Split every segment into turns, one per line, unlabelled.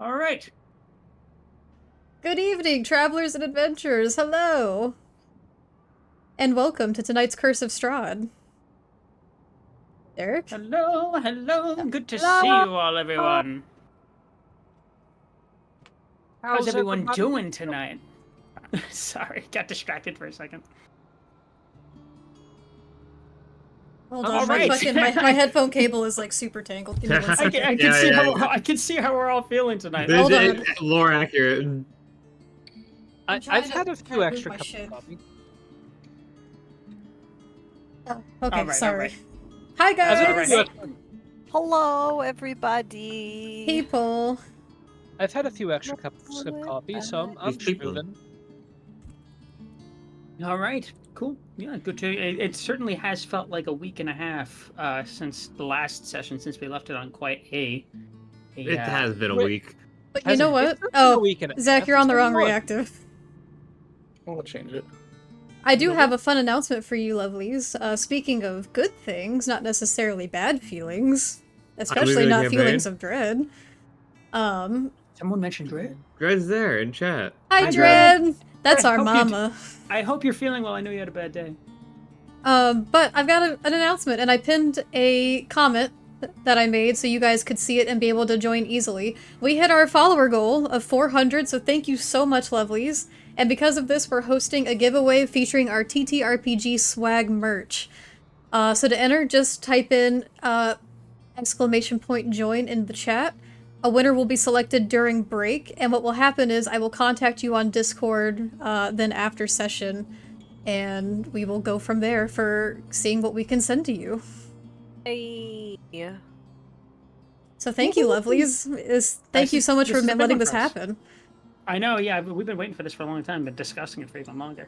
All right.
Good evening, travelers and adventurers. Hello. And welcome to tonight's Curse of Strahd. Derek?
Hello, hello. Good to see you all, everyone. How's everyone doing tonight? Sorry, got distracted for a second.
Hold on, my headphone cable is like super tangled. Give me 1 second.
I can see how we're all feeling tonight.
Hold on.
Lore accurate.
I've had a few extra cups of coffee.
Oh, okay,
right,
sorry.
right.
Hi, guys!
Right.
Hello, everybody.
People.
I've had a few extra cups of coffee, so I'm moving.
All right, cool. Yeah, good to. It certainly has felt like a week and a half since the last session, since we left it on quite
It has been a week.
But you know what? Oh, Zach, you're on the wrong
month.
reactive.
I'll change it.
I do have a fun announcement for you, lovelies. Speaking of good things, not necessarily bad feelings, especially not feelings of dread.
Someone mentioned Dread.
Dread's there in chat.
Hi, Dread. That's our mama.
I hope you're feeling well. I know you had a bad day.
But I've got an announcement, and I pinned a comment that I made so you guys could see it and be able to join easily. We hit our follower goal of 400, so thank you so much, lovelies. And because of this, we're hosting a giveaway featuring our TTRPG swag merch. So to enter, just type in !join in the chat. A winner will be selected during break, and what will happen is I will contact you on Discord then after session, and we will go from there for seeing what we can send to you.
Hey.
So thank you, lovelies. Thank you so much for letting this happen.
I know, yeah, we've been waiting for this for a long time, but discussing it for even longer.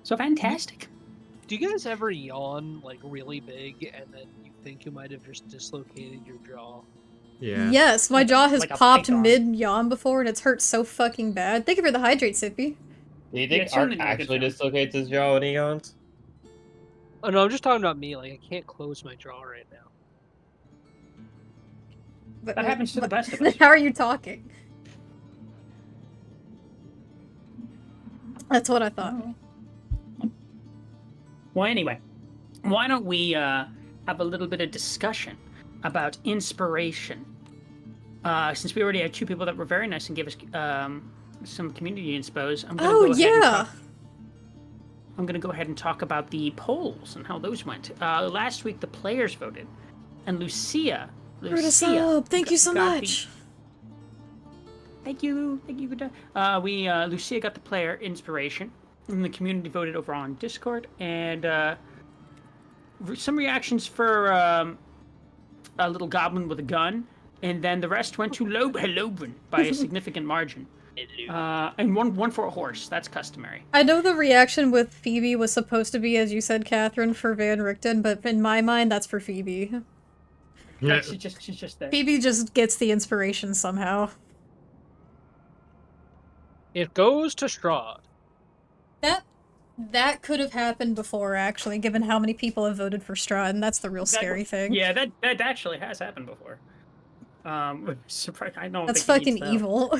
So fantastic.
Do you guys ever yawn like really big and then you think you might have just dislocated your jaw?
Yeah.
Yes, my jaw has
Like a
popped
python.
mid-yawn before and it's hurt so fucking bad. Thank you for the hydrate, Sippy.
Do you think
it's certainly
Ark
not a good
actually
film.
dislocates his jaw when he yawns?
Oh no, I'm just talking about me. Like I can't close my jaw right now.
But,
That happens to the best of us.
How are you talking? That's what I thought.
Well, anyway, why don't we have a little bit of discussion about inspiration? Since we already had two people that were very nice and gave us some community inspos, I'm going to go ahead and talk about the polls and how those went. Last week, the players voted, and Lucia.
Thank you so much.
Thank you. Lucia got the player inspiration, and the community voted over on Discord, and some reactions for a little goblin with a gun, and then the rest went to Lobin by a significant margin. And one for a horse. That's customary.
I know the reaction with Phoebe was supposed to be, as you said, Catherine, for Van Richten, but in my mind, that's for Phoebe.
Yeah. She's just there.
Phoebe just gets the inspiration somehow.
It goes to Strahd.
That could have happened before, actually, given how many people have voted for Strahd, and that's the real scary thing.
Yeah, that actually has happened before. Surprise! I don't.
That's
think
fucking evil.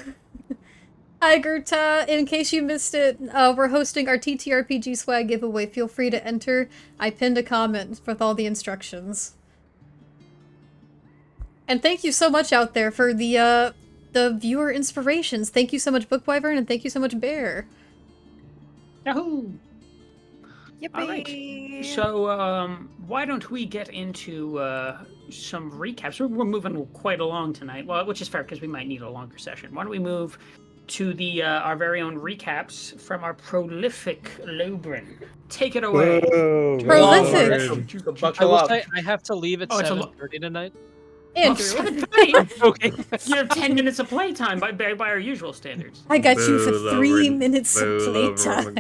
Hi, Gerta. In case you missed it, we're hosting our TTRPG swag giveaway. Feel free to enter. I pinned a comment with all the instructions. And thank you so much out there for the viewer inspirations. Thank you so much, Bookwyvern, and thank you so much, Bear.
Yahoo!
Yippee!
All right. So, why don't we get into some recaps? We're moving quite along tonight, well, which is fair because we might need a longer session. Why don't we move to the our very own recaps from our prolific Lobrin? Take it away.
Prolific.
I will say I have to leave at 7:30 tonight.
Andrew.
7:30?
Okay.
You have 10 minutes of playtime by our usual standards.
I got you for 3 minutes of playtime.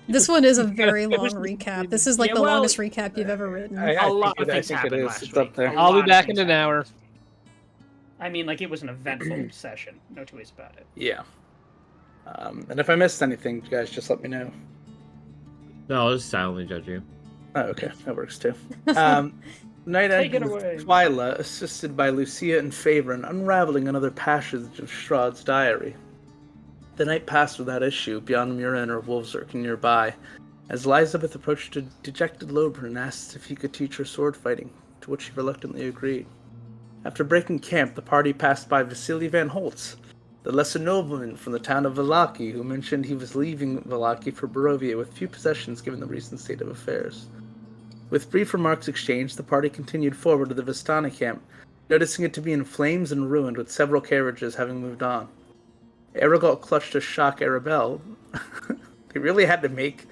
This one is a very long recap. This is like the longest recap you've ever written.
A lot of things happened last
It's
week.
up there.
I'll be back in an hour.
I mean, like, it was an eventful session. No two ways about it.
Yeah. And if I missed anything, guys, just let me know.
No, I'll just silently judge you.
Oh, okay. That works too. Night
Take it
ended with
away.
Twyla, assisted by Lucia and Favorn, unraveling another passage of Strahd's diary. The night passed without issue beyond Murin or Wolfzerk nearby, as Elizabeth approached a dejected Lobrin and asked if he could teach her sword fighting, to which he reluctantly agreed. After breaking camp, the party passed by Vasily van Holtz, the lesser nobleman from the town of Vallaki, who mentioned he was leaving Vallaki for Barovia with few possessions given the recent state of affairs. With brief remarks exchanged, the party continued forward to the Vistani camp, noticing it to be in flames and ruined, with several carriages having moved on. Aragalt clutched to shock Arabelle. They really had to make...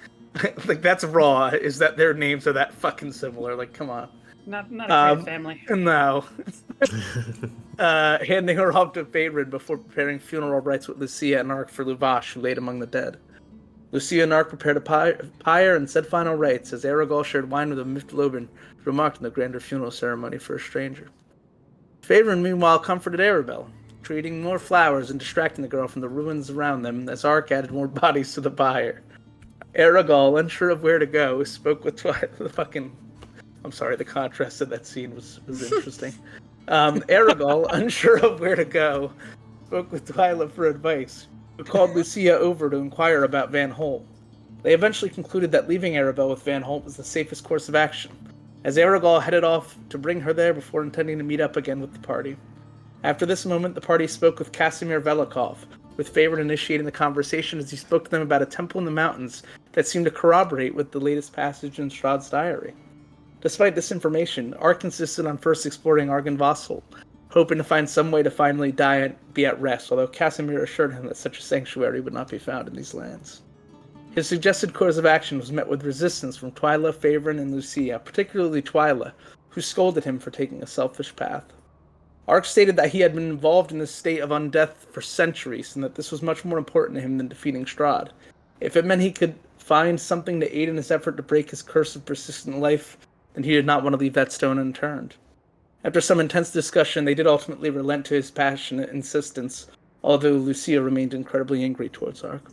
like, that's raw, is that their names are that fucking similar. Like, come on.
Not a great family.
No. Handing her off to Favorn before preparing funeral rites with Lucia and Ark for Luvash, who laid among the dead. Lucia and Ark prepared a pyre and said final rites, as Aragalt shared wine with a miffed Lobin, remarked in the grander funeral ceremony for a stranger. Favorn, meanwhile, comforted Arabelle, creating more flowers and distracting the girl from the ruins around them, as Ark added more bodies to the pyre. Aragalt, unsure of where to go, spoke with the fucking... I'm sorry, the contrast of that scene was interesting. Aragalt, unsure of where to go, spoke with Twyla for advice, who called Lucia over to inquire about Van Holt. They eventually concluded that leaving Arabelle with Van Holt was the safest course of action, as Aragalt headed off to bring her there before intending to meet up again with the party. After this moment, the party spoke with Casimir Velikov, with Favorn initiating the conversation as he spoke to them about a temple in the mountains that seemed to corroborate with the latest passage in Strahd's diary. Despite this information, Ark insisted on first exploring Argenvostholt, hoping to find some way to finally die and be at rest, although Casimir assured him that such a sanctuary would not be found in these lands. His suggested course of action was met with resistance from Twyla, Favorn, and Lucia, particularly Twyla, who scolded him for taking a selfish path. Ark stated that he had been involved in this state of undeath for centuries, and that this was much more important to him than defeating Strahd. If it meant he could find something to aid in his effort to break his curse of persistent life, then he did not want to leave that stone unturned. After some intense discussion, they did ultimately relent to his passionate insistence, although Lucia remained incredibly angry towards Ark.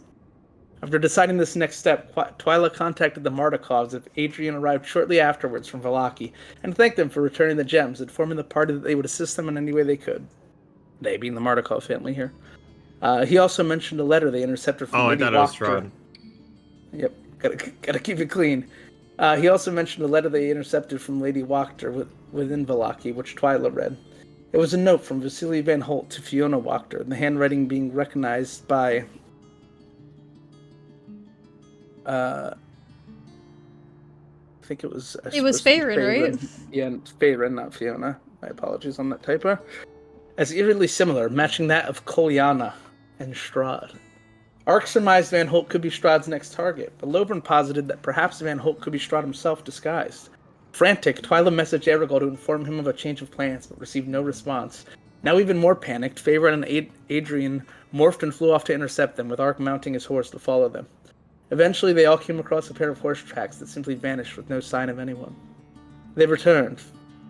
After deciding this next step, Twyla contacted the Mardikovs if Adrian arrived shortly afterwards from Vallaki, and thanked them for returning the gems, informing the party that they would assist them in any way they could. They being the Mardikov family here. He also mentioned a letter they intercepted from
Oh, I
Lady
thought it was
Wachter.
Strahd.
Yep, gotta keep it clean. He also mentioned a letter they intercepted from Lady Wachter within Valaki, which Twyla read. It was a note from Vasily Van Holt to Fiona Wachter, the handwriting being recognized by I think it was...
It was Faerun, right?
Yeah, Faerun, not Fiona. My apologies on that typo. As eerily similar, matching that of Kolyana and Strahd. Ark surmised Van Holt could be Strahd's next target, but Lobren posited that perhaps Van Holt could be Strahd himself disguised. Frantic, Twyla messaged Aragorn to inform him of a change of plans, but received no response. Now even more panicked, Faerun and Adrian morphed and flew off to intercept them, with Ark mounting his horse to follow them. Eventually, they all came across a pair of horse tracks that simply vanished with no sign of anyone. They returned,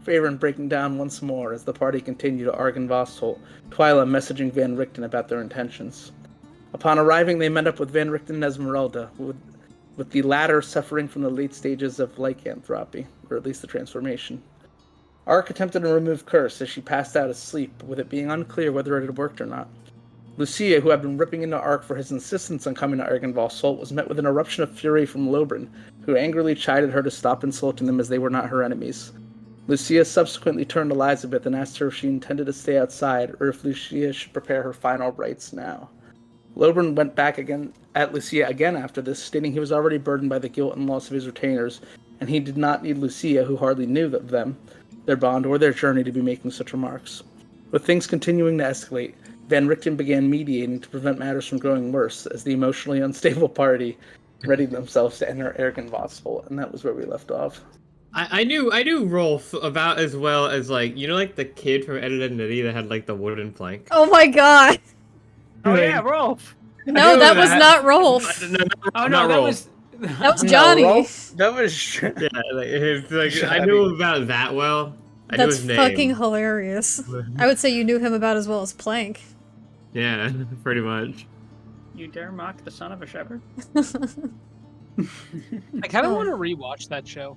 Faerun breaking down once more as the party continued to Argenvostholt, Twyla messaging Van Richten about their intentions. Upon arriving, they met up with Van Richten and Esmeralda, with the latter suffering from the late stages of lycanthropy, or at least the transformation. Ark attempted to remove Curse as she passed out asleep, with it being unclear whether it had worked or not. Lucia, who had been ripping into Ark for his insistence on coming to Argenvostholt, was met with an eruption of fury from Lobren, who angrily chided her to stop insulting them as they were not her enemies. Lucia subsequently turned to Elizabeth and asked her if she intended to stay outside, or if Lucia should prepare her final rites now. Lobren went back again at Lucia again after this, stating he was already burdened by the guilt and loss of his retainers, and he did not need Lucia, who hardly knew of them, their bond, or their journey, to be making such remarks. With things continuing to escalate, Van Richten began mediating to prevent matters from growing worse, as the emotionally unstable party readied themselves to enter Argenvostholt, and that was where we left off.
I knew Rolf about as well as, like, you know, like the kid from Ed, Edd n Eddy that had like the wooden plank.
Oh my god!
Oh
Like,
yeah, Rolf.
No, that was not Rolf.
Oh no,
not
that
Rolf.
was.
That was Johnny.
That was...
Yeah, like, it's like I knew him about that well. I knew
That's
his name.
fucking hilarious. I would say you knew him about as well as Plank.
Yeah, pretty much.
You dare mock the son of a shepherd?
I kind of want to rewatch that show.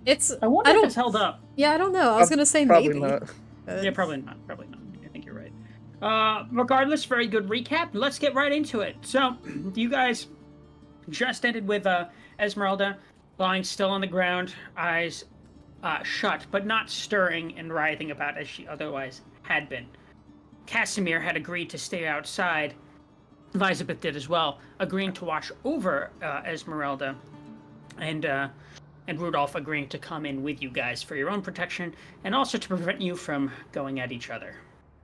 It's.
I wonder
I
if
don't.
it's held up.
Yeah, I don't know. I was gonna say
Probably
maybe.
not.
but-
Yeah, probably not. Probably not. I think you're right. Regardless, very good recap. Let's get right into it. So, you guys just ended with Esmeralda lying still on the ground, eyes shut, but not stirring and writhing about as she otherwise had been. Casimir had agreed to stay outside. Elizabeth did as well, agreeing to watch over Esmeralda, and Rudolph agreeing to come in with you guys for your own protection, and also to prevent you from going at each other.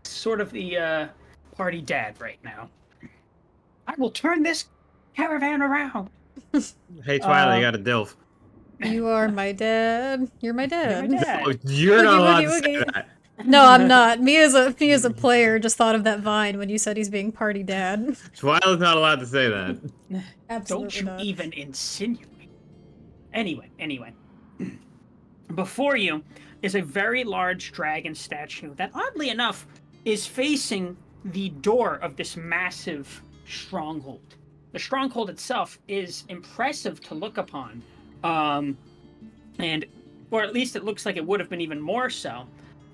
Sort of the party dad right now. I will turn this caravan around.
Hey, Twilight, you got a dilf.
You are my dad. You're my dad.
You're my dad.
Oh, you're
Woogie,
not allowed
woogie,
to say
woogie.
that.
No, I'm not. Me as a player just thought of that vine when you said he's being party dad.
Twilight's not allowed to say that.
Absolutely
Don't you
not.
even insinuate. Anyway. Before you is a very large dragon statue that, oddly enough, is facing the door of this massive stronghold. The stronghold itself is impressive to look upon, or at least it looks like it would have been even more so.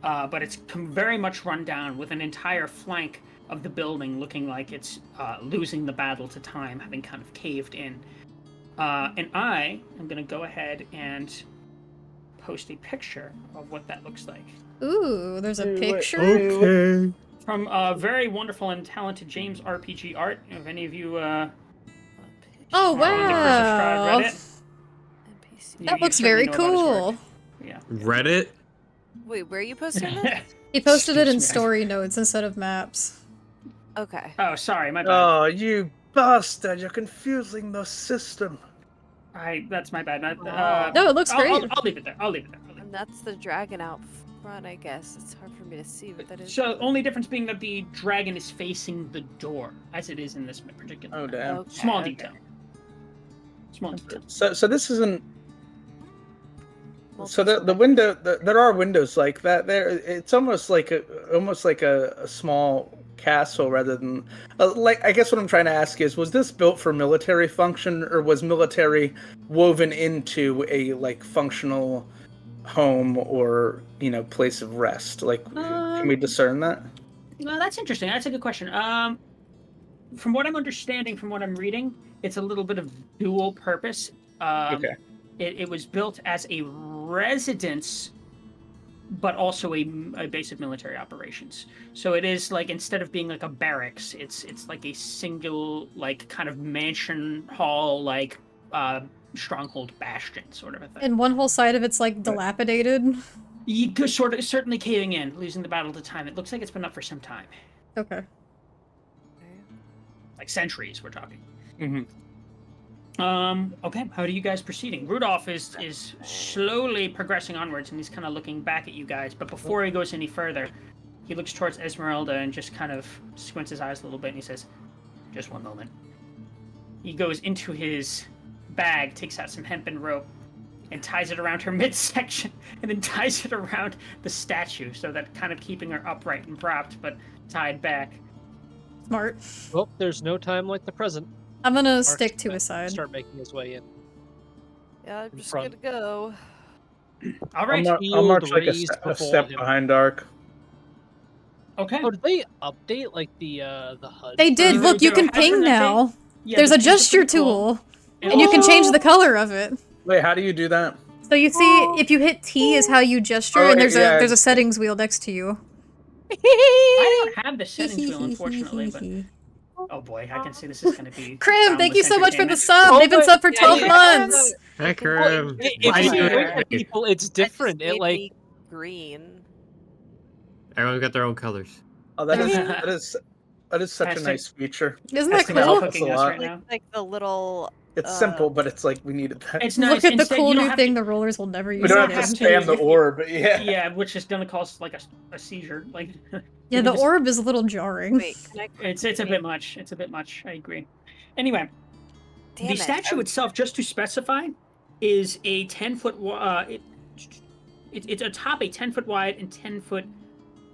But it's very much run down, with an entire flank of the building looking like it's losing the battle to time, having kind of caved in. And I am going to go ahead and post a picture of what that looks like.
Ooh, there's a picture.
Okay.
From very wonderful and talented James RPG Art. If any of you
Oh
are on the Curse of Strahd
wow,
Reddit, you
that looks very
certainly know about his work.
cool.
Yeah.
Reddit?
Wait, where are you posting this?
He posted it in
Excuse me.
story notes instead of maps.
Okay.
Oh, sorry, my bad.
Oh, you bastard! You're confusing the system.
That's my bad.
No, it looks
I'll
great.
leave it there. I'll leave it there.
And that's the dragon out front, I guess. It's hard for me to see, but that is.
So, only difference being that the dragon is facing the door, as it is in this particular.
Oh, damn.
Okay,
Small
okay.
detail. Small detail.
So this isn't.
Well,
So the window, there are windows like that. There, it's almost like a small castle rather than like. I guess what I'm trying to ask is, was this built for military function, or was military woven into a like functional home or place of rest? Like, can we discern that?
Well, that's interesting. That's a good question. From what I'm understanding, from what I'm reading, it's a little bit of dual purpose.
Okay.
It was built as a residence, but also a base of military operations. So it is like, instead of being like a barracks, it's like a single, like, kind of mansion hall, like stronghold bastion sort of a thing.
And one whole side of it's like dilapidated.
You could sort of certainly caving in, losing the battle to time. It looks like it's been up for some time,
Okay.
like centuries. We're talking.
Mm-hmm.
Okay, how are you guys proceeding? Rudolph is slowly progressing onwards, and he's kind of looking back at you guys. But before he goes any further, he looks towards Esmeralda and just kind of squints his eyes a little bit, and he says, "Just one moment." He goes into his bag, takes out some hempen rope, and ties it around her midsection, and then ties it around the statue, so that kind of keeping her upright and propped, but tied back.
Smart.
Well, there's no time like the present.
I'm gonna
Ark's
stick to
gonna
his side.
Start making his way in.
Yeah, I'm
In
just
front.
gonna go.
All right.
I'll march like
raised
a
before
step
him.
behind Dark.
Okay.
Oh, did they update like the HUD?
They did.
Either
Look, you
do
can
a hazard
ping
update-
now.
Yeah,
There's
the
a
pings are
gesture
pretty cool.
tool, and you can change the color of it.
Wait, how do you do that?
So you see, if you hit T is how you gesture,
Oh,
and there's
yeah,
a settings wheel next to you.
I don't have the settings wheel, unfortunately, but oh boy, I can see this is going to be.
Krim, thank you
boundless
so much for the
entertainment.
sub.
Oh,
They've been
but-
sub for
yeah,
12
yeah.
months.
Hey,
Well,
Karim.
if
Why
you
do you-
look at people, it's different.
That
It
just
like
made me green.
Everyone's got their own colors.
Oh, that is such a
Hashtag-
nice feature.
Isn't that
Testing out
cool?
That's a
cooking us
lot.
right now.
Like the little.
It's simple, but it's like we needed that.
It's nice.
Look at the
Instead,
cool
you don't
new
have
thing
to-
the rollers will never
We
use
don't
again.
have to spam the orb, but yeah.
Yeah, which is going to cause like a seizure. Like.
Yeah,
you
the
just-
orb is a little jarring.
Wait, can I?
It's a bit much. It's a bit much. I agree. Anyway,
Damn
the
it.
statue itself, just to specify, is a 10-foot. It's atop a 10-foot wide and 10-foot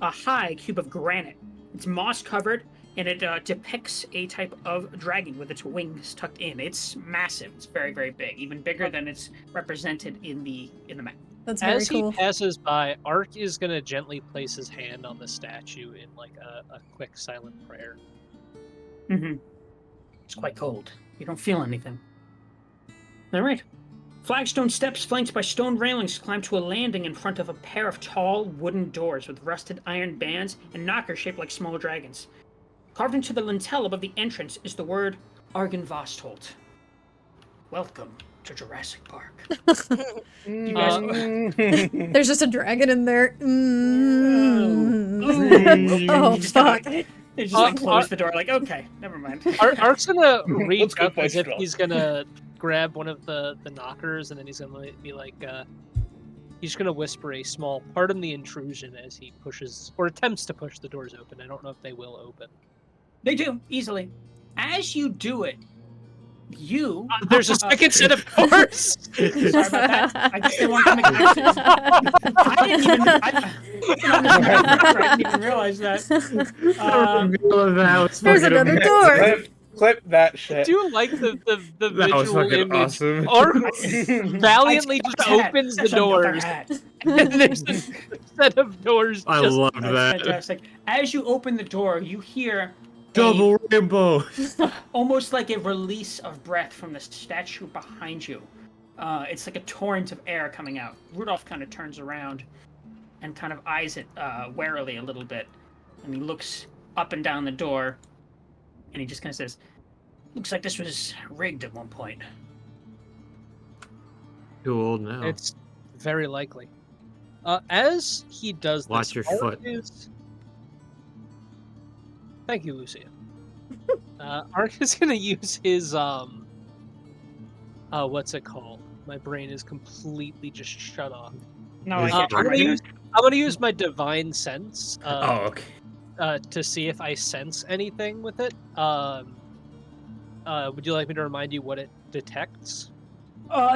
high cube of granite. It's moss covered, and it depicts a type of dragon with its wings tucked in. It's massive. It's very, very big, even bigger than it's represented in the map.
That's very
as
cool.
he passes by, Ark is gonna gently place his hand on the statue in like a quick silent prayer.
Mm-hmm. It's quite cold. You don't feel anything. All right. Flagstone steps flanked by stone railings climb to a landing in front of a pair of tall wooden doors with rusted iron bands and knockers shaped like small dragons. Carved into the lintel above the entrance is the word Argenvostholt. Welcome to Jurassic Park. You guys...
There's just a dragon in there.
Oh,
Oh, fuck.
They just like close the door, like, okay, never mind.
Ark's gonna reach
Let's go
up
play
as if
Strahd.
he's gonna grab one of the knockers, and then he's gonna be like, he's gonna whisper a small "Pardon the intrusion" as he pushes or attempts to push the doors open. I don't know if they will open.
They do, easily. As you do it, you...
There's a second set of doors.
Sorry about that. I guess they want to make I didn't even... I didn't even realize that.
There's another door.
Clip that
I
shit.
do like the
That was
visual
fucking
image.
awesome.
Ark valiantly
That's
just
a hat.
opens the
That's another
doors,
hat.
and there's a set of doors.
I
just
love
That's
that.
fantastic. As you open the door, you hear
Double rainbow.
almost like a release of breath from the statue behind you. It's like a torrent of air coming out. Rudolph kind of turns around and kind of eyes it warily a little bit. And he looks up and down the door, and he just kind of says, "Looks like this was rigged at one point."
Too old now.
It's very likely. As he does this,
Watch your
Ark
foot.
Thank you, Lucia. Ark is gonna use his what's it called? My brain is completely just shut off.
No,
Is
I
it
get
I'm
you.
gonna use my divine sense
Oh, okay.
to see if I sense anything with it. Would you like me to remind you what it detects?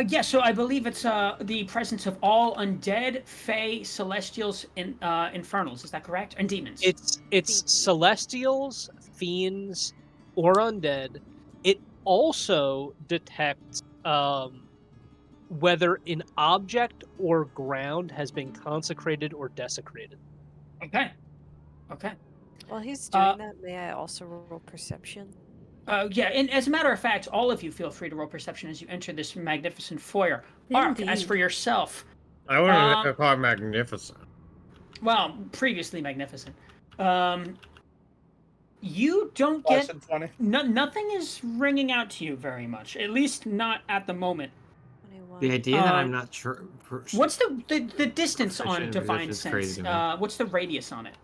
Yeah, so I believe it's the presence of all undead, fae, celestials, and infernals. Is that correct? And demons.
It's celestials, fiends, or undead. It also detects whether an object or ground has been consecrated or desecrated.
Okay. Okay.
While he's doing that, may I also roll perception?
Yeah, and as a matter of fact, all of you feel free to roll perception as you enter this magnificent foyer. Ark, as
Indeed.
for yourself,
I wouldn't have called magnificent.
well, previously magnificent, you don't
I
get
said 20.
nothing is ringing out to you very much. At least not at the moment.
21.
The idea that I'm not sure.
What's the distance on
Proficient
divine
resistance
sense?
crazy to me.
What's the radius on it?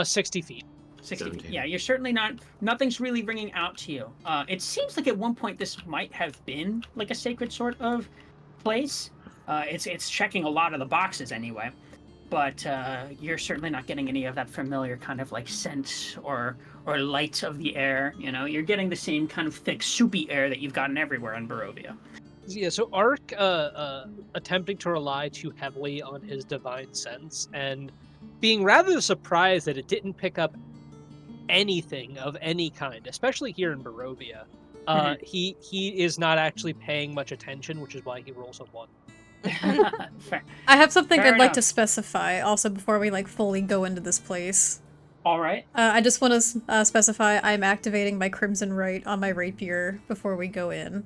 60 feet.
60 feet.
17.
Yeah, you're certainly not. Nothing's really ringing out to you. It seems like at one point this might have been like a sacred sort of place. It's checking a lot of the boxes anyway, but you're certainly not getting any of that familiar kind of like scent or light of the air. You know, you're getting the same kind of thick, soupy air that you've gotten everywhere in Barovia.
Yeah, so Ark attempting to rely too heavily on his divine sense and being rather surprised that it didn't pick up anything of any kind, especially here in Barovia. He is not actually paying much attention, which is why he rolls a 1.
Fair.
I have something
Fair
I'd like
enough.
to specify also before we like fully go into this place.
All right.
I just want to specify I'm activating my Crimson Rite on my rapier before we go in.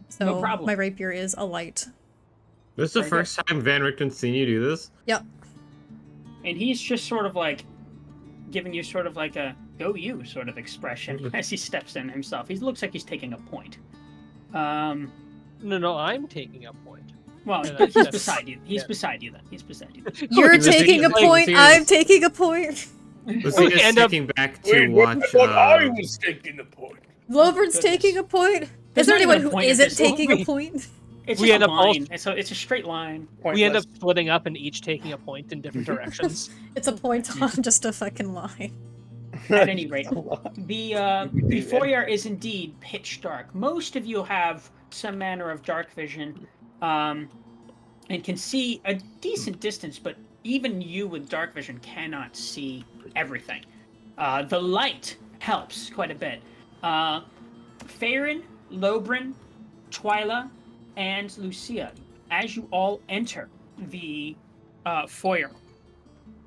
So
No problem.
my rapier is a light.
This is the
Very good.
first time Van Richten's seen you do this?
Yep.
And he's just sort of like giving you sort of like a "go you" sort of expression as he steps in himself. He looks like he's taking a point.
No, I'm taking a point.
Well,
Yeah,
but he's
that's-
beside you. He's
yeah.
beside you then. He's beside you.
You're
Lucy-
taking a
Lucy
point,
is-
I'm taking a point.
Lucy is
end up-
sticking back to watch.
I was taking the point.
Lovern's
goodness.
taking a point.
There's
Is there
not
anyone
even a
who
point at
isn't
this
taking a
point.
point?
It's
We
just
end
a
up all-
line. So it's a straight line.
We end up
Pointless.
splitting up and each taking a point in different directions.
It's a point on just a fucking line.
At any rate, the foyer is indeed pitch dark. Most of you have some manner of dark vision, and can see a decent distance, but even you with dark vision cannot see everything. The light helps quite a bit. Farron, Lobrin, Twyla, and Lucia, as you all enter the foyer,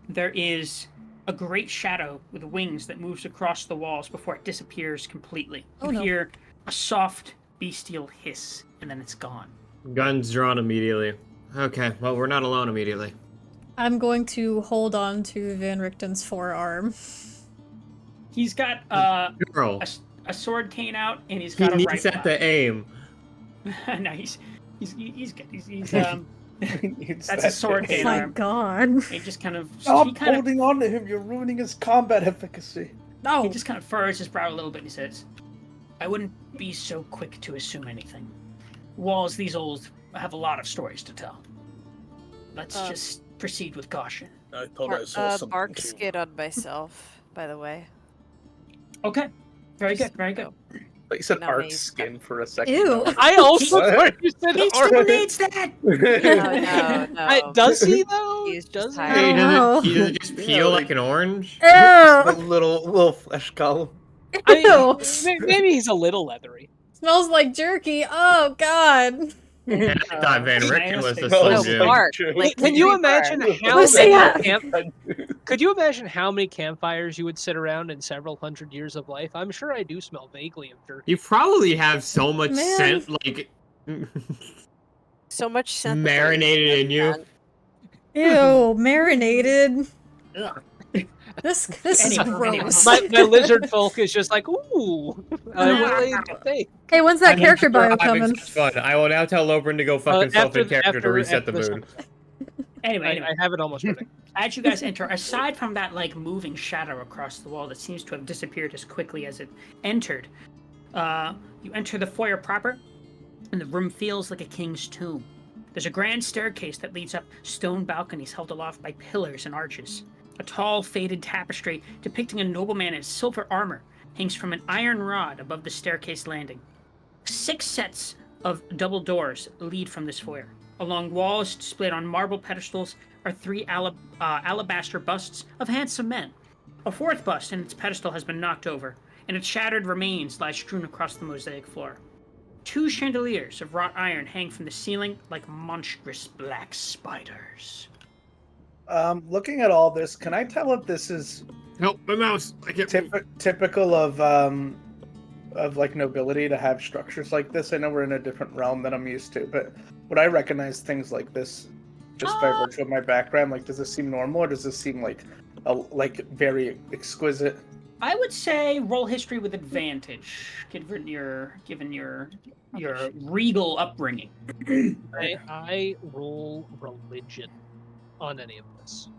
there is a great shadow with wings that moves across the walls before it disappears completely.
Oh,
You
no.
hear a soft, bestial hiss, and then it's gone.
Guns drawn immediately. Okay, well, we're not alone immediately.
I'm going to hold on to Van Richten's forearm.
He's got
Girl,
a sword cane out, and he's
he
got a
needs
rifle
at the aim.
out. No, he's good. He's that's a sword
Oh
cane
my
arm.
god.
He just kind of
Stop holding on to him. You're ruining his combat efficacy.
No.
He just kind of furrows his brow a little bit and he says, I wouldn't be so quick to assume anything. Walls these old have a lot of stories to tell. Let's just proceed with caution.
I thought I saw something
Bark
too.
skid on myself, by the way.
Okay. Very good, very good.
But you said
No,
arc
he's-
skin for a second.
Ew.
I also
What?
thought you said
He
Ark.
still needs that!
No.
Does he though?
He's just
Does he?
tired.
Hey,
know.
he doesn't just peel like an orange?
A
Ew.
little flesh column.
I mean,
Ew.
maybe he's a little leathery.
Smells like jerky. Oh god.
And I thought Van Richten was the
No,
Slim
No,
Jim.
Bark.
True.
Like,
Can you imagine how
Lucia!
many Could you imagine how many campfires you would sit around in several hundred years of life? I'm sure I do smell vaguely of jerky.
You probably have so much
Man.
scent, like
So much scent.
marinated in you.
Ew, marinated.
Yeah.
This is
Anyway,
gross.
My lizard folk is just like, ooh. What do they think?
Hey, when's that
I'm
character
sure
bio
I'm having
coming?
such fun. I will now tell Lobrin to go fuck himself in character to reset the
this
mood.
Anyway,
I have it almost ready.
as you guys enter, aside from that like moving shadow across the wall that seems to have disappeared as quickly as it entered, you enter the foyer proper, and the room feels like a king's tomb. There's a grand staircase that leads up stone balconies held aloft by pillars and arches. A tall, faded tapestry depicting a nobleman in silver armor hangs from an iron rod above the staircase landing. 6 sets of double doors lead from this foyer. Along walls, displayed on marble pedestals, are 3 alabaster busts of handsome men. A 4th bust in its pedestal has been knocked over, and its shattered remains lie strewn across the mosaic floor. 2 chandeliers of wrought iron hang from the ceiling like monstrous black spiders.
Looking at all this, can I tell if this is
Help, my mouse! I can't move.
Typical of like nobility to have structures like this. I know we're in a different realm than I'm used to, but would I recognize things like this just by virtue of my background? Like, does this seem normal, or does this seem like very exquisite?
I would say roll history with advantage, given your regal upbringing.
I roll religion on any of this.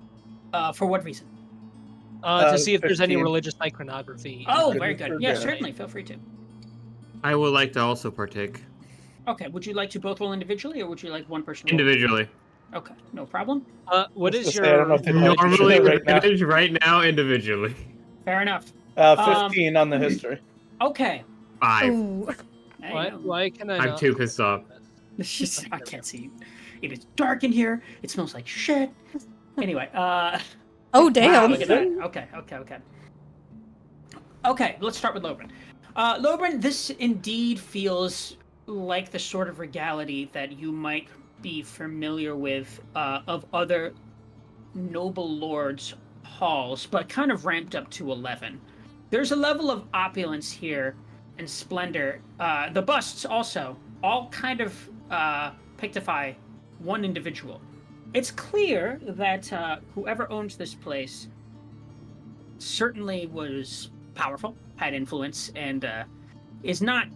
For what reason?
To see if there's any
15.
religious iconography.
Oh,
Good
very
for
good. Yeah,
good.
certainly. Feel free to.
I would like to also partake.
Okay. Would you like to both roll individually, or would you like one person? Roll?
Individually.
Okay. No problem.
What
Just
is
to say, I don't know
your
if they let you
Normally,
shoot it
with
right now.
advantage right now, individually.
Fair enough.
15 on the history.
Okay.
5.
Ooh.
There you
why?
go.
Why can I?
I'm
not
too
roll
pissed off.
that?
I can't see you. It is dark in here. It smells like shit. Anyway,
Oh,
wow,
damn.
look at that. Okay. Okay, let's start with Lobrin. Lobrin, this indeed feels like the sort of regality that you might be familiar with of other noble lords' halls, but kind of ramped up to 11. There's a level of opulence here and splendor. The busts also all kind of pictify one individual. It's clear that whoever owns this place certainly was powerful, had influence, and is not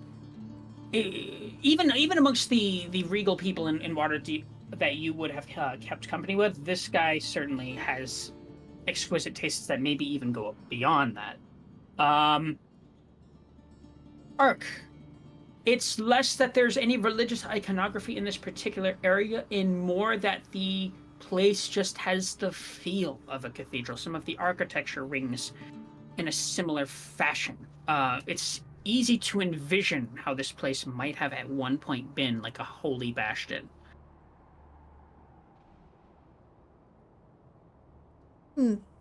even amongst the regal people in Waterdeep that you would have kept company with. This guy certainly has exquisite tastes that maybe even go beyond that. Ark. It's less that there's any religious iconography in this particular area, and more that the place just has the feel of a cathedral. Some of the architecture rings in a similar fashion. It's easy to envision how this place might have at one point been like a holy bastion.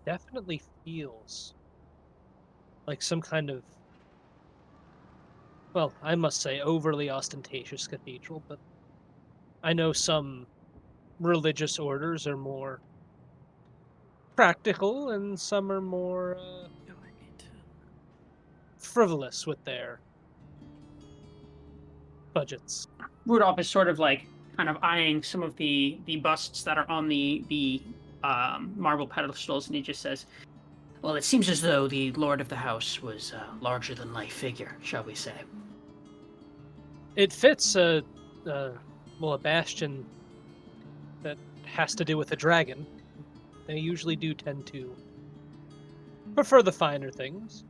Definitely feels like some kind of, well, I must say, overly ostentatious cathedral, but I know some religious orders are more practical and some are more frivolous with their budgets.
Rudolph is sort of like kind of eyeing some of the busts that are on the marble pedestals, and he just says, "Well, it seems as though the lord of the house was a larger than life figure, shall we say?"
It fits a bastion that has to do with a dragon. They usually do tend to prefer the finer things.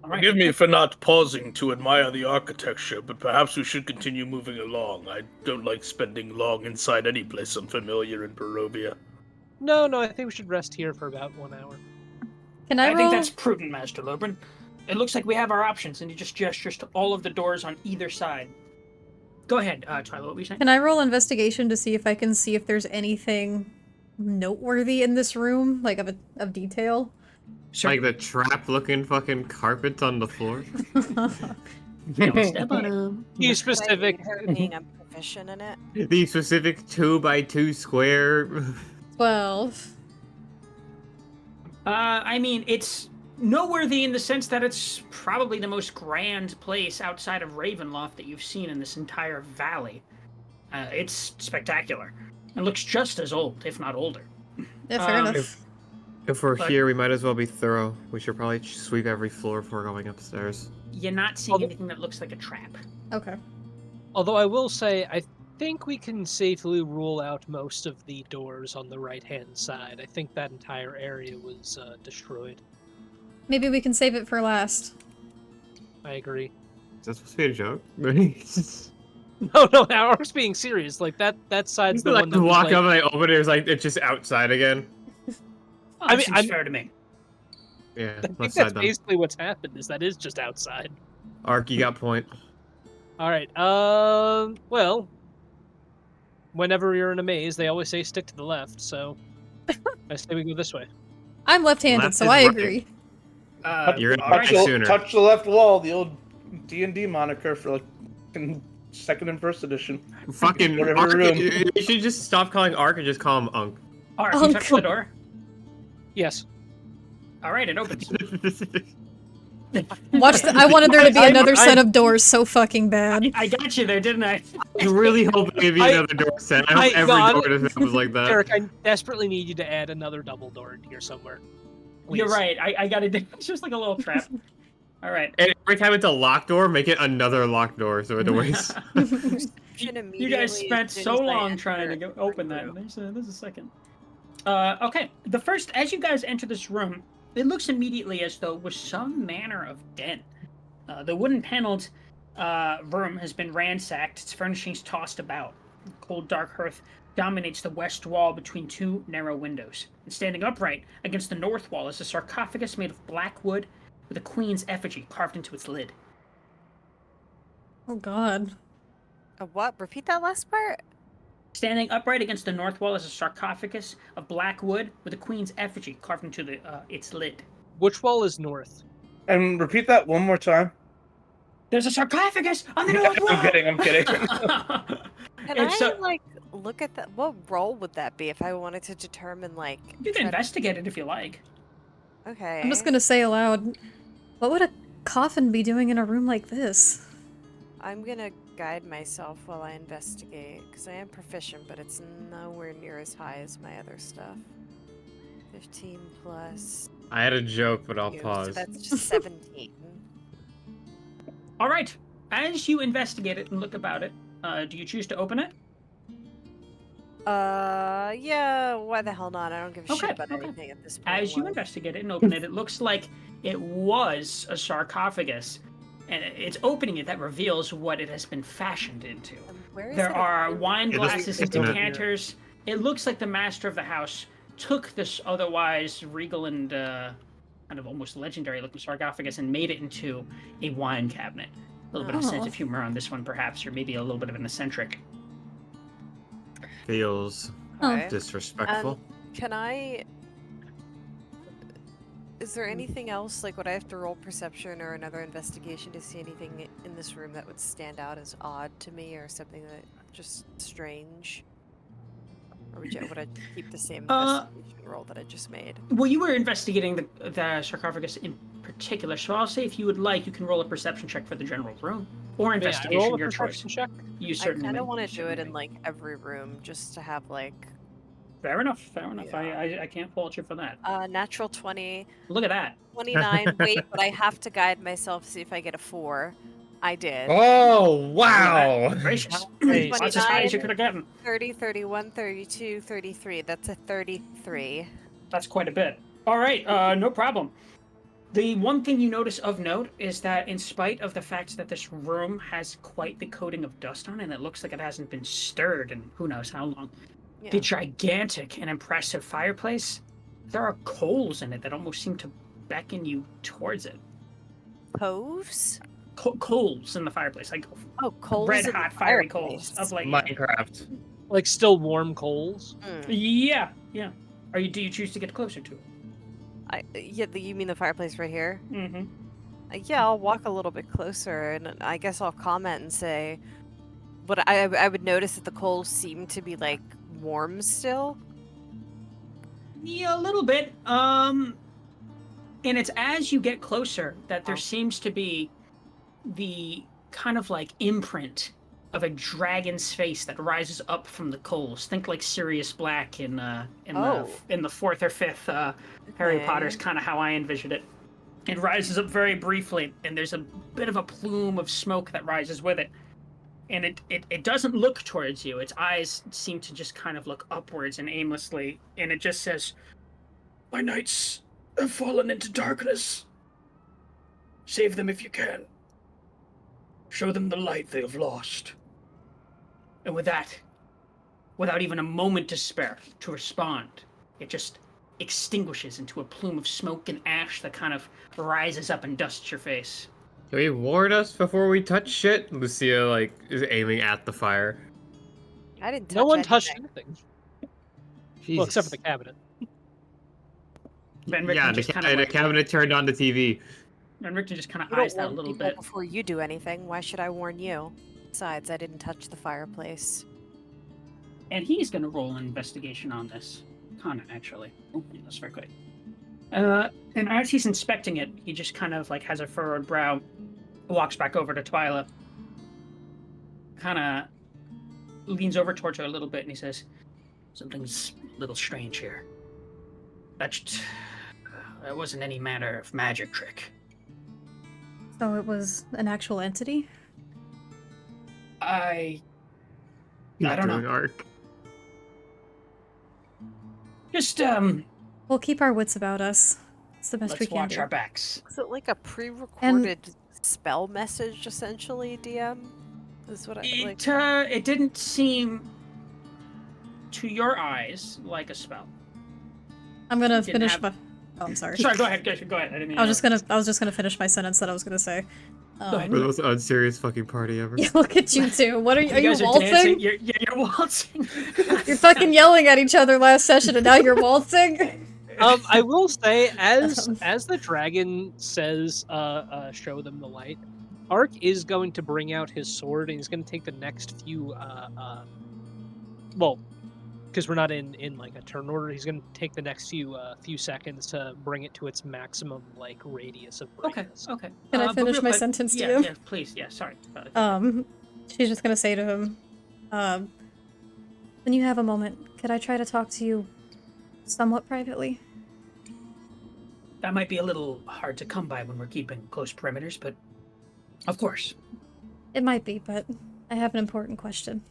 All right.
Forgive me for not pausing to admire the architecture, but perhaps we should continue moving along. I don't like spending long inside any place unfamiliar in Barovia.
No, I think we should rest here for about 1 hour.
Can I
I
roll?
think that's prudent, Master Lobrin. It looks like we have our options, and he just gestures to all of the doors on either side. Go ahead, Twyla, what were you saying?
Can I roll investigation to see if I can see if there's anything noteworthy in this room, like of detail?
Like the trap-looking fucking carpets on the floor.
Don't step on him.
Be specific.
Her being proficient in it.
The specific 2x2 square.
12.
I mean, it's noteworthy in the sense that it's probably the most grand place outside of Ravenloft that you've seen in this entire valley. It's spectacular. It looks just as old, if not older.
Yeah, fair enough.
If we're
But-
here, we might as well be thorough. We should probably sweep every floor before going upstairs.
You're not seeing anything that looks like a trap.
Okay.
Although I will say, I think we can safely rule out most of the doors on the right-hand side. I think that entire area was destroyed.
Maybe we can save it for last.
I agree.
Is that supposed to be a joke?
No, Orc's being serious. Like that side's the
like
one that was
walk
like,
up and I open it. It's like it's just outside again.
Oh,
I
that
mean,
seems fair to me.
Yeah,
I think
left
that's
side done.
basically what's happened. Is that is just outside.
Ark, you got point.
All right. Well, whenever you're in a maze, they always say stick to the left. So I say we go this way.
I'm left-handed,
Left
so
is
I
right.
agree.
You're gonna
alright.
die sooner.
Touch the left wall, the old D&D moniker for like in second and first edition.
Fucking
Whatever
Ark.
room.
You should just stop calling Ark and just call him Unk.
All right, you
Oh,
touch the
God.
door.
Yes.
All right, it opens.
I wanted there to be another set of doors so fucking bad.
I got you there, didn't I?
I really hope it'd be another door set. I hope every door to was like that.
Eric, I desperately need you to add another double door in here somewhere. Please.
You're right. I got it. It's just like a little trap. All right.
And every time it's a locked door, make it another locked door so it always.
You guys spent so long trying to open that. There's a second. Okay. As you guys enter this room, it looks immediately as though it was some manner of den. The wooden paneled room has been ransacked, its furnishings tossed about. Cold dark hearth dominates the west wall between two narrow windows. And standing upright against the north wall is a sarcophagus made of black wood with a queen's effigy carved into its lid.
Oh god.
A what? Repeat that last part?
Standing upright against the north wall is a sarcophagus of black wood with a queen's effigy carved into its lid.
Which wall is north?
And repeat that one more time.
There's a sarcophagus on the north wall!
I'm kidding.
Can I, look at that? What role would that be if I wanted to determine,
You can investigate it if you like.
Okay.
I'm just gonna say aloud, what would a coffin be doing in a room like this?
I'm gonna guide myself while I investigate, because I am proficient, but it's nowhere near as high as my other stuff. 15 plus...
I had a joke, but I'll
So
pause.
that's just 17.
All right. As you investigate it and look about it, do you choose to open it?
Yeah, why the hell not? I don't give a shit about
okay.
anything at this point.
As you investigate it and open it, it looks like it was a sarcophagus. And it's opening it that reveals what it has been fashioned into. There are wine glasses and decanters. It looks like the master of the house took this otherwise regal and kind of almost legendary looking sarcophagus and made it into a wine cabinet. A little bit of sense of humor on this one, perhaps, or maybe a little bit of an eccentric.
Feels
Okay.
disrespectful.
Can I... Is there anything else, would I have to roll perception or another investigation to see anything in this room that would stand out as odd to me or something that just strange? Or would I keep the same investigation roll that I just made?
Well, you were investigating the sarcophagus in particular, so I'll say if you would like, you can roll a perception check for the general room. Or investigation,
roll a
your
perception
choice.
check?
You
I
certainly
kind of
may.
want to do it in, every room, just to have,
Fair enough.
Yeah.
I can't fault you for that.
natural 20,
Look at that.
29, wait, but I have to guide myself to see if I get a 4. I did.
Oh, wow!
Gracious.
Nice.
That's as high as you could have gotten.
30, 31, 32, 33. That's a 33.
That's quite a bit. All right, no problem. The one thing you notice of note is that in spite of the fact that this room has quite the coating of dust on it, and it looks like it hasn't been stirred in who knows how long,
Yeah.
the gigantic and impressive fireplace, there are coals in it that almost seem to beckon you towards it.
Coves?
Coals in the fireplace, like
Coals.
red
in the
hot fiery
fireplace.
coals of
Minecraft.
Still warm coals?
Yeah. Do you choose to get closer to it?
You mean the fireplace right here?
Mm-hmm.
Yeah, I'll walk a little bit closer, and I guess I'll comment and say, but I would notice that the coals seem to be warm still.
Yeah, a little bit. And it's as you get closer that there seems to be the kind of imprint of a dragon's face that rises up from the coals. Think like Sirius Black in the fourth or fifth Harry Potter's kind of how I envisioned it. It rises up very briefly, and there's a bit of a plume of smoke that rises with it. And it doesn't look towards you. Its eyes seem to just kind of look upwards and aimlessly, and it just says, "My knights have fallen into darkness. Save them if you can. Show them the light they have lost." And with that, without even a moment to spare to respond, it just extinguishes into a plume of smoke and ash that kind of rises up and dusts your face.
Can we ward us before we touch shit? Lucia, is aiming at the fire.
I didn't touch
No one
anything.
touched anything.
Jesus.
Well, except for the cabinet.
Then
Yeah,
Richten just kind
the
of
cabinet turned on the TV.
and Richten just kind of
You don't
eyes that a
warn
little
people
bit.
before you do anything. Why should I warn you? Besides, I didn't touch the fireplace.
And he's going to roll an investigation on this. Connor, actually. Oh, that's very quick. And as he's inspecting it, he just kind of like has a furrowed brow, walks back over to Twyla, kind of leans over towards her a little bit, and he says, "Something's a little strange here. That wasn't any manner of magic trick.
So it was an actual entity?
I
Not
don't
doing
know.
Arc.
Just
We'll keep our wits about us. It's the best we
let's
can
watch
do.
our backs."
Is it like a pre-recorded spell message, essentially, DM? Is what I like.
It didn't seem to your eyes like a spell.
I'm gonna
Didn't
finish
have-
my. Oh, I'm sorry.
Sorry, go ahead. Go ahead. I didn't mean
I was just gonna finish my sentence that I was gonna say.
ahead.
We're the most unserious fucking party ever.
Yeah, look at you two. What are you
guys are
waltzing?
dancing. You're waltzing.
You're fucking yelling at each other last session, and now you're waltzing.
I will say, as the dragon says, show them the light, Ark is going to bring out his sword, and he's going to take the next few, well, because we're not in like a turn order, he's going to take the next few seconds to bring it to its maximum like radius of brightness.
Okay.
Can I
but
finish
real
my
quick-
sentence,
Yeah,
DM?
yeah, please. Yeah, sorry.
She's just gonna say to him, when you have a moment, could I try to talk to you somewhat privately?
That might be a little hard to come by when we're keeping close perimeters, but of course.
It might be, but I have an important question.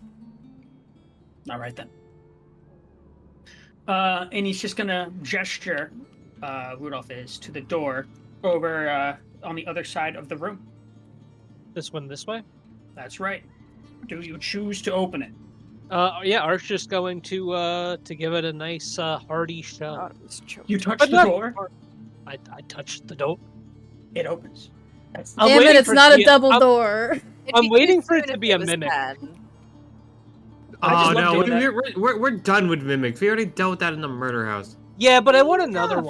All right then. And he's just gonna gesture, Rudolph is, to the door over on the other side of the room.
This one this way?
That's right. Do you choose to open it?
Yeah, Ark's just going to give it a nice hearty shove.
God, it was choking.
You touch
But
the
no,
door,
I touched the door.
it opens. That's
I'm
Damn it,
waiting
it's
for it
not
to
a
be-
double
I'm-
door.
It'd
I'm
be
waiting
too
for it
soon
to
if
be a
was
mimic.
10.
I just
Oh
love
no,
doing that.
we're done with mimics. We already dealt with that in the murder house.
Yeah, but I want another
Enough.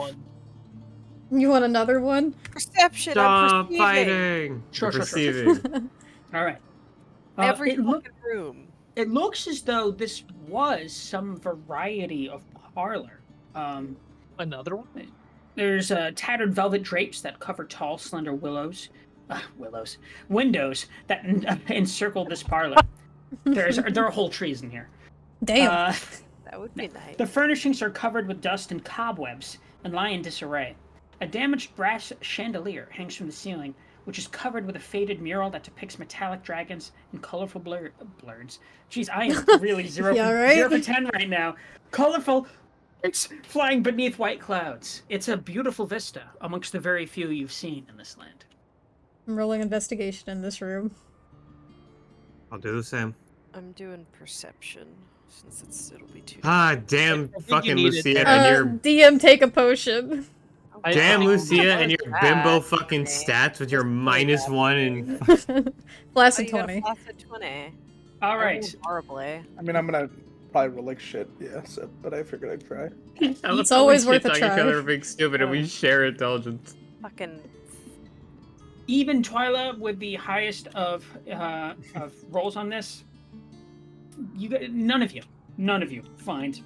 one.
You want another one?
Perception, I'm
Stop
perceiving.
fighting.
Sure.
Perceiving.
All right.
Every
it,
fucking room.
it looks as though this was some variety of parlor.
Another one?
There's tattered velvet drapes that cover tall, slender windows that encircle this parlor. There are whole trees in here.
Damn.
That would be nice.
The furnishings are covered with dust and cobwebs and lie in disarray. A damaged brass chandelier hangs from the ceiling, which is covered with a faded mural that depicts metallic dragons and colorful blurs. Jeez, I am really zero,
Yeah,
for,
right?
0 for 10 right now. Colorful birds flying beneath white clouds. It's a beautiful vista amongst the very few you've seen in this land.
I'm rolling investigation in this room.
I'll do the same.
I'm doing perception since it'll be too.
Ah, damn
think you
fucking
need it
Lucia
there.
and your
DM, take a potion.
damn
I-
Lucia and your bimbo
bad.
fucking
Okay.
stats with your
Just
-1 and
Blast
Oh,
a
you got a
20.
flaccid 20.
All
I
right.
rolled horribly.
I mean, I'm gonna probably roll like shit, yeah. So, but I figured I'd try.
It's always worth a
Each
try.
other for being stupid and we share intelligence.
Fucking.
Even Twyla with the highest of rolls on this, none of you find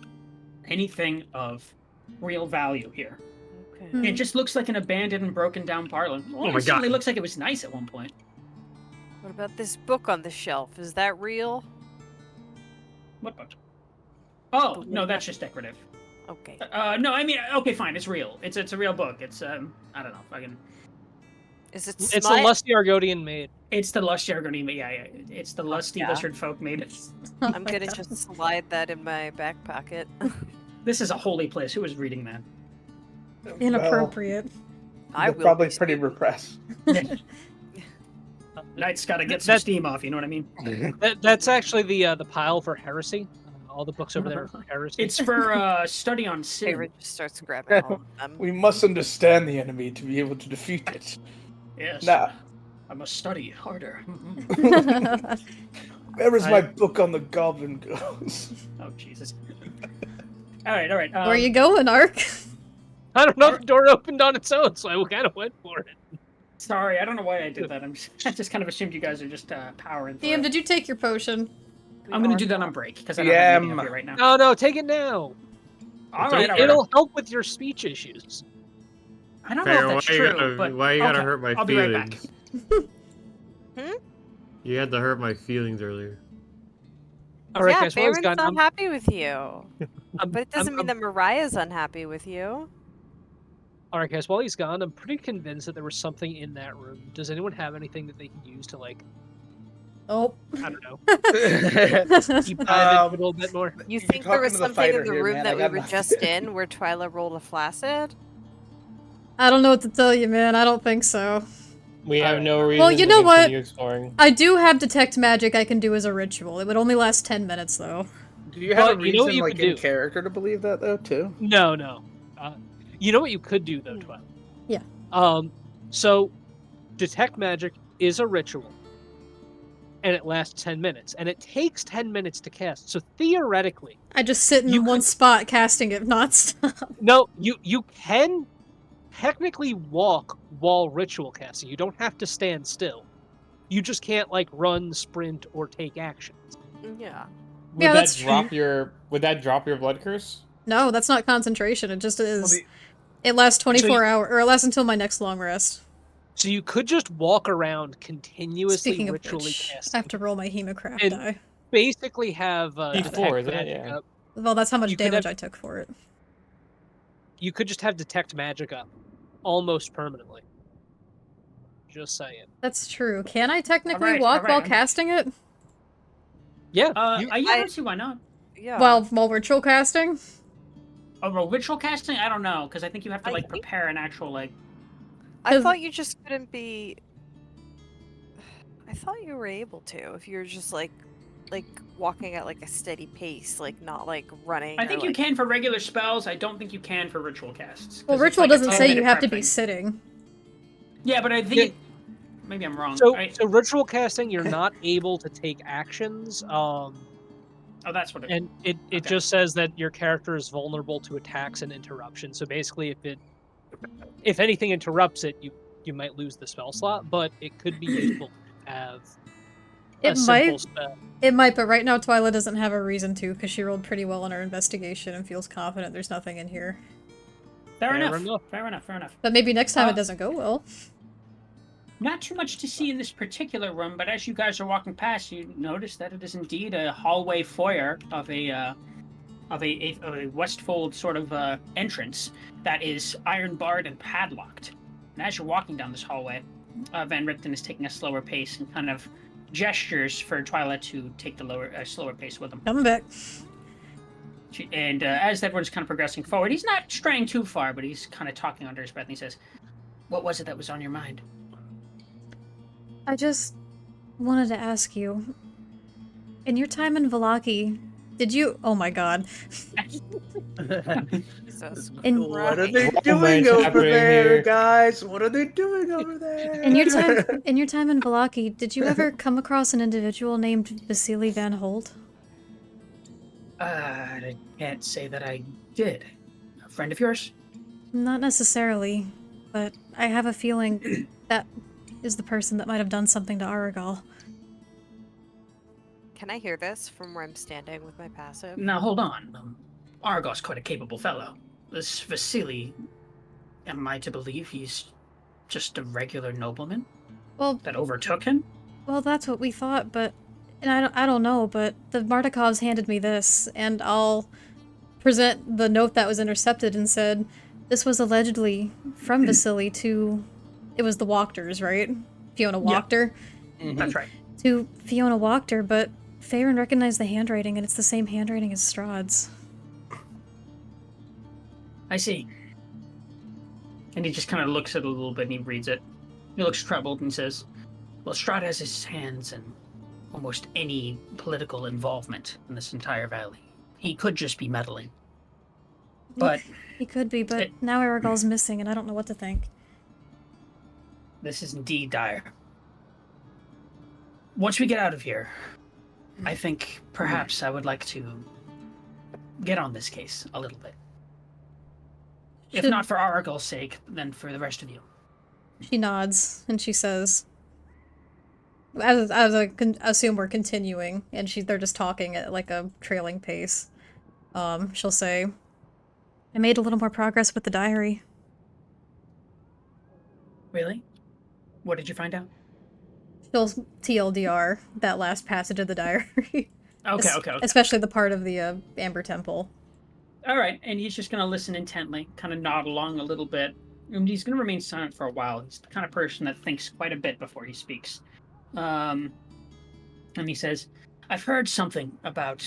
anything of real value here.
Okay.
Hmm.
It just looks like an abandoned and broken down parlor. Well,
my
it certainly
God.
looks like it was nice at one point.
What about this book on the shelf? Is that real?
What book? Oh no, that's just decorative.
Okay.
No, I mean, okay, fine, it's real. It's a real book. It's I don't know, fucking.
Is it
It's a
smut?
lusty Argonian maid.
It's the lusty Argonian, yeah. It's the lusty
yeah.
lizard folk made.
Oh
I'm
my
gonna
God.
just slide that in my back pocket.
This is a holy place. Who is reading that?
Inappropriate.
I
They're
will.
probably
be
pretty
stupid.
repressed.
Knight's got to get some
That-
steam off. You know what I mean?
That's actually the pile for heresy. All the books over there are for heresy.
It's for study on sin.
Favorite just starts grabbing all of them.
We must understand the enemy to be able to defeat it.
Yes.
Now,
I must study harder.
where is
I-
my book on the goblin girls?
Oh Jesus. All right.
Where are you going, Ark?
I don't know. The door opened on its own, so I kind of went for it.
Sorry, I don't know why I did that. I just kind of assumed you guys are just powering through.
DM,
it.
did you take your potion?
I'm gonna do that on break because I don't
Yeah,
have anything up here right now.
No, take it now.
All right, all right.
It'll help with your speech issues.
I don't know
Farron,
if that's true, but
why you gotta
okay,
hurt my
I'll be right back.
feelings? You had to hurt my feelings earlier.
All right,
Yeah,
guys. While he's
Baron's
gone,
not happy with you. But it doesn't mean
I'm-
that Mariah's unhappy with you.
all right, guys. While he's gone, I'm pretty convinced that there was something in that room. Does anyone have anything that they can use to like,
Oh.
I don't know,
I
deep dive into it a little bit more?
You
You're
think there was
talking to the
something in
fighter
the
here,
room
man. I
that we
got
were
nothing.
just in where Twyla rolled a flaccid?
don't know what to tell you, man. I don't think so.
We have no reason
Well, you
to
know what?
continue exploring.
I do have detect magic I can do as a ritual. It would only last 10 minutes, though.
Do you have a
But you know what
reason,
you
like,
could
in
do?
character to believe that, though, too?
No. You know what you could do though, Twilight?
Yeah.
So detect magic is a ritual, and it lasts 10 minutes, and it takes 10 minutes to cast. So theoretically,
I just sit in
You
one
could-
spot casting it non-stop.
no, you can technically walk while ritual casting. You don't have to stand still. You just can't like run, sprint, or take actions.
Yeah.
Would
Yeah,
that
that's
drop your blood curse?
No, that's not concentration. It just is.
Well,
It lasts 24
you-
hours, or it lasts until my next long rest.
So you could just walk around continuously
Speaking of
ritually
which, I
casting.
have to roll my hemocraft
And-
die.
Basically have
D4,
detect
isn't it?
magic
Yeah.
up.
Well, that's how much
You could
damage
have-
I took for it.
You could just have detect magic up almost permanently. Just saying.
That's true. Can I technically
Alright,
walk while
alright.
casting it?
Yeah.
Yeah, I don't see why not.
Yeah.
While ritual casting?
Oh, ritual casting? I don't know, because I think you have to
I
like
think-
prepare an actual like.
I thought you just couldn't be. I thought you were able to if you're just like walking at like a steady pace, like not like running.
I
or,
think you
like-
can for regular spells. I don't think you can for ritual casts. 'cause
Well,
it's
ritual
like a
doesn't say you
10-minute
have to
prep
be
thing.
sitting.
Yeah, but I think
Yeah.
maybe I'm wrong.
So,
right?
so ritual casting, you're not able to take actions.
Oh, that's what it.
And it
Okay.
just says that your character is vulnerable to attacks and interruptions. So basically, if anything interrupts it, you might lose the spell slot. But it could be useful to have a
It
simple
might.
spell.
It might, but right now Twyla doesn't have a reason to, because she rolled pretty well on her investigation and feels confident there's nothing in here.
Fair
Fair
enough.
enough.
Fair enough. Fair enough.
But maybe next time
Uh,
it doesn't go well.
Not too much to see in this particular room, but as you guys are walking past, you notice that it is indeed a hallway foyer of a Westfold sort of entrance that is iron barred and padlocked. And as you're walking down this hallway, Van Richten is taking a slower pace and kind of gestures for Twyla to take the slower pace with him.
Coming back.
And as everyone's kind of progressing forward, he's not straying too far, but he's kind of talking under his breath. And he says, "What was it that was on your mind?"
I just wanted to ask you, in your time in Valaki, did you— oh my god.
Jesus
In-
What are
Christ.
they doing
Romance
over
happening
there,
here.
guys? What are they doing over there?
In your time in Valaki, did you ever come across an individual named Vasily Van Holt?
I can't say that I did. A friend of yours?
Not necessarily, but I have a feeling that is the person that might have done something to Aragal.
Can I hear this from where I'm standing with my passive?
Now hold on. Argos quite a capable fellow. This Vasily, am I to believe he's just a regular nobleman
Well,
that overtook him?
well, that's what we thought, but and I don't know, but the Martikovs handed me this, and I'll present the note that was intercepted and said this was allegedly from Vasily to— it was the Wachters, right? Fiona
Yeah.
Wachter.
That's right.
To Fiona Wachter, but Farron recognized the handwriting, and it's the same handwriting as Strahd's.
I see. And he just kind of looks at it a little bit and he reads it. He looks troubled and says, "Well, Strahd has his hands in almost any political involvement in this entire valley. He could just be meddling. But
He could be, but
It-
now Aragal's missing, and I don't know what to think.
this is indeed dire. Once we get out of here, I think perhaps I would like to get on this case a little bit. If
Should-
not for Aragal's sake, then for the rest of you.
She nods, and she says, as I assume we're continuing, and they're just talking at like a trailing pace, she'll say, I made a little more progress with the diary.
Really? What did you find out?
She'll TLDR that last passage of the diary.
Okay.
Especially the part of the Amber Temple.
All right, and he's just going to listen intently, kind of nod along a little bit. And he's going to remain silent for a while. He's the kind of person that thinks quite a bit before he speaks. And he says, I've heard something about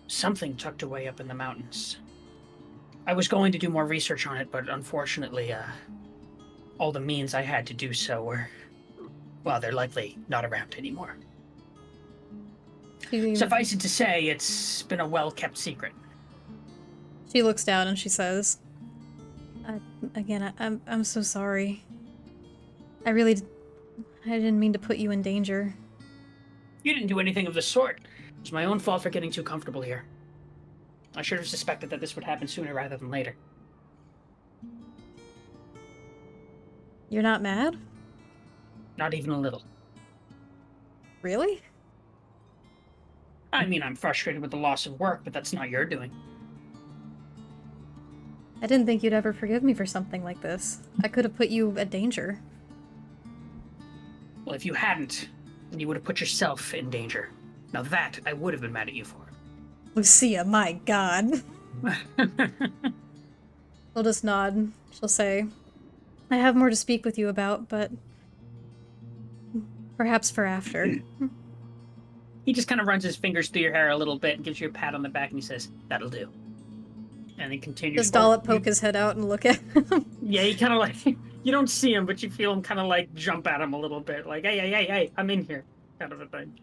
something tucked away up in the mountains. I was going to do more research on it, but unfortunately, all the means I had to do so were, well, they're likely not around anymore. Suffice it to say, it's been a well-kept secret.
She looks down and she says, I'm so sorry. I didn't mean to put you in danger.
You didn't do anything of the sort. It was my own fault for getting too comfortable here. I should have suspected that this would happen sooner rather than later.
You're not mad?
Not even a little.
Really?
I mean, I'm frustrated with the loss of work, but that's not your doing.
I didn't think you'd ever forgive me for something like this. I could have put you at danger.
Well, if you hadn't, then you would have put yourself in danger. Now that, I would have been mad at you for.
Lucia, my god. She'll just nod. She'll say, I have more to speak with you about, but perhaps for after.
He just kind of runs his fingers through your hair a little bit and gives you a pat on the back and he says, that'll do. And he continues.
Does Dollop poke his head out and look at him?
Yeah, he kind of like, you don't see him, but you feel him kind of like jump at him a little bit. Like, hey, I'm in here. Kind of a thing.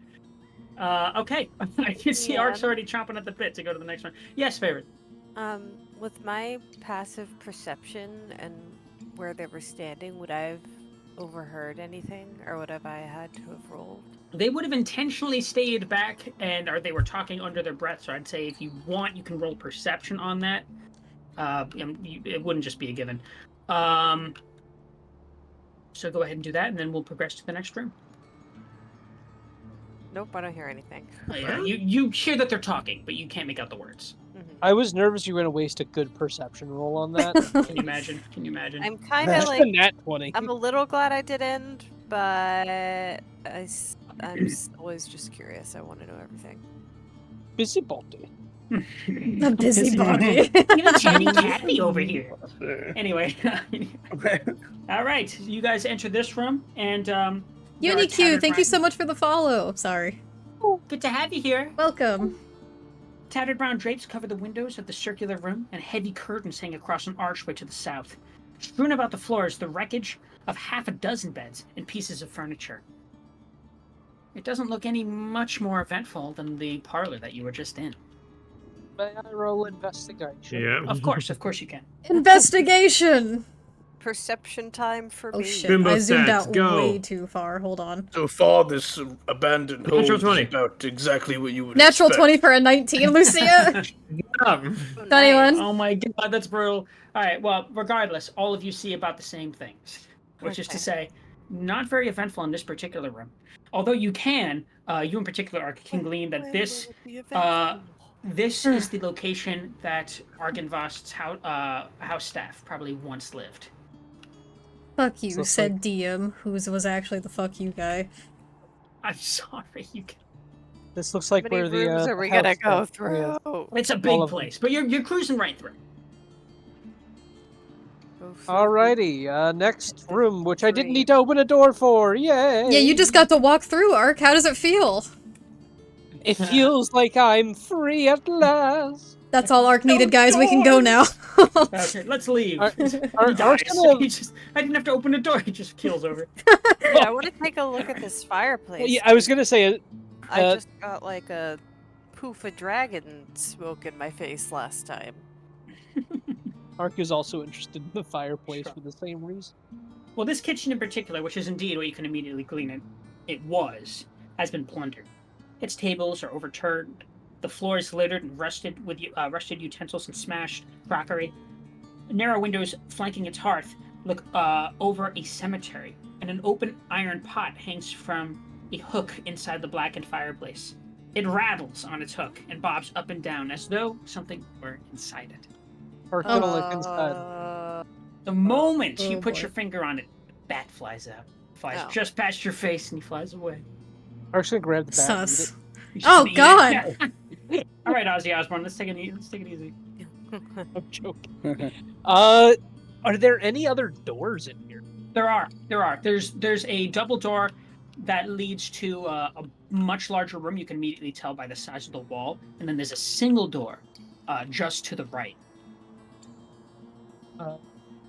Okay. I can see Ark's already chomping at the bit to go to the next one. Yes, favorite.
With my passive perception and where they were standing, would I have overheard anything, or would have I had to have rolled?
They would have intentionally stayed back, or they were talking under their breath. So I'd say if you want, you can roll perception on that. It wouldn't just be a given. So go ahead and do that, and then we'll progress to the next room.
Nope, I don't hear anything.
Yeah, you hear that they're talking, but you can't make out the words.
I was nervous you were going to waste a good perception roll on that.
Can you imagine?
I'm kind of
That's
like,
a nat 20.
I'm a little glad I didn't, but I'm always just curious. I want to know everything.
Busybody.
A busybody.
Even chatty Cathy over here. Anyway. All right, you guys enter this room, and
UniQ, thank you so much for the follow. Sorry.
Oh, good to have you here.
Welcome.
Tattered brown drapes cover the windows of the circular room, and heavy curtains hang across an archway to the south. Strewn about the floor is the wreckage of half a dozen beds and pieces of furniture. It doesn't look any much more eventful than the parlor that you were just in.
May I roll investigation?
Yeah.
Of course you can.
Investigation!
Perception time for
Oh
me.
shit,
Bimbo
I zoomed
stats,
out
go.
way too far. Hold on.
So far, this abandoned home
Natural
is
20.
about exactly what you would
Natural
expect.
20 for a 19, Lucia!
Oh,
21.
nice.
Oh my god, that's brutal. Alright, well, regardless, all of you see about the same things. Which is to
Okay.
say, not very eventful in this particular room. Although you can, you in particular can glean that this this is the location that Argenvost's house staff probably once lived.
Fuck you,
So it's
said DM, who was actually the fuck you guy.
I'm sorry, you can...
This looks like
How many
where the
rooms are we gonna
house
go
stuff
through?
is.
It's a
All
big
of them.
place, but you're cruising right through.
Alrighty, next room, which I didn't need to open a door for. Yay!
Yeah, you just got to walk through, Ark. How does it feel?
It feels like I'm free at last.
That's all Ark needed, guys. We can go now.
Okay, let's leave.
Are-
He
are
dies.
some
He just, I didn't have to open the door, he just kills over.
Yeah, I want to take a look at this fireplace.
Well, yeah, I was gonna say,
I
uh,
just got like a poof of dragon smoke in my face last time.
Ark is also interested in the fireplace for the same reason.
Well, this kitchen in particular, which is indeed what you can immediately glean has been plundered. Its tables are overturned. The floor is littered and rusted utensils and smashed crockery. Narrow windows flanking its hearth look over a cemetery, and an open iron pot hangs from a hook inside the blackened fireplace. It rattles on its hook and bobs up and down as though something were inside it.
Ark gonna look inside.
The moment you
Oh
put
boy.
your finger on it, bat flies out. Flies
Oh.
just past your face and he flies away.
Ark's gonna grab the bat and eat
Sus.
it.
You just
Oh,
eat it.
God.
Yeah. All right, Ozzy Osbourne, let's take it easy.
I'm joking. Are there any other doors in here?
There are. There's a double door that leads to a much larger room. You can immediately tell by the size of the wall. And then there's a single door just to the right.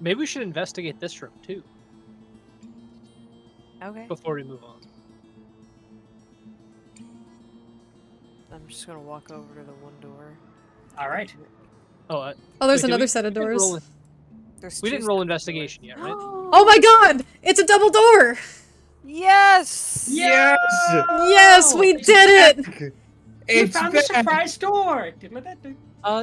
Maybe we should investigate this room too
Okay.
before we move on.
I'm just gonna walk over to the one door.
All right.
Oh,
Oh, there's
wait, did
another
we-
set of
we didn't roll
doors.
in-
There's
We
two
didn't roll
separate
investigation
doors.
yet, right?
Oh my god! It's a double door!
Yes!
Yes!
Yes, we did it!
You
It's
found the
back!
surprise door.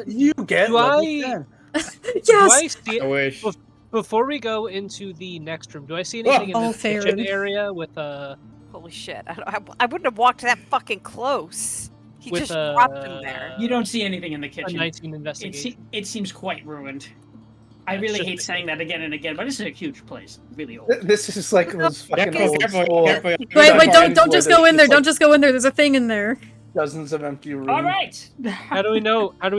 You get
Do
level
I-
10.
Do
Yes!
I see
I wish.
before we go into the next room? Do I see anything in
Oh,
the kitchen
Farron.
area with
Holy shit. I wouldn't have walked that fucking close. He
With,
just dropped him there.
You don't see anything in the
a
kitchen.
19 investigation?
It seems quite ruined. I
That's
really
just
hate
a-
saying that again and again, but this is a huge place. Really old.
This is like those fucking
Careful,
old
careful,
school
careful.
Wait, wait, don't
Barnes
just
where
go in
there's
there, don't
like
just go in there, there's a thing in there.
dozens of empty rooms.
All right.
How do we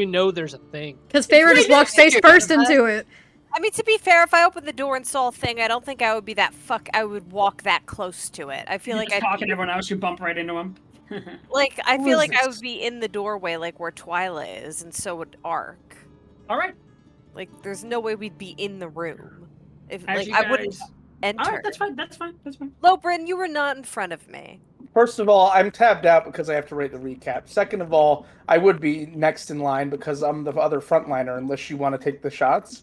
know there's a thing?
Because Feyre just walked face first into it.
I mean, to be fair, if I opened the door and saw a thing, I don't think I would be that I would walk that close to it. I feel
You
like
just
I'd
talking
be,
to everyone else, you bump right into them.
like I
Who
feel
is
like I
this?
would be in the doorway, like where Twyla is, and so would Ark.
All right.
Like, there's no way we'd be in the room. If
As
like
you
I wouldn't
guys-
enter.
All right, that's fine. That's fine. That's fine.
Lobrin, you were not in front of me.
First of all, I'm tabbed out because I have to rate the recap. Second of all, I would be next in line because I'm the other frontliner unless you want to take the shots.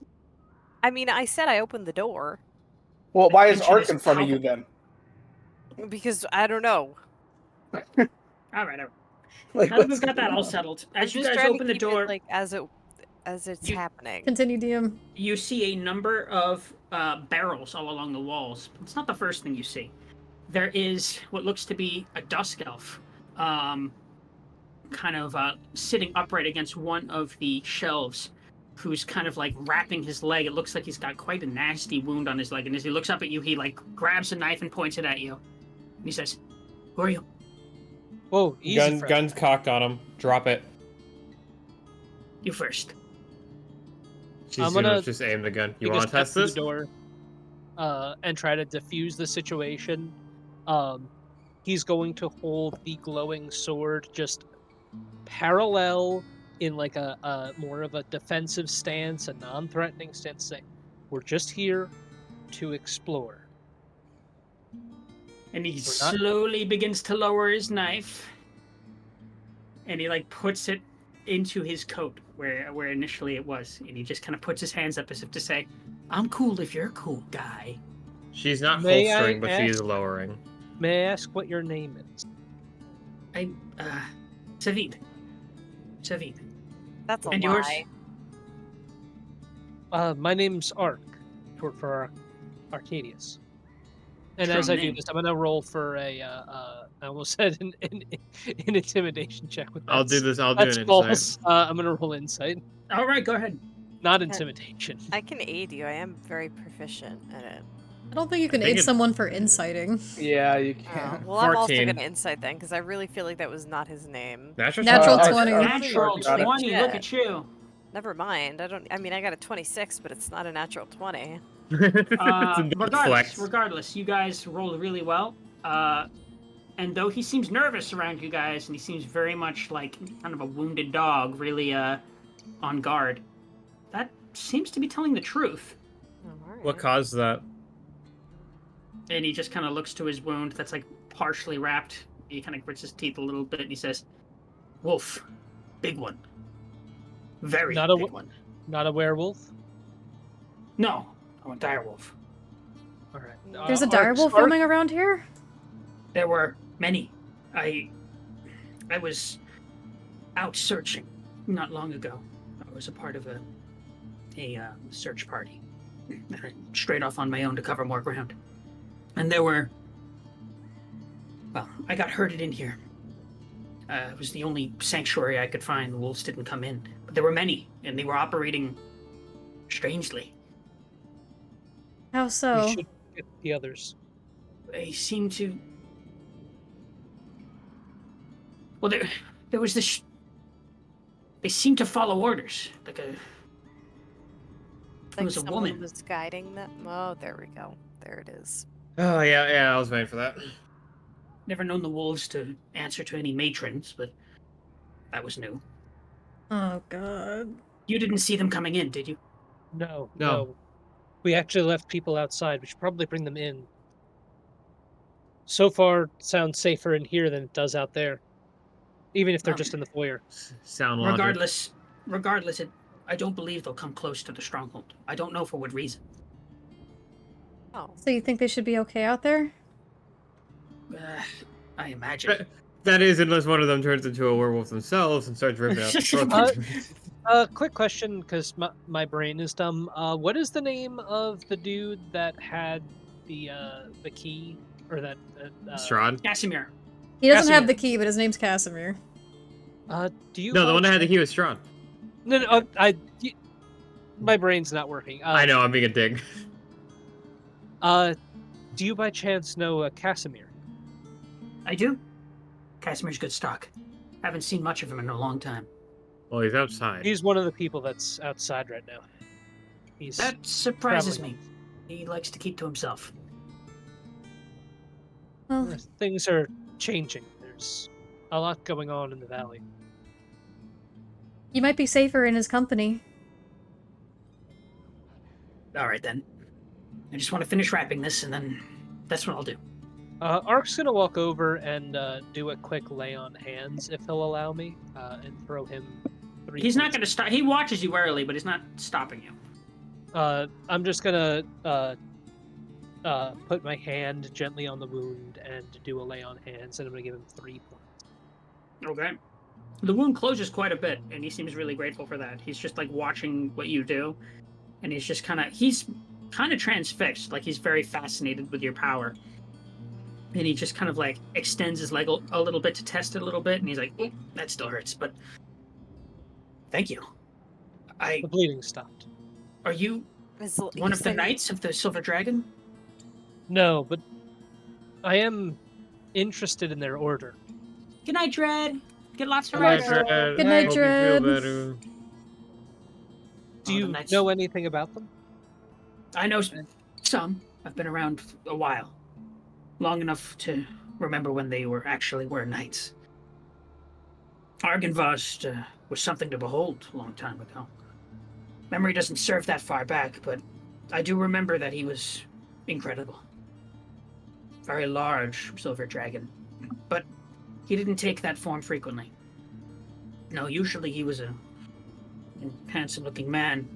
I mean, I said I opened the door
Well, why is
Attention
Ark
is
in front of you then?
because I don't know.
All right.
Like,
Now that we've
what's
got that
going
all
on?
settled,
I'm
as you
just
guys
trying
open
to
the
keep
door,
it, like as it's happening.
Continue, DM.
you see a number of barrels all along the walls. It's not the first thing you see. There is what looks to be a dusk elf, kind of sitting upright against one of the shelves, who's kind of like wrapping his leg. It looks like he's got quite a nasty wound on his leg, and as he looks up at you, he like grabs a knife and points it at you. And he says, "Who are you?"
Whoa, easy, friend.
Guns cocked on him. Drop it.
You first.
She's
I'm
gonna
gonna
just aim the gun. You
Take a
want to
step
test
through
this?
the door, and try to defuse the situation. He's going to hold the glowing sword just parallel in like a more of a defensive stance, a non-threatening stance, saying, "We're just here to explore."
And he
We're not-
slowly begins to lower his knife. And he like puts it into his coat where initially it was. And he just kind of puts his hands up as if to say, "I'm cool if you're cool, guy."
She's not
May I
holstering, but she is
ask-
lowering.
May I ask what your name is?
Savid. Savid.
That's a
And yours?
lie.
My name's Ark, short for Arcadius. And as
Strong
I do
name.
this, I'm gonna roll for a. I almost said an intimidation check with that.
I'll do this. I'll do
That's
an
false.
insight.
I'm gonna roll insight,
All right, go ahead.
not intimidation.
I can aid you. I am very proficient at it.
I don't think you can
think
aid
it-
someone for inciting.
Yeah, you
Oh,
can.
well, I'm also
14.
gonna insight then because I really feel like that was not his name.
Natural
Natural
shot.
20.
Natural
Got it.
20,
Yeah.
look at you.
Never mind. I mean, I got a 26, but it's not a natural 20.
It's a big flex.
Regardless, you guys rolled really well. And though he seems nervous around you guys, and he seems very much like kind of a wounded dog, really on guard, that seems to be telling the truth.
Oh, all
What
right.
caused that?
And he just kind of looks to his wound that's like partially wrapped. He kind of grits his teeth a little bit, and he says, "Wolf, big one, very
Not a
big one.
Not a werewolf.
No, I'm a dire wolf.
All right.
There's a direwolf
Ark-
roaming around here?
There were many. I was out searching not long ago. I was a part of a search party. I strayed off on my own to cover more ground. And there were... Well, I got herded in here. It was the only sanctuary I could find. The wolves didn't come in. But there were many, and they were operating strangely.
How so?
get the others.
They seem to. Well, there was this. They seem to follow orders, like a. It
Like
was a
someone
woman.
was guiding them. Oh, there we go. There it is.
Oh yeah, I was waiting for that.
Never known the wolves to answer to any matrons, but that was new.
Oh god.
You didn't see them coming in, did you?
No,
No.
no. We actually left people outside. We should probably bring them in. So far, it sounds safer in here than it does out there. Even if they're just in the foyer.
Sound logic.
Regardless, I don't believe they'll come close to the stronghold. I don't know for what reason.
Oh.
So you think they should be okay out there?
I imagine.
That is, unless one of them turns into a werewolf themselves and starts ripping out the throat.
Quick question, because my brain is dumb. What is the name of the dude that had the key, or that?
Strahd?
Casimir.
He doesn't have
Casimir.
the key, but his name's Casimir.
Do you?
No, the one that had the key was Strahd.
No, my brain's not working.
I know, I'm being a dick.
Do you by chance know Casimir?
I do. Casimir's good stock. Haven't seen much of him in a long time.
Well, he's outside.
He's one of the people that's outside right now. He's
That surprises
traveling.
me. He likes to keep to himself.
Well,
Things are changing. There's a lot going on in the valley.
you might be safer in his company.
All right, then. I just want to finish wrapping this, and then that's what I'll do.
Ark's gonna walk over and do a quick lay on hands, if he'll allow me, and throw him 3
He's not
points.
going to stop. He watches you warily, but he's not stopping you.
I'm just gonna put my hand gently on the wound and do a lay on hands, and I'm gonna give him 3 points.
Okay. The wound closes quite a bit, and he seems really grateful for that. He's just like watching what you do, and he's kind of transfixed, like he's very fascinated with your power. And he just kind of like extends his leg a little bit to test it a little bit, and he's like, "Oh, that still hurts, but thank you."
The bleeding stopped.
Are you
Is
one of the knights of the Silver Dragon?
No, but I am interested in their order.
Good night, Dread. Get lots of
Good night,
rest.
Good night,
Hope you feel
Dread.
better.
Do
the
you
knights-
know anything about them?
I know some. I've been around a while. Long enough to remember when they actually were knights. Argenvostholt was something to behold a long time ago. Memory doesn't serve that far back, but I do remember that he was incredible. Very large silver dragon. But he didn't take that form frequently. No, usually he was a handsome-looking man.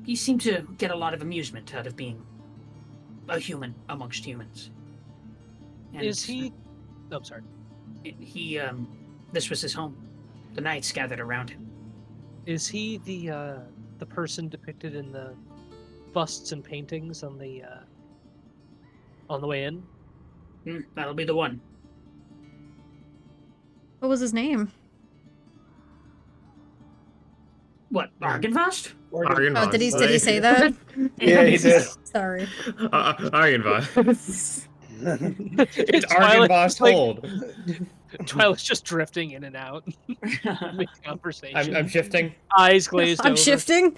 He seemed to get a lot of amusement out of being a human amongst humans. And
Is he? Oh, sorry.
This was his home. The knights gathered around him.
Is he the person depicted in the busts and paintings on the way in?
That'll be the one.
What was his name?
What, Argenvost?
Argenvost.
Oh, did he say that?
Yeah, he did.
Sorry.
Argenvost. It's
Twilight-
Argenvostholt.
Twilight's just drifting in and out mid conversation.
I'm shifting.
Eyes glazed
I'm
over.
shifting.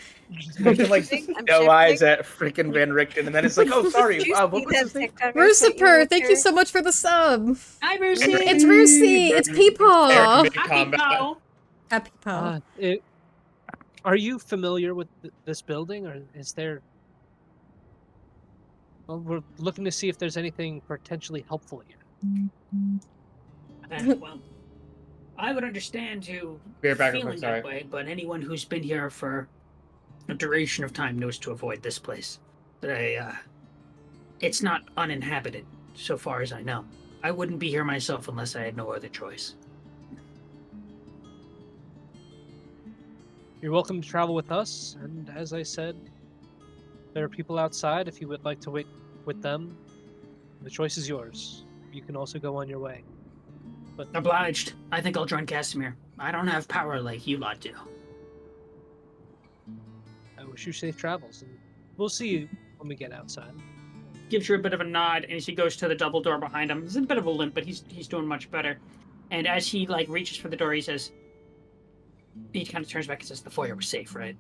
Like
I'm
no eyes
shifting.
at freaking Van Richten, and then it's like, oh, sorry.
Did you
What
see
was
that
his name?
TikTok I sent
Ruciper, thank you
earlier?
so much for the sub.
Hi, Brucey.
It's Rucy. It's Peepaw.
Happy
Happy
combat.
Pow.
Happy Paw.
Are you familiar with this building, or is there? Well, we're looking to see if there's anything potentially helpful here.
Well, I would understand you
Be right back, real
feeling
quick,
that
sorry.
way, but anyone who's been here for a duration of time knows to avoid this place. It's not uninhabited, so far as I know. I wouldn't be here myself unless I had no other choice.
You're welcome to travel with us, and as I said, there are people outside if you would like to wait with them. The choice is yours. You can also go on your way. But
Obliged. I think I'll join Casimir. I don't have power like you lot do.
I wish you safe travels, and we'll see you when we get outside.
gives you a bit of a nod, and as he goes to the double door behind him, he's in a bit of a limp, but he's doing much better. And as he like reaches for the door, he says, he kind of turns back and says, "The foyer was safe, right?"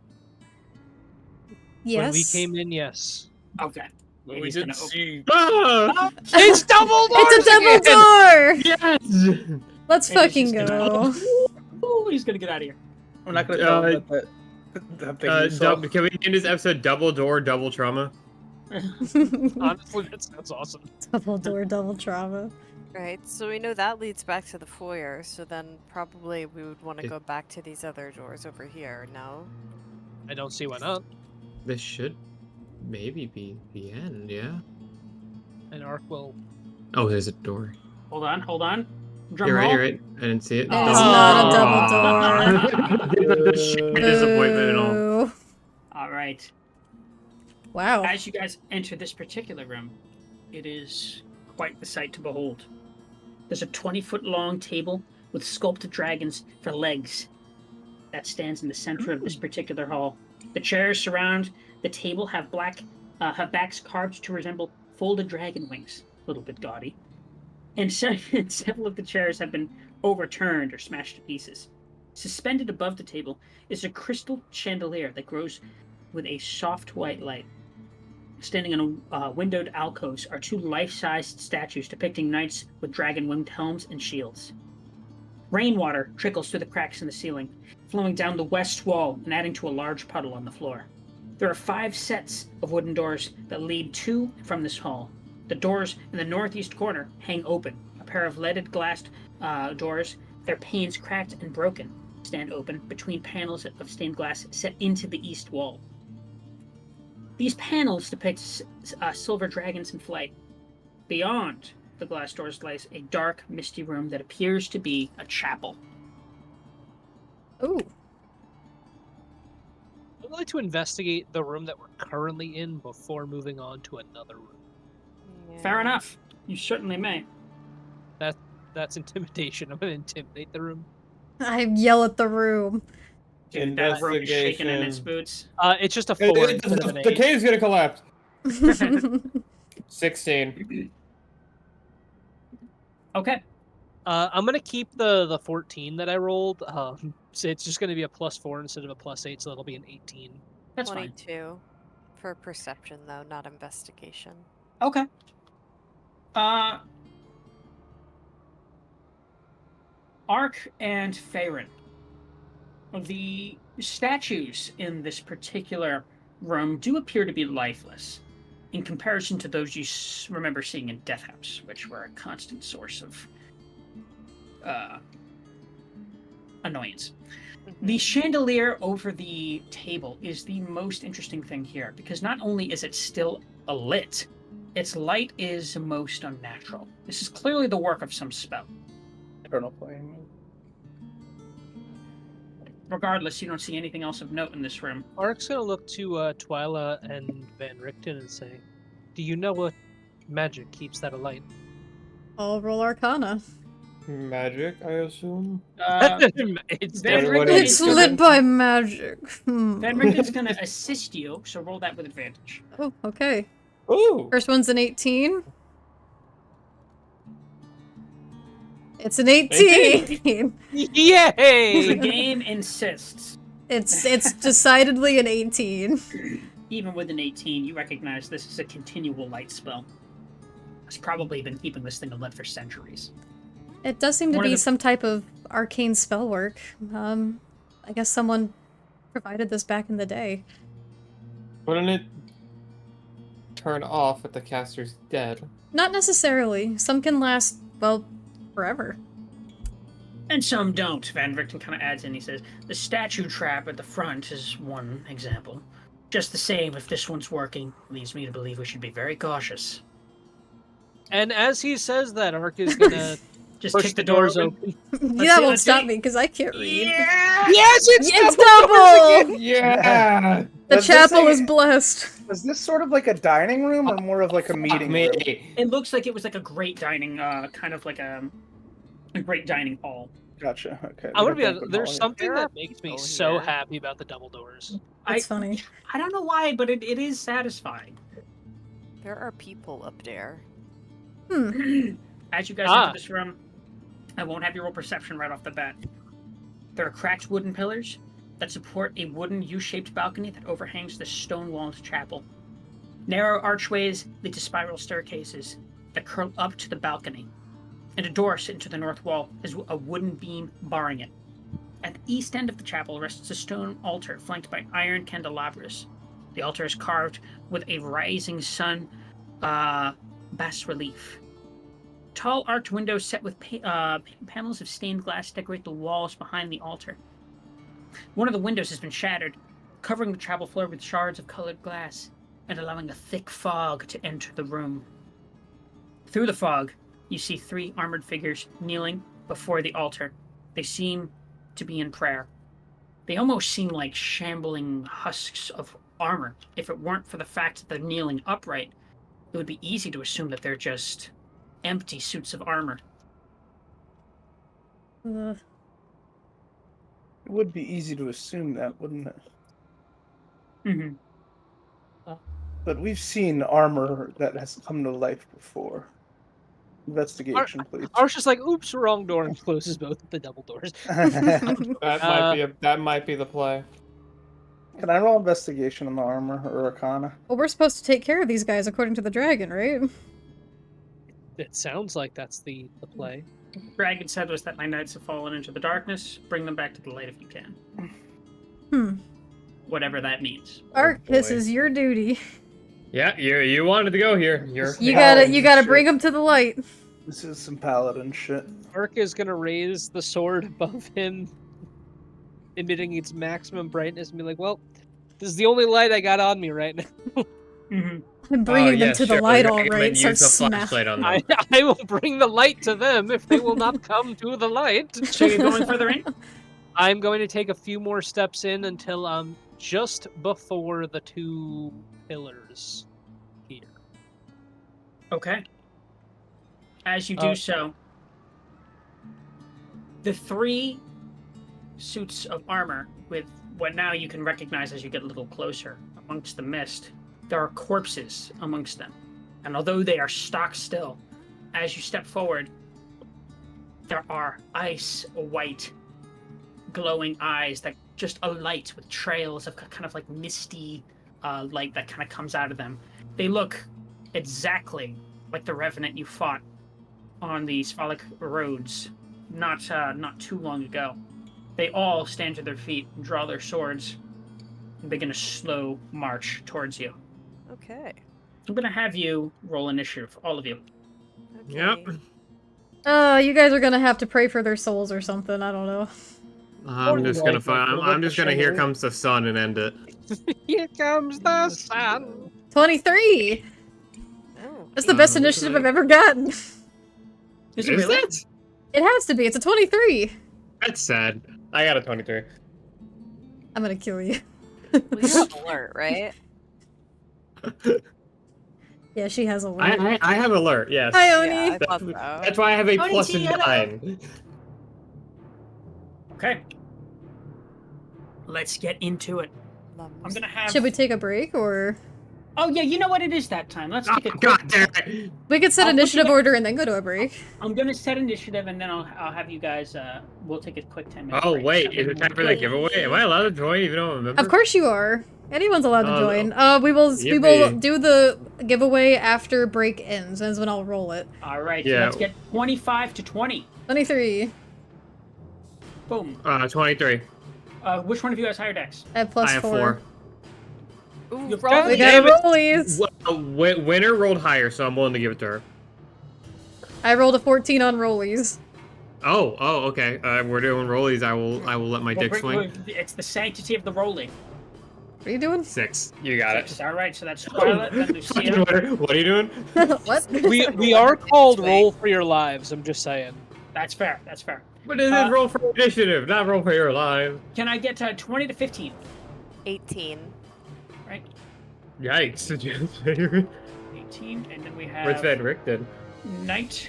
Yes.
When we came in, yes.
Okay.
Well, we
He's
did
gonna
see.
Ah!
It's double doors
It's a double
again!
door!
Yes!
Let's
And he's
fucking
just
go.
Ooh, he's gonna get out of here.
I'm not gonna tell him that thing you saw.
Can we name this episode Double Door, Double Trauma?
Honestly, that sounds awesome.
Double door, double trauma.
Right, so we know that leads back to the foyer, so then probably we would want to go back to these other doors over here, no?
I don't see why not.
This should maybe be the end, yeah?
And Ark will.
Oh, there's a door.
Hold on. Drum
You're right,
roll.
you're right. I didn't see it.
It is not a double door.
Disappointment and all.
Ooh.
All right.
Wow.
As you guys enter this particular room, it is quite the sight to behold. There's a 20-foot long table with sculpted dragons for legs that stands in the center of this particular hall. The chairs surround the table have backs carved to resemble folded dragon wings, a little bit gaudy. And several of the chairs have been overturned or smashed to pieces. Suspended above the table is a crystal chandelier that glows with a soft white light. Standing on windowed alcoves are two life-sized statues depicting knights with dragon-winged helms and shields. Rainwater trickles through the cracks in the ceiling, flowing down the west wall and adding to a large puddle on the floor. There are 5 sets of wooden doors that lead to and from this hall. The doors in the northeast corner hang open. A pair of leaded glass doors, their panes cracked and broken, stand open between panels of stained glass set into the east wall. These panels depict silver dragons in flight. Beyond the glass doors lies a dark, misty room that appears to be a chapel.
Ooh.
I'd like to investigate the room that we're currently in before moving on to another room.
Fair enough. You certainly may.
That's intimidation. I'm gonna intimidate the room.
I yell at the room.
Dude, that room is shaking in its boots.
It's just a 4 instead of an 8.
The cave's gonna collapse. 16.
Okay.
I'm gonna keep the 14 that I rolled. So it's just gonna be a +4 instead of a +8, so that'll be an 18.
That's fine.
22 for perception, though, not investigation.
Okay. Ark and Faerun. The statues in this particular room do appear to be lifeless, in comparison to those you remember seeing in Death House, which were a constant source of annoyance. The chandelier over the table is the most interesting thing here, because not only is it still alit, its light is most unnatural. This is clearly the work of some spell.
Eternal flame.
Regardless, you don't see anything else of note in this room.
Ark's gonna look to Twyla and Van Richten and say, "Do you know what magic keeps that alight?"
I'll roll Arcana.
Magic, I assume.
It's
Van
there.
What
Richten
It's
is
lit by magic.
Van Richten's going to assist you, so roll that with advantage.
Oh, okay.
Ooh.
First one's an 18. It's an 18.
The
Yay!
game insists.
It's decidedly an 18.
Even with an 18, you recognize this is a continual light spell. It's probably been keeping this thing alit for centuries.
It does seem to
One of
be
the-
some type of arcane spell work. I guess someone provided this back in the day.
Wouldn't it turn off if the caster's dead?
Not necessarily. Some can last, well, forever.
And some don't. Van Richten kind of adds in, he says, the statue trap at the front is one example. Just the same, if this one's working, leads me to believe we should be very cautious.
And as he says that, Ark is gonna
Just
push
kick
the doors
open.
open.
That won't
let's
stop
see.
me, because I can't read.
Yeah!
Yes,
It's double!
Yeah!
The
Was this
chapel
a-
is blessed.
Was this sort of like a dining room or more of like a meeting room?
It looks like it was like a great dining, kind of like a great dining hall.
Gotcha. Okay.
I'm gonna
we
be
got
honest,
banquet
there's
hall here.
something
There are
that makes me
people
so
here.
happy about the double doors.
That's funny.
I don't know why, but it is satisfying.
There are people up there.
As you guys enter this room, I won't have you roll perception right off the bat. There are cracked wooden pillars that support a wooden U-shaped balcony that overhangs the stone-walled chapel. Narrow archways lead to spiral staircases that curl up to the balcony, and a door set into the north wall has a wooden beam barring it. At the east end of the chapel rests a stone altar flanked by iron candelabras. The altar is carved with a rising sun bas-relief. Tall arched windows set with panels of stained glass decorate the walls behind the altar. One of the windows has been shattered, covering the chapel floor with shards of colored glass and allowing a thick fog to enter the room. Through the fog, you see 3 armored figures kneeling before the altar. They seem to be in prayer. They almost seem like shambling husks of armor. If it weren't for the fact that they're kneeling upright, it would be easy to assume that they're just empty suits of armor.
It would be easy to assume that, wouldn't it?
Mm-hmm.
But we've seen armor that has come to life before. Investigation, please.
Arsh just like, oops, wrong door, and closes both of the double doors.
That might be the play.
Can I roll investigation on the armor or Arcana?
Well, we're supposed to take care of these guys according to the dragon, right?
It sounds like that's the play.
Dragon said was that my knights have fallen into the darkness. Bring them back to the light if you can. Whatever that means.
Ark, this
boy.
is your duty.
Yeah, you wanted to go here.
You gotta bring them to the light.
This is some paladin shit.
Ark is gonna raise the sword above him, emitting its maximum brightness, and be like, well, this is the only light I got on me right now.
I'm bringing them to the light, all
Recommend
right. Start
use a
smashing.
flashlight on them.
I will bring the light to them if they will not come to the light.
So you're going further in?
I'm going to take a few more steps in until just before the 2 pillars here.
Okay. As you do so, the 3 suits of armor with what now you can recognize as you get a little closer amongst the mist, there are corpses amongst them. And although they are stock still, as you step forward, there are ice-white glowing eyes that just alight with trails of kind of like misty light that kind of comes out of them. They look exactly like the Revenant you fought on the Sphalic roads not too long ago. They all stand to their feet and draw their swords and begin a slow march towards you.
Okay.
I'm gonna have you roll initiative, all of you.
Okay.
Yep.
You guys are gonna have to pray for their souls or something. I don't know.
I'm just gonna find. I'm just gonna. Here comes the sun and end it.
Here comes the sun.
23.
Oh.
That's the best initiative I've ever gotten.
Is it really?
It?
It has to be. It's a 23.
That's sad. I got a 23.
I'm gonna kill you.
Well, you have alert, right?
Yeah, she has a word.
I have alert. Yes.
Hi,
Yeah,
Oni.
I thought so.
That's why I have a
Oni,
plus
see,
in 9.
Okay. Let's get into it. I'm gonna have.
Should we take a break or?
Oh yeah, you know what it is that time. Let's
Oh,
take a quick.
God damn it!
We could set
I'll put
initiative
you-
order and then go to a break.
I'm gonna set initiative and then I'll have you guys. We'll take a quick 10-minute.
Oh
break.
wait, is it time for the giveaway? Am I allowed to join even though I'm a member?
Of course you are. Anyone's allowed to
Oh,
join. We will
yippee.
do the giveaway after break ends. That's when I'll roll it.
All right.
Yeah.
So let's get 25 to 20.
23.
Boom.
23.
Which one of you has higher decks?
I have plus
I have
4.
4.
Ooh,
You've
roll
got-
We
it.
got a rollies.
Winner rolled higher, so I'm willing to give it to her.
I rolled a 14 on rollies.
Oh, okay. We're doing rollies. I will let my dick swing.
It's the sanctity of the rolling.
What are you doing?
6. You got it.
All right. So that's Scarlet, then Lucia.
What are you doing?
What?
We are called Roll for Your Lives, I'm just saying.
That's fair. That's fair.
But it is roll for initiative, not roll for your life.
Can I get 20 to 15?
18.
Right.
Yikes.
18, and then we have.
Where's Van Richten?
Knight.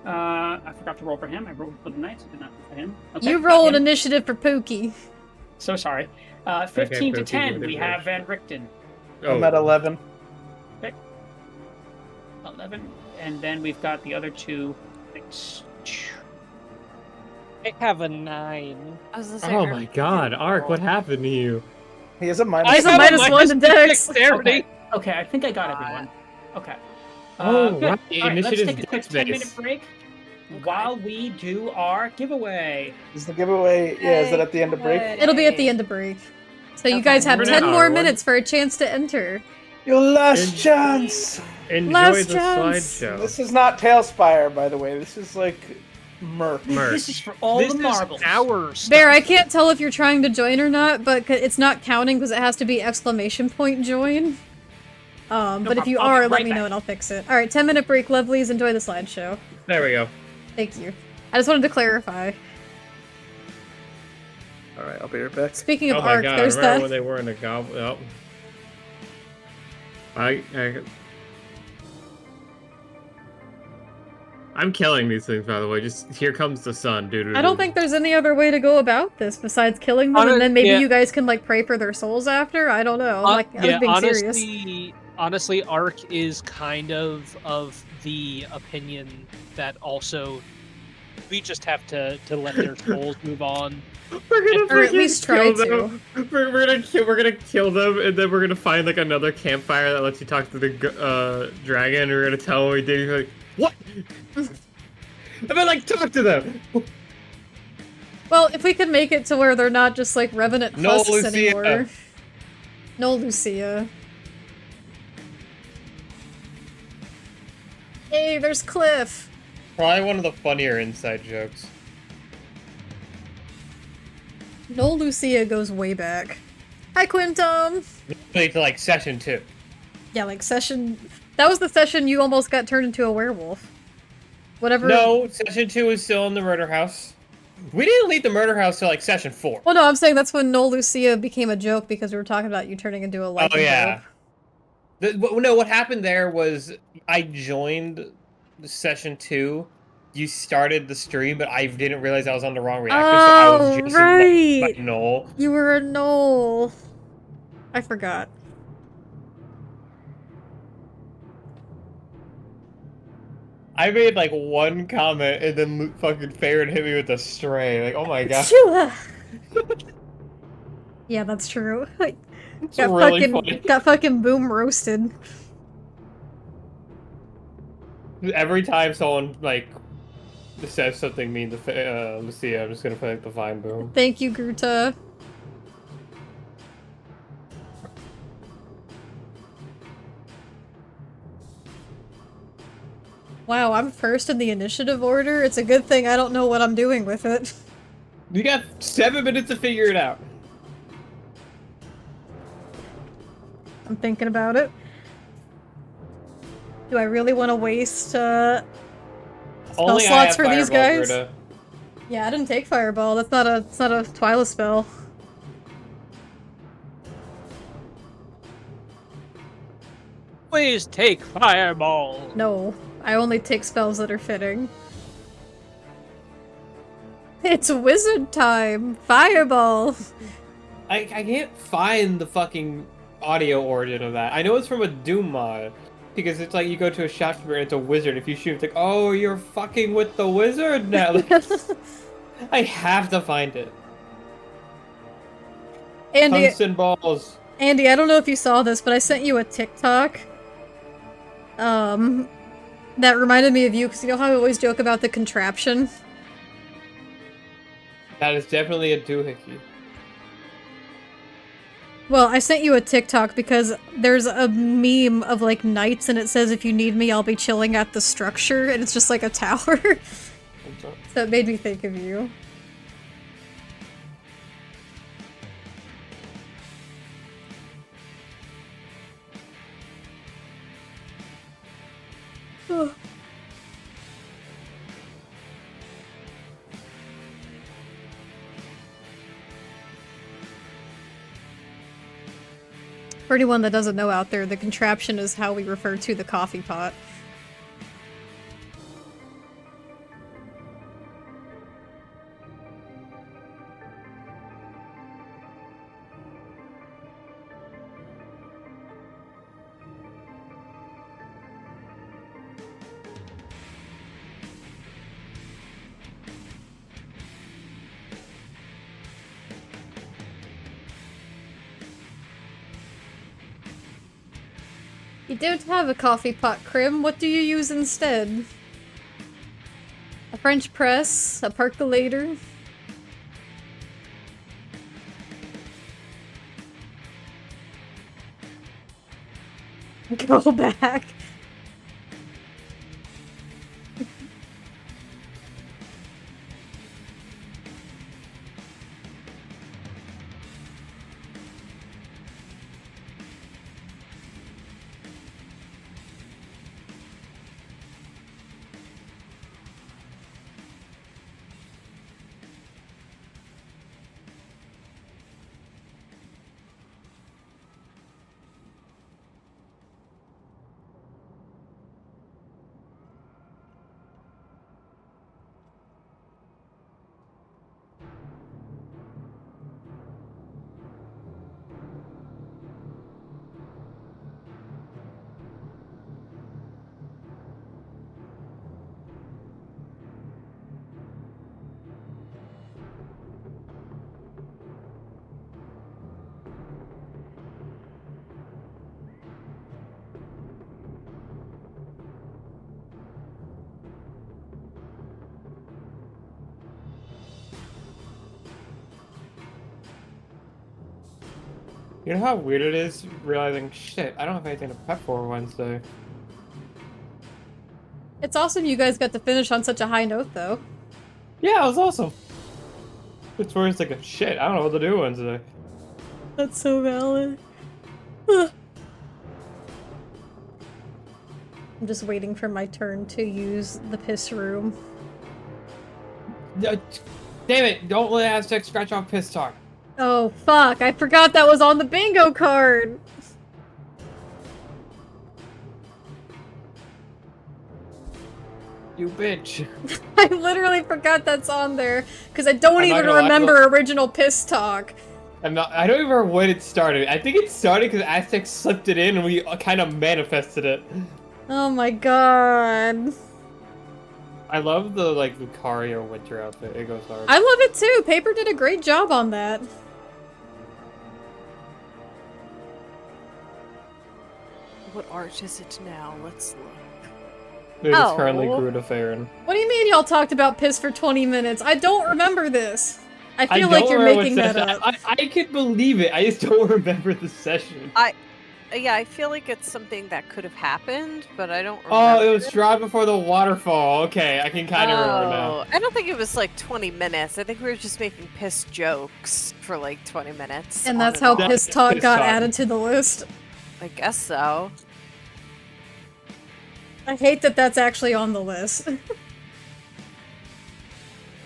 I forgot to roll for him. I rolled for the knight, so I did not roll for him. Okay,
You
got
rolled
him.
initiative for Pookie.
So sorry. 15 to
Okay,
10,
Pookie,
we
what
have Van Richten.
I'm at 11.
11. And then we've got the other two.
I have a 9.
I was gonna say,
Oh
Ark,
my
you
god,
did
Ark,
roll.
what happened to you?
He has a minus.
I
He's a
have
minus one to Dex.
dexterity.
Okay, I think I got everyone. Okay.
Oh,
Good.
right.
All right, let's
Initiative's
take a quick
dex
10-minute
based.
break
Okay.
while we do our giveaway.
Is the giveaway? Yeah, is it at the end of break?
It'll be at the end of break. So you
Okay.
guys have
For
10
now,
more
everyone.
minutes for a chance to enter.
Your last
En-
chance.
Enjoy
Last
the
chance.
slideshow.
This is not Tailspire, by the way. This is like Merc.
This is for all
This
the marbles.
is our stuff.
Bear, I can't tell if you're trying to join or not, but it's not counting because it has to be exclamation point join. But if you
problem. I'll be
are, let
right
me know
back.
and I'll fix it. Alright, 10-minute break, lovelies. Enjoy the slideshow.
There we go.
Thank you. I just wanted to clarify.
All right, I'll be right back.
Speaking of
Oh my
Ark,
god, I
there's
remember
that.
when they were in a goblin. Oh. I'm killing these things, by the way. Just here comes the sun, dude.
I don't think there's any other way to go about this besides killing them, and then maybe
Yeah.
you guys can like pray for their souls after. I don't know. I was being serious.
Honestly, Ark is kind of the opinion that also we just have to let their souls move on.
We're gonna
Or at
freaking
least try
kill them. We're gonna kill them, and then we're gonna find like another campfire that lets you talk to the dragon. And we're gonna tell them what we did. He's like, what? And then like talk to them.
Well, if we could make it to where they're not just like revenant
No,
husks
Lucia.
anymore. No, Lucia. Hey, there's Cliff.
Probably one of the funnier inside jokes.
No, Lucia goes way back. Hi, Quintum.
Like to like session 2.
Yeah, like session. That was the session you almost got turned into a werewolf. Whatever.
No, session 2 is still in the murder house. We didn't leave the murder house till like session 4.
Well, no, I'm saying that's when No Lucia became a joke because we were talking about you turning into a lycanthrope.
Oh yeah. No, what happened there was I joined the session 2. You started the stream, but I didn't realize I was on the wrong reactor, so I was just
right.
by Noel.
You were a Knoll. I forgot.
I made like one comment, and then fucking Farron hit me with a stray. Like, oh my god.
Shoo! Yeah, that's true.
It's
got
really
fucking
funny.
got fucking boom roasted.
Every time someone like says something mean to Lucia, I'm just gonna put like the vine boom.
Thank you, Gruta. Wow, I'm first in the initiative order. It's a good thing I don't know what I'm doing with it.
You got 7 minutes to figure it out.
I'm thinking about it. Do I really want to waste spell
Only I
slots
have
for these
Fireball,
guys?
Gruta.
Yeah, I didn't take Fireball. That's not a Twyla spell.
Please take Fireball.
No, I only take spells that are fitting. It's wizard time! Fireball!
I can't find the fucking audio origin of that. I know it's from a Doom mod. Because it's like you go to a shopkeeper and it's a wizard. If you shoot, it's like, oh, you're fucking with the wizard now. Like, I have to find it.
Andy,
Tungsten balls.
Andy, I don't know if you saw this, but I sent you a TikTok. That reminded me of you, because you know how I always joke about the contraption?
That is definitely a doohickey.
Well, I sent you a TikTok because there's a meme of, like, knights, and it says, if you need me, I'll be chilling at the structure, and it's just like a tower. So it made me think of you. For anyone that doesn't know out there, the contraption is how we refer to the coffee pot. You don't have a coffee pot, Crim. What do you use instead? A French press? A percolator? Go back.
You know how weird it is realizing, shit, I don't have anything to prep for Wednesday.
It's awesome you guys got to finish on such a high note, though.
Yeah, it was awesome. It's where it's like, shit, I don't know what to do Wednesday.
That's so valid. I'm just waiting for my turn to use the piss room.
Damn it, don't let Aztec scratch off piss talk.
Oh, fuck. I forgot that was on the bingo card.
You bitch.
I literally forgot that's on there because I don't
I'm not
even
gonna lie,
remember original piss talk.
I don't even remember when it started. I think it started because Aztec slipped it in and we kind of manifested it.
Oh my god.
I love the, like, Lucario winter outfit. It goes hard.
I love it too. Paper did a great job on that.
What art is it now? Let's look.
It is
Oh.
currently Gruda Farron.
What do you mean y'all talked about piss for 20 minutes? I don't remember this. I feel
don't
like you're
remember
making
what
that
session-
up.
I could believe it. I just don't remember the session.
Yeah, I feel like it's something that could have happened, but I don't remember.
Oh, it was Strahd before the waterfall. Okay, I can kind of remember now.
Oh, I don't think it was like 20 minutes. I think we were just making piss jokes for like 20 minutes.
And
on
that's how
off.
piss talk
Piss
got
talk.
added to the list.
I guess so.
I hate that that's actually on the list.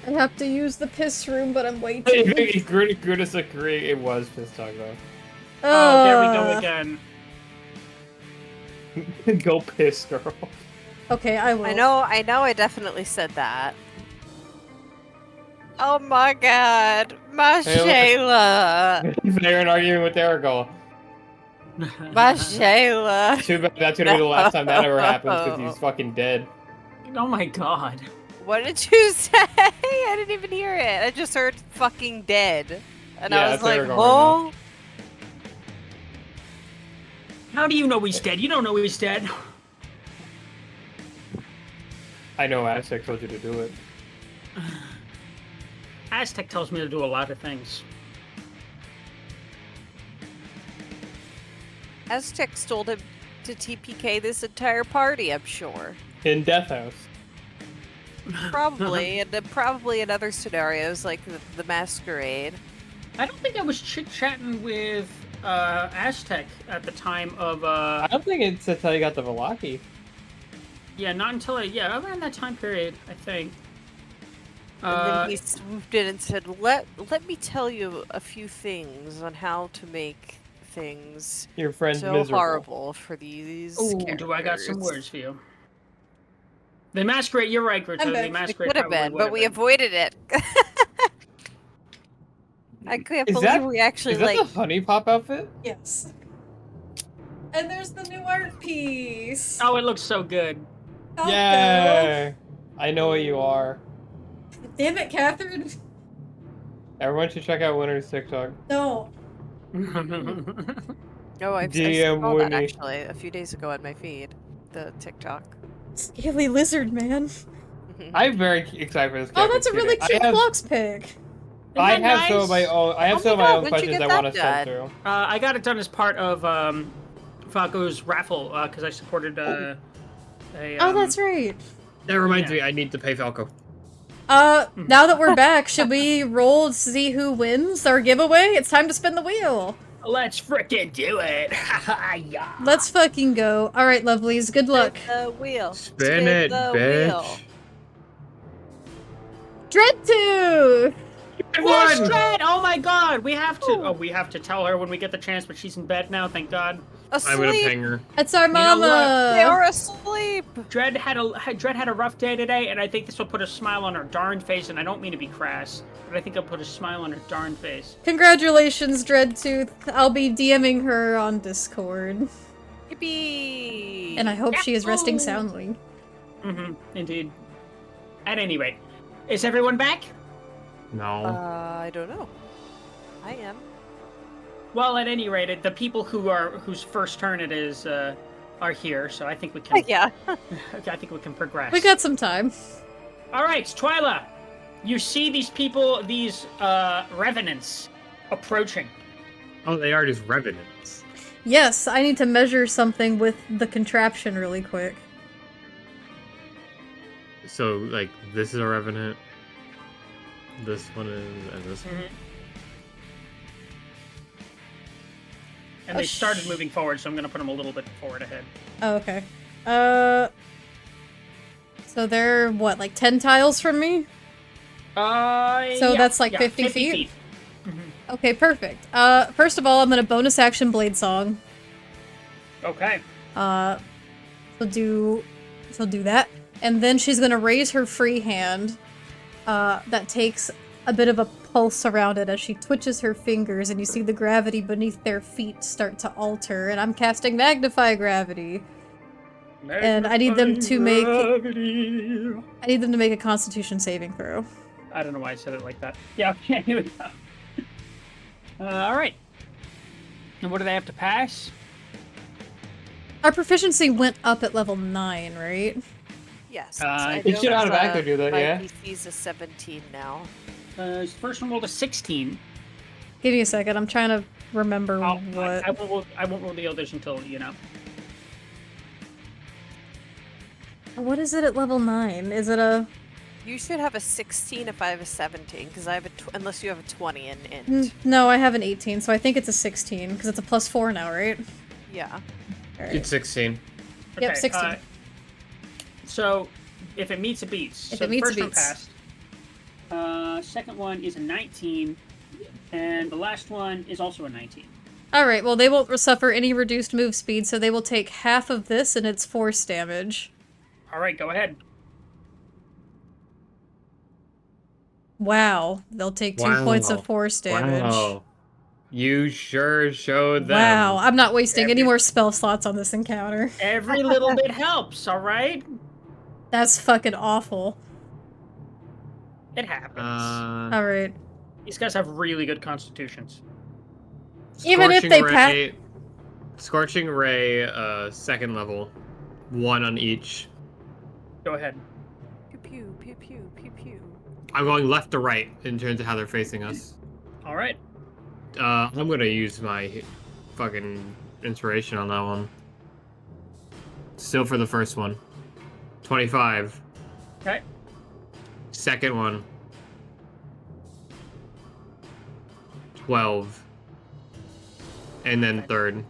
I have to use the piss room, but I'm waiting.
Gruda's agree. It was piss talk though.
Oh, there we go again.
Go piss, girl.
Okay, I will.
I know, I definitely said that. Oh my god, my
Hey,
Shayla!
Farron arguing with Aragol.
My Shayla!
Too bad that's gonna be the last time that ever happens because he's fucking dead.
Oh my god.
What did you say? I didn't even hear it. I just heard fucking dead. And
Yeah,
I was
that's
like,
Aragorn right
oh.
How do you know he's dead? You don't know he's dead.
I know Aztec told you to do it.
Aztec tells me to do a lot of things.
Aztec told him to TPK this entire party, I'm sure.
In Death House.
Probably, and then probably in other scenarios like the masquerade.
I don't think I was chit-chatting with Aztec at the time of
I don't think it's until you got the Velaki.
yeah, not until around that time period, I think.
And then he swooped in and said, let me tell you a few things on how to make things
Your friend's
so
miserable.
horrible for these
Ooh,
characters.
do I got some words for you? They masquerade, you're right, Greta.
I'm
They
back.
It
masquerade
could have
probably
been,
would
but
have
we
been.
avoided it. I can't
Is
believe
that-
we actually
Is that
like.
the Honey Pop outfit?
Yes. And there's the new art piece.
Oh, it looks so good.
Falco.
Yeah. I know what you are.
Damn it, Catherine.
Everyone should check out Winter's TikTok.
No.
No, I
DM
saw that
Winnie.
actually a few days ago on my feed. The TikTok.
Scaly lizard man.
I'm very excited for this
Oh,
character.
that's a really cute Phlox pick.
I
Isn't that
have some of my
nice?
own. I have
Oh
some of
my
my
God,
own
when'd you
questions
get
I want to
that
send
done?
through.
I got it done as part of Falco's raffle because I supported a.
Oh, that's right.
That reminds
Yeah.
me, I need to pay Falco.
Now that we're back, should we roll to see who wins our giveaway? It's time to spin the wheel.
Let's frickin' do it! Yeah.
Let's fucking go. All right, lovelies. Good luck.
Spin the wheel.
Spin it,
the
bitch.
wheel.
Dreadtooth!
Yes, Strahd! Oh my God, we have to. Oh, we have to tell her when we get the chance, but she's in bed now. Thank God.
I'm gonna
Asleep.
ping her.
That's our
know what?
mama.
They are asleep.
Dread had a rough day today, and I think this will put a smile on her darn face. And I don't mean to be crass, but I think it'll put a smile on her darn face.
Congratulations, Dreadtooth. I'll be DMing her on Discord.
Yippee.
And I hope she is resting
Yahoo!
soundly.
Mm-hmm. Indeed. At any rate, is everyone back?
No.
I don't know. I am.
Well, at any rate, the people whose first turn it is are here, so I think we can.
Yeah.
I think we can progress.
We got some time.
All right, Twyla, you see these people, these revenants, approaching.
Oh, they are just revenants.
Yes, I need to measure something with the contraption really quick.
So, like, this is a revenant. This one is, and this one.
And they started moving forward, so I'm going to put them a little bit forward ahead.
Oh, okay. So they're, what, like 10 tiles from me? So
yeah,
that's like
yeah,
50 feet?
Mhm.
Okay, perfect. First of all, I'm gonna bonus action Blade Song.
Okay.
She'll do that. And then she's gonna raise her free hand. That takes a bit of a pulse around it as she twitches her fingers, and you see the gravity beneath their feet start to alter, and I'm casting Magnify Gravity. And I need them to make a Constitution saving throw.
I don't know why I said it like that. Yeah, okay, here we go. All right. And what do they have to pass?
Our proficiency went up at level 9, right?
Yes.
It should automatically do that,
my
yeah.
PC's a 17 now.
First one rolled a 16.
Give me a second. I'm trying to remember what.
I won't roll the others until, you know.
What is it at level 9? Is it a...
You should have a 16 if I have a 17, because I have unless you have a 20 in int.
No, I have an 18, so I think it's a 16, because it's a +4 now, right?
Yeah.
Alright.
It's 16.
Yep,
Okay,
16.
So, if it meets, it beats.
If
So
it meets,
the
it
first
beats.
one passed. Second one is a 19, and the last one is also a 19.
Alright, well, they won't suffer any reduced move speed, so they will take half of this, and it's force damage.
All right, go ahead.
Wow. They'll take 2 points of force damage.
Wow. You sure showed them.
Wow, I'm not wasting any more spell slots on this encounter.
Every little bit helps, all right?
That's fucking awful.
It happens.
Alright.
These guys have really good constitutions.
Even if they pass...
Scorching Ray, second level. 1 on each.
Go ahead.
Pew pew pew pew pew pew.
I'm going left to right in terms of how they're facing us.
All right.
I'm gonna use my fucking inspiration on that one. Still for the first one. 25.
Okay.
Second one. 12. And then third.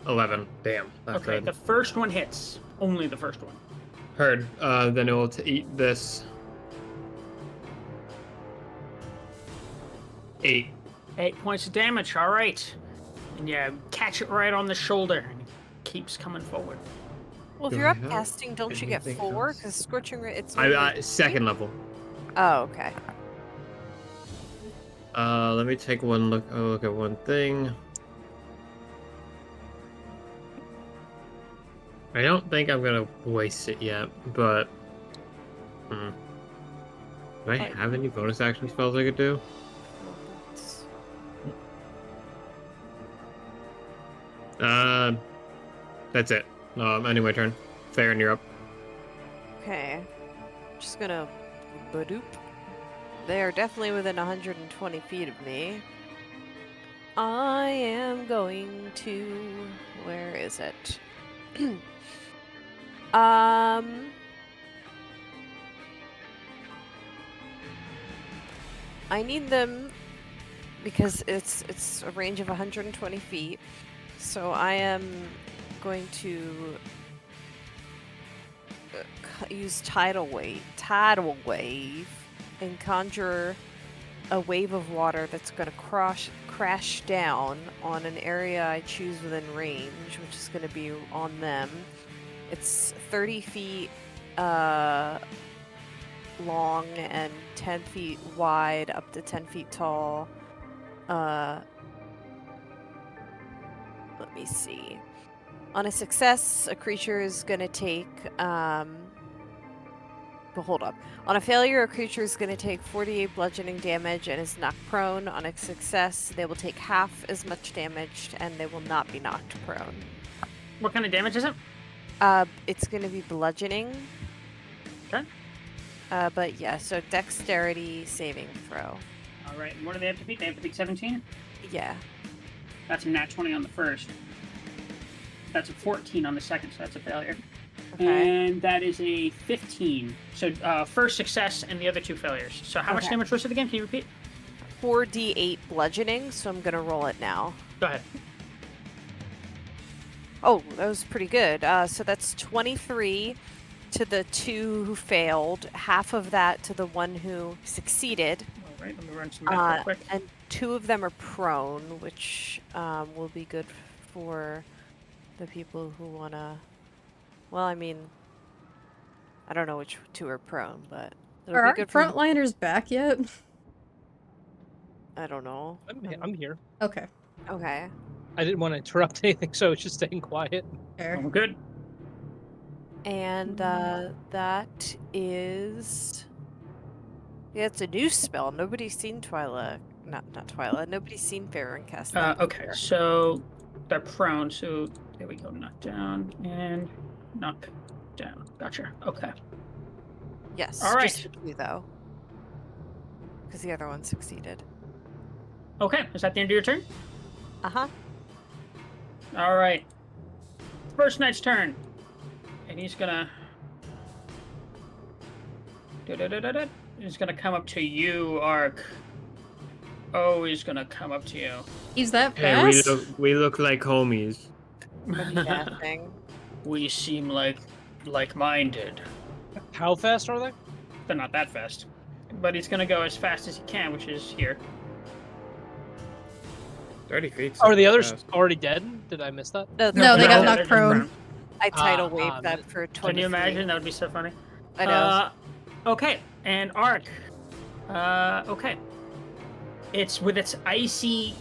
11. Damn. Not
Okay,
good.
the first one hits. Only the first one.
Heard. Then it will eat this. 8.
8 points of damage, all right. And yeah, catch it right on the shoulder. And it keeps coming forward.
Well, if
Do
you're
I
up
have
casting, don't you get
anything
4?
else?
Because Scorching Ray, it's...
I second level.
Oh, okay.
Let me take one look. Oh, look at one thing. I don't think I'm gonna waste it yet, but do I have any bonus action spells I could do?
That's it. Anyway, turn. Farron, you're up.
Okay. Just gonna badoop. They're definitely within 120 feet of me. I am going to... Where is it? I need them because it's a range of 120 feet. So I am going to use tidal wave, and conjure a wave of water that's going to crash down on an area I choose within range, which is going to be on them. It's 30 feet long and 10 feet wide, up to 10 feet tall. Let me see. On a success, a creature is going to take... But hold up. On a failure, a creature is going to take 48 bludgeoning damage and is knocked prone. On a success, they will take half as much damage and they will not be knocked prone.
What kind of damage is it?
It's going to be bludgeoning.
Okay.
But yeah, so dexterity saving throw.
All right. And what do they have to beat? They have to beat 17?
Yeah.
That's a nat 20 on the first. That's a 14 on the second, so that's a failure.
Okay.
And that is a 15. So first success and the other two failures. So how much damage was it again? Can you repeat?
4d8 bludgeoning, so I'm going to roll it now.
Go ahead.
Oh, that was pretty good. So that's 23 to the 2 who failed, half of that to the 1 who succeeded.
All right, let me run some math real quick.
And 2 of them are prone, which will be good for the people who want to... Well, I mean, I don't know which 2 are prone, but it'll
Are
be
our
good for...
frontliners back yet?
I don't know.
I'm here.
Okay.
Okay.
I didn't want to interrupt anything, so I was just staying quiet.
Fair.
Oh, good.
And that is... Yeah, it's a new spell. Nobody's seen Twyla. Not Twyla. Nobody's seen Farron cast that
Okay,
before.
so they're prone. So there we go. Knock down and knock down. Gotcha. Okay.
Yes.
All right.
Just you, though. Because the other one succeeded.
Okay. Is that the end of your turn?
Uh-huh.
All right. First Knight's turn. And he's gonna... He's gonna come up to you, Ark. Oh, he's gonna come up to you.
He's that
Hey,
fast?
we look like homies.
Nothing.
We seem like-minded.
How fast are they?
They're not that fast. But he's gonna go as fast as he can, which is here.
30 feet.
Are the others already dead? Did I miss that?
No, they got
they're
knocked
just
prone.
I tidal waved that for 23.
Can you imagine? That would be so funny.
I know.
Okay, and Ark. Okay. It's with its icy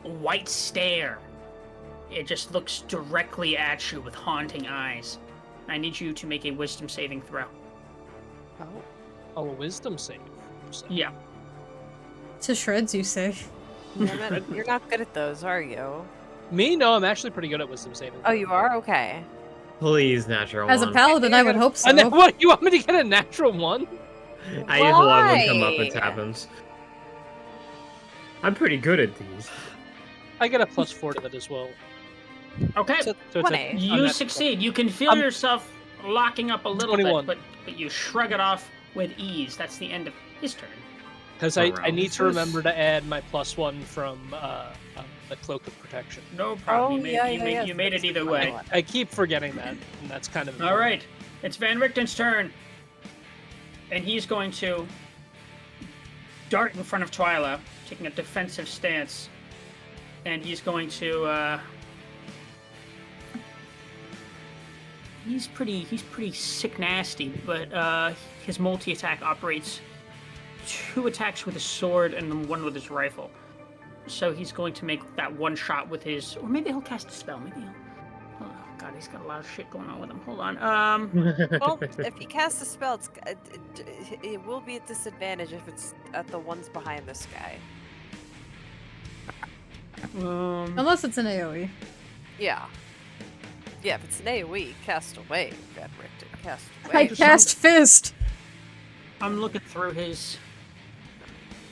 white stare. It just looks directly at you with haunting eyes. I need you to make a wisdom saving throw.
Oh, a wisdom save.
Yeah.
To shreds, you say?
You're not good at those, are you?
Me? No, I'm actually pretty good at wisdom saving.
Oh, you are? Okay.
Please, natural
As a
one.
paladin, I would hope so.
And then what? You want me to get a natural one?
I usually let one come up
Why?
and happens. I'm pretty good at these.
I get a +4 to that as well.
Okay.
So it's a
20.
You
unnatural.
succeed. You can feel yourself locking up a little
21.
bit, but you shrug it off with ease. That's the end of his turn.
Because I
Around
need to
this.
remember to add my +1 from the Cloak of Protection.
No problem.
Oh, yeah.
You made it either way.
I keep forgetting that, and that's kind of
All right. It's Van Richten's turn. And he's going to dart in front of Twyla, taking a defensive stance. And he's going to... He's pretty sick nasty, but his multi-attack operates 2 attacks with his sword and then 1 with his rifle. So he's going to make that 1 shot with his... Or maybe he'll cast a spell. Maybe he'll... Oh, God, he's got a lot of shit going on with him. Hold on.
Well, if he casts a spell, it will be a disadvantage if it's at the ones behind this guy.
Unless it's an AoE.
Yeah. Yeah, if it's an AoE, cast away, Van Richten, cast away.
I cast fist.
I'm looking through his.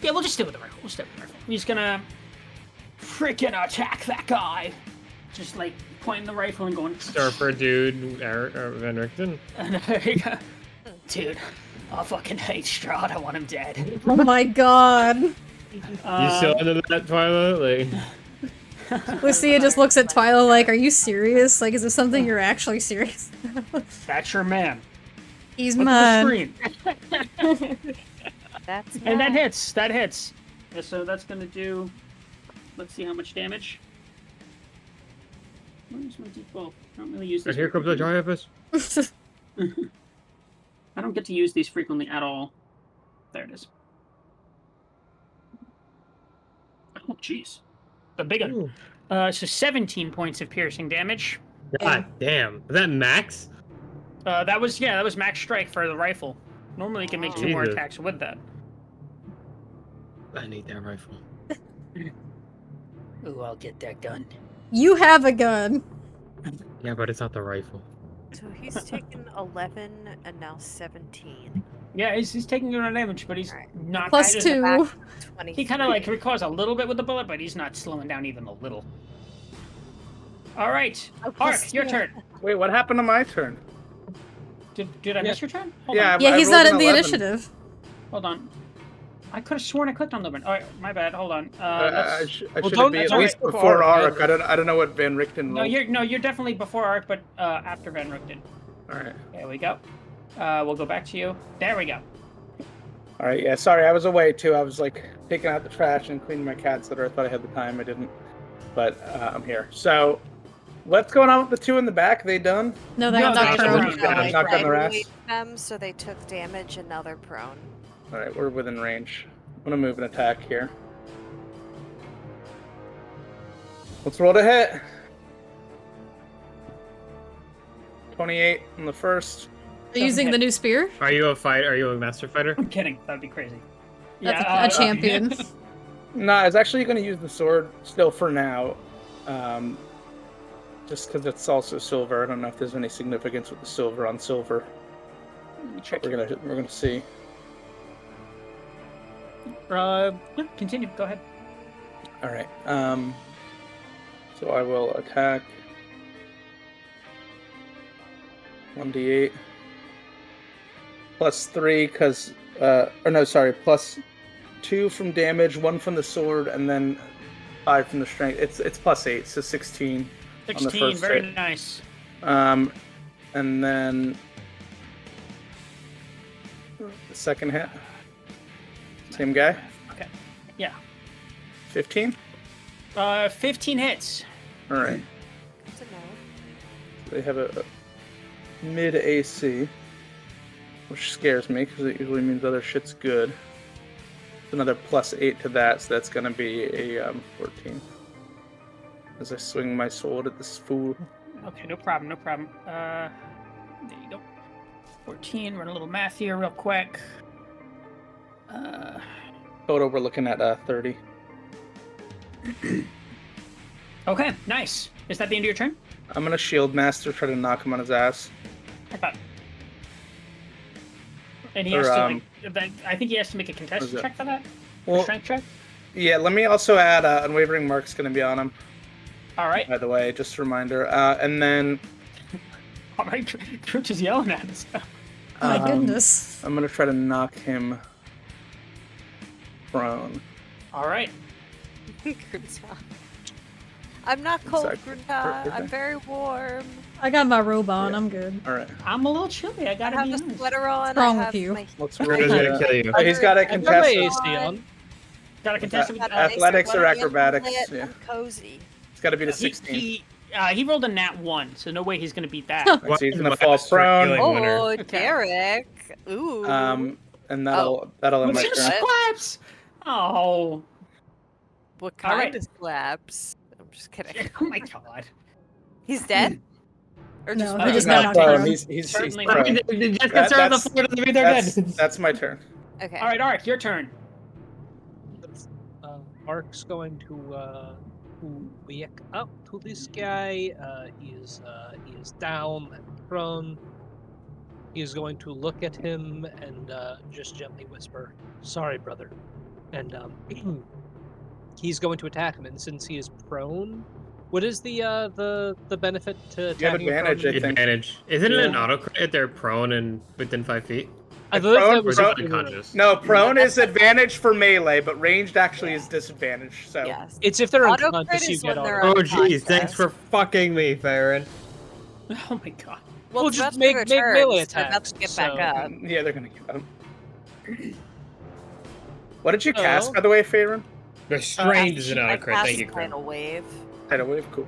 Yeah, we'll just stick with the rifle. We'll stick with the rifle. He's gonna freaking attack that guy. Just like pointing the rifle and going.
Surfer dude, Van Richten.
Dude, I fucking hate Strahd. I want him dead.
Oh my god.
You still into that, Twilight? Like,
Lucia just looks at Twyla like, are you serious? Like, is this something you're actually serious about?
That's your man.
He's
Look
mine.
at the screen.
That's
And that
mad.
hits. That hits. Yeah, so that's gonna do. Let's see how much damage. Where's my D12? I don't really use
and
this.
here comes the Triaphus.
I don't get to use these frequently at all. There it is. Oh, jeez. The big one. So 17 points of piercing damage.
God damn. Is that max?
That was max strike for the rifle. Normally you can make 2 more
Jesus.
attacks with that.
I need that rifle.
Ooh, I'll get that gun.
You have a gun.
Yeah, but it's not the rifle.
So he's taken 11 and now 17.
Yeah, he's taking your damage, but he's
Alright.
not.
Plus
I just-
2.
Back 20.
He kind of like recoils a little bit with the bullet, but he's not slowing down even a little. All right,
Oh, plus
Ark, your
2.
turn.
Wait, what happened to my turn?
Did I miss your turn? Hold
Yeah,
on.
Yeah,
I
he's
rolled
not
an
in the
11.
initiative.
Hold on. I could have sworn I clicked on Lubin. All right, my bad. Hold on.
I
Let's-
should
don't-
be at
that's
least
alright.
before
Ark,
Ark. I don't know what Van Richten
No,
rolled.
you're definitely before Ark, but after Van Richten.
All right.
There we go. We'll go back to you. There we go.
All right. Yeah. Sorry, I was away too. I was like taking out the trash and cleaning my cat's litter. I thought I had the time. I didn't. But I'm here. So, what's going on with the 2 in the back? They done?
No, they
No,
have
they
not
have
prone.
not prone.
Got knocked on their ass.
Them, so they took damage and now they're prone.
All right. We're within range. I'm gonna move and attack here. Let's roll to hit. 28 on the first.
Are you using the new spear?
Are you a fight? Are you a master fighter?
I'm kidding. That'd be crazy.
That's a champion.
No, I was actually going to use the sword still for now. Just because it's also silver. I don't know if there's any significance with the silver on silver.
Check.
We're gonna see.
Yeah, continue. Go ahead.
All right. So I will attack. 1d8 plus 3 because or no, sorry, plus 2 from damage, 1 from the sword, and then 5 from the strength. It's plus 8, so 16. On the
16.
first
Very
hit.
nice.
And then the second hit. Same guy.
Okay. Yeah.
15.
15 hits.
All right.
Good to know.
They have a mid AC, which scares me because it usually means other shit's good. Another plus 8 to that, so that's gonna be a 14. As I swing my sword at this fool.
Okay, no problem, no problem. There you go. 14. Run a little math here, real quick.
Total, we're looking at 30.
Okay, nice. Is that the end of your turn?
I'm gonna shield master, try to knock him on his ass.
I thought. And he
Or,
has to. I think he has to make a contested
What is it?
check for that. A
Well,
strength check.
yeah. Let me also add unwavering mark's gonna be on him.
All right.
By the way, just a reminder. And then
All right. Church is yelling at us.
My
um,
goodness.
I'm gonna try to knock him prone.
All right.
Grunta. I'm not cold,
Sorry.
Grunta. I'm very warm.
I got my robe on.
Yeah.
I'm good.
All right.
I'm a little chilly. I
I
gotta
have
be
a
honest.
sweater on.
What's wrong
I
with
have
you?
my
Let's
We're gonna kill you.
Oh, he's got a
I've
Got my
contest.
AC on.
Got a contested.
got
Ath-
my
athletics or
sweater and
acrobatics,
lit
yeah.
and cozy.
It's got to be the 16.
He rolled a nat 1, so no way he's gonna beat that.
So he's gonna fall prone.
Healing winner.
Oh,
Okay.
Derek. Ooh.
And that'll end my
With
turn.
some slaps. Oh.
What
all
kind
right.
of slaps? I'm just kidding.
Oh my god.
He's dead? Or
No,
he just
got
Not
knocked
prone.
prone.
He's
Certainly
prone.
not.
Just
That-
gets her on the
that's-
floor to be their dead.
That's my turn.
Okay.
All right, Ark, your turn.
Ark's going to wake up to this guy. He is down and prone. He is going to look at him and just gently whisper, "Sorry, brother," and he's going to attack him. And since he is prone, what is the benefit to
You have
attacking a
advantage,
prone?
I think.
Advantage. Isn't it an
Yeah.
auto crit if they're prone and within 5 feet?
I thought that
Prone-
was
Or is
prone-
it unconscious?
No, prone is advantage for melee, but ranged actually is disadvantage. So
Yes.
It's if they're
Auto
unconscious,
crit
you
is
get
when they're
auto.
Oh jeez, thanks
unconscious.
for fucking me, Farron.
Oh my god.
Well,
Well,
it's
just
about
make-
their
make melee
turns. They're about to
attacks,
get back
so-
up.
yeah, they're gonna get up. What did you cast,
Oh.
by the way, Faerun?
The strange is an
I
auto crit.
cast
Thank you, Crit.
Tidal Wave.
Tidal wave, cool.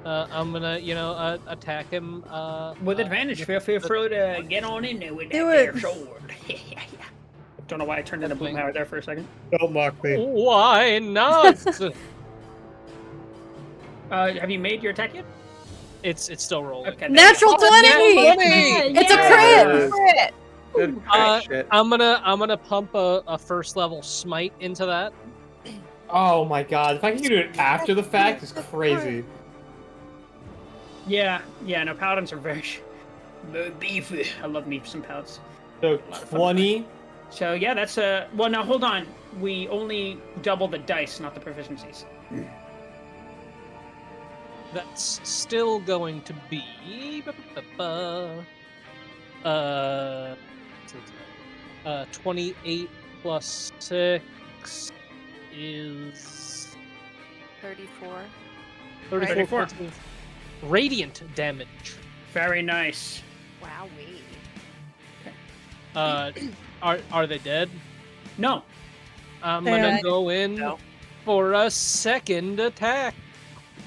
I'm gonna, attack him.
With advantage, feel free to get on in there with that
Do
there
it.
sword. Don't know why I turned into Bloom Power there for a second.
Don't mock me.
Why not?
Have you made your attack yet?
it's still rolling.
Okay.
Natural 20! It's a
Yeah.
crit!
Crit!
Good crit shit.
I'm gonna pump a first level smite into that.
Oh my god, if I can do it after the fact, it's crazy.
Yeah, no, paladins are very beefy. I love me some paladins.
So 20.
So yeah, that's a well. Now hold on, we only double the dice, not the proficiencies.
That's still going to be 28 plus 6 is
34.
34.
34.
Radiant damage.
Very nice.
Wowee.
Are they dead?
No,
I'm
They
gonna
are.
go in
No.
for a second attack.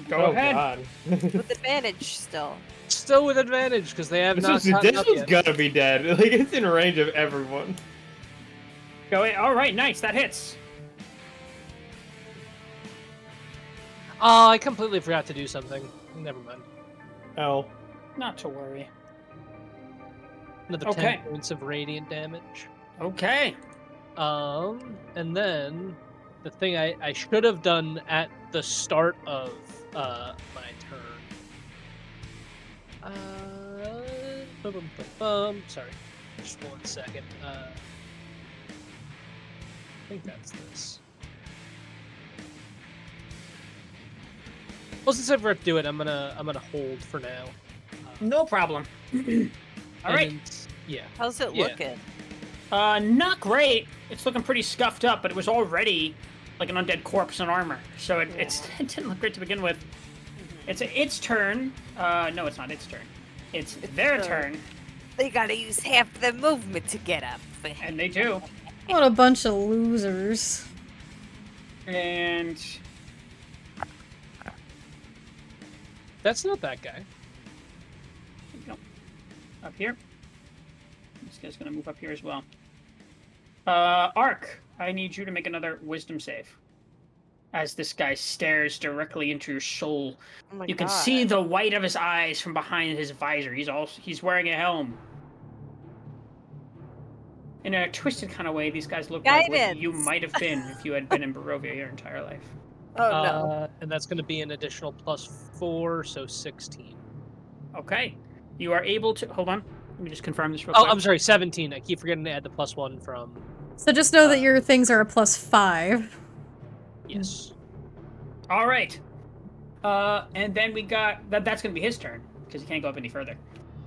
go
Oh
ahead.
god.
With advantage still.
Still with advantage because they have
This
not
was,
gotten
this
up
was
yet.
gonna be dead. Like, it's in range of everyone.
Go ahead. All right, nice. That hits.
Oh, I completely forgot to do something. Never mind.
Oh.
Not to worry.
Another
Okay.
10 points of radiant damage.
Okay.
And then the thing I should have done at the start of my turn. Sorry, just 1 second. I think that's this. Well, since I forgot to do it, I'm gonna hold for now.
No problem. All right.
Yeah.
How's it
Yeah.
looking?
Not great. It's looking pretty scuffed up, but it was already like an undead corpse in armor, so it didn't look great to begin with. It's its turn. No, it's not its turn. It's their turn,
They gotta use half their movement to get up.
and they do.
What a bunch of losers.
And
That's not that guy.
up here. This guy's gonna move up here as well. Ark, I need you to make another wisdom save. As this guy stares directly into your soul,
Oh my
you can
God.
see the white of his eyes from behind his visor. He's wearing a helm. In a twisted kind of way, these guys look like what
Guidance.
you might have been if you had been in Barovia your entire life.
Oh no.
And that's going to be an additional +4, so 16.
Okay, you are able to hold on. Let me just confirm this real
Oh,
quick.
I'm sorry, 17. I keep forgetting to add the +1 from.
So just know that your things are a +5.
Yes.
All right. And then we got that's going to be his turn because he can't go up any further.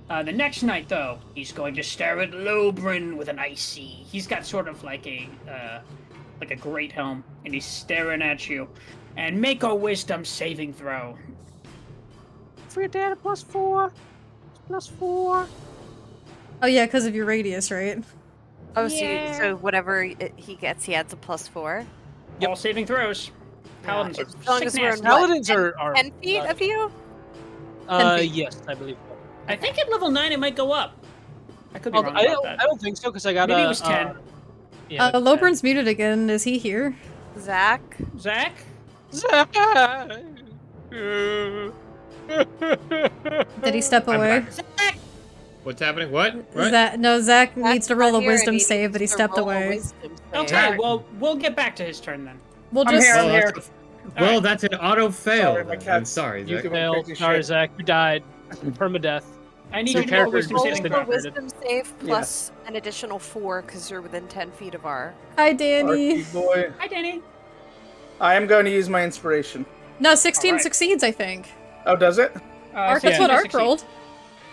The next night, though, he's going to stare at Lobrin with an icy. He's got sort of like a great helm, and he's staring at you. And make a wisdom saving throw.
Forget to add a +4. +4.
Oh yeah, because of your radius, right?
Oh,
Yeah.
so whatever he gets, he adds a +4.
All saving throws. Paladins
Yeah,
are
as long
sick
as we're in
nasty.
what,
Paladins
10
are
10 feet of you?
10 feet.
Yes, I believe.
I think at level 9 it might go up. I could be
Oh,
wrong
I
about
don't
that.
think so because I got
Maybe
a.
it was 10.
Yeah.
Lobrin's muted again. Is he here?
Zach?
Zach?
Did he step
I'm
away?
back.
Zach!
What's happening? What? What?
Zach needs
Zach's
to roll
not
a
here and
wisdom
he
save, but he
needs to
stepped
roll a
away.
wisdom save.
Okay, well, we'll get back to his turn then.
We'll
I'm
just
here, I'm
Well,
here.
Well,
right.
that's an auto fail.
Sorry, my
then. I'm
cat's
sorry,
using
Zach.
my
Failed.
crazy
Sorry,
shit.
Zach. You died. Permadeath.
I need
So
you to roll a
character
wisdom
just
saving
did
throw.
not-
Wisdom save plus an additional 4 because you're within 10 feet of our.
Hi, Danny.
Arky boy.
Hi, Danny.
I am going to use my inspiration.
No, 16
Alright.
succeeds, I think.
Oh, does it?
Arc, that's what Arc rolled.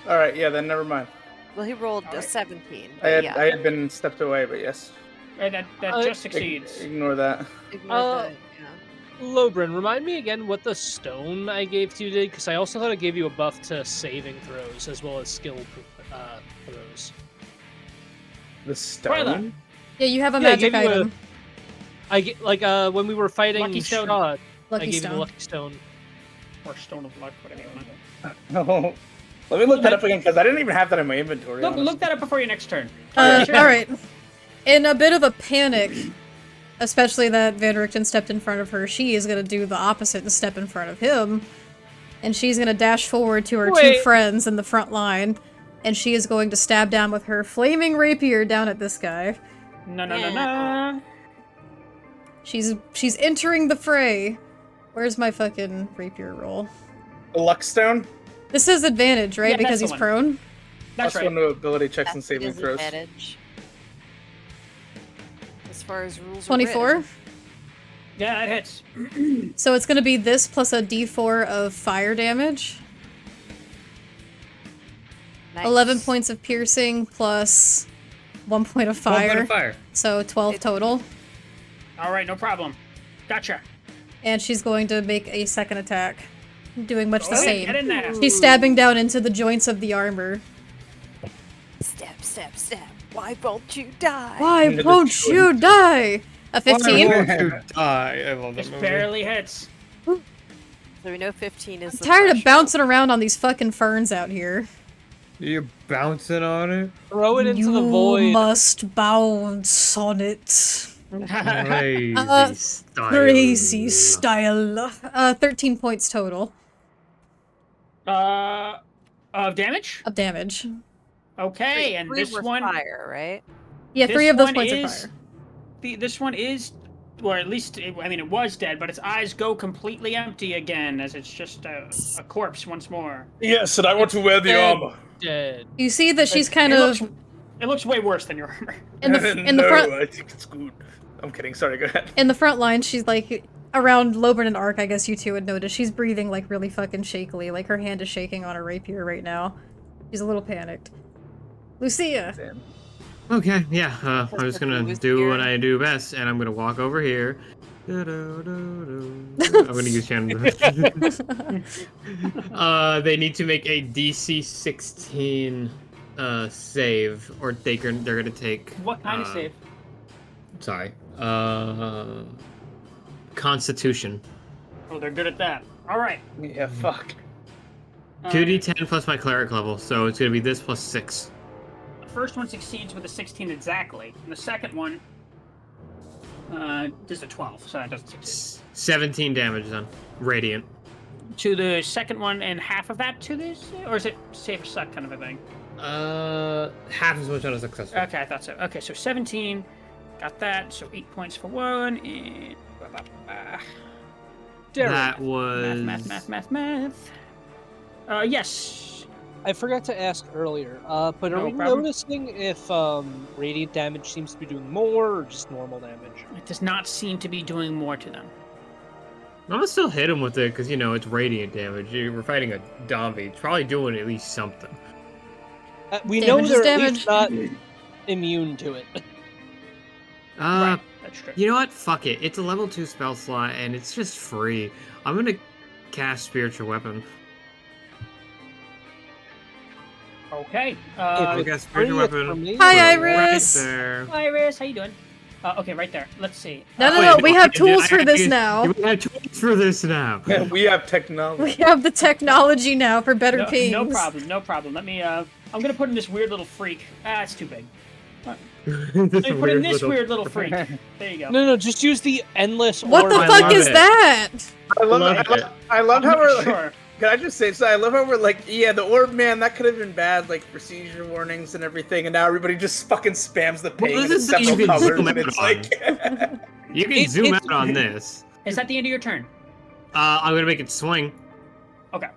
All right, yeah, then never mind.
Well, he rolled a
Alright.
17.
I had
yeah.
I had been stepped away, but yes.
That just succeeds.
Ignore that.
Ignore the, yeah.
Lobrin, remind me again what the stone I gave to you did, because I also thought I gave you a buff to saving throws as well as skill throws.
The
Try that.
stone.
Yeah, you have a
Yeah, I
magic
gave you a-
item.
I get when we were fighting
Lucky stone.
Strahd, I
Lucky
gave you
stone.
the lucky stone.
Or Stone of Luck, whatever you want.
No. Let me look that up again because I didn't even have that in my inventory.
Look that up before your next turn.
Alright. In a bit of a panic, especially that Van Richten stepped in front of her, she is going to do the opposite and step in front of him. And she's going to dash forward to her two
Wait.
friends in the front line. And she is going to stab down with her flaming rapier down at this guy.
No.
She's entering the fray. Where's my fucking rapier roll?
The luck stone.
This is advantage, right?
Yeah,
because
that's
he's
the one.
prone?
That's
Plus
right.
one to ability checks and
That's
saving
his
throws.
advantage. As far as rules are
24?
written.
Yeah, that hits.
So it's gonna be this plus a d4 of fire damage.
Nice.
11 points of piercing plus 1 point of fire.
1 point of fire.
So 12 total.
All right, no problem. Gotcha.
And she's going to make a second attack. Doing much the
Okay, get
same.
in there.
She's stabbing down into the joints of the armor.
Stab, stab, stab. Why won't you die?
Why
Into the
won't you die? A 15?
Why won't you die? I love that
This
movie.
barely hits.
So we know 15 is
I'm
the
tired of
threshold.
bouncing around on these fucking ferns out here.
You're bouncing on it.
Throw it into
You
the void.
must bounce on it.
Crazy style.
Crazy style. 13 points total
Of damage.
of damage.
Okay, and
Three
this
were
one,
fire, right?
Yeah,
This
3 of those
one
points are
is-
fire.
this one is, or at least, it was dead, but its eyes go completely empty again, as it's just a corpse once more.
Yes, and I want to wear the
Dead.
armor.
Dead.
You see that she's kind
it
of
It looks way worse than your armor.
in the
no,
front
I think it's good. I'm kidding. Sorry, go ahead.
in the front line. She's like around Lobrin and Ark. I guess you two would notice she's breathing like really fucking shakily. Like her hand is shaking on her rapier right now. She's a little panicked. Lucia.
Damn.
Okay, yeah. I'm just gonna
was
do
here.
what I do best, and I'm gonna walk over here. I'm gonna use Shannon. They need to make a DC 16 save, or they're gonna take.
What kind of save?
Sorry. Constitution.
Oh, they're good at that. All right.
Yeah, fuck.
2d10 plus my cleric level, so it's gonna be this plus 6.
The first one succeeds with a 16 exactly, and the second one does a 12, so that doesn't succeed.
17 damage then. Radiant.
To the second one, and half of that to this, or is it save or suck kind of a thing?
Half as much on a successful.
Okay, I thought so. Okay, so 17, got that. So 8 points for one, and
Derek,
That was
math. Yes.
I forgot to ask earlier, but are
No
we
problem.
noticing if radiant damage seems to be doing more or just normal damage?
It does not seem to be doing more to them.
I'm gonna still hit him with it because it's radiant damage. We're fighting a zombie. It's probably doing at least something.
We
Damage
know
is
they're at least
damage.
not immune to it.
Right, that's true.
You know what? Fuck it. It's a level 2 spell slot and it's just free. I'm gonna cast Spiritual Weapon.
Okay.
I'll cast Spiritual
free, it's
Weapon.
for me.
Hi,
right
Iris.
there.
Iris, how you doing? Okay, right there. Let's see.
No, no,
Wait,
no. We have
I
tools for this
use-
now.
We have tools for this now.
We have technology.
We have the technology now for better
No,
pings.
no problem, no problem. Let me. I'm gonna put in this weird little freak. Ah, it's too big. Let me put in this weird little freak. There you go.
No, just use the endless
What
orb.
the
I
fuck
love
is
it.
that?
I love
Love
it.
it.
I love
I'm
how
not
we're like,
sure.
can I just say so? I love how we're like, yeah, the orb man, that could have been bad, like for seizure warnings and everything, and now everybody just fucking spams the ping
Well,
in
this is
several
you can
colors,
zoom
and
out
it's
on.
like,
You can
It-
zoom
it's-
out on this.
Is that the end of your turn?
I'm gonna make it swing.
Okay.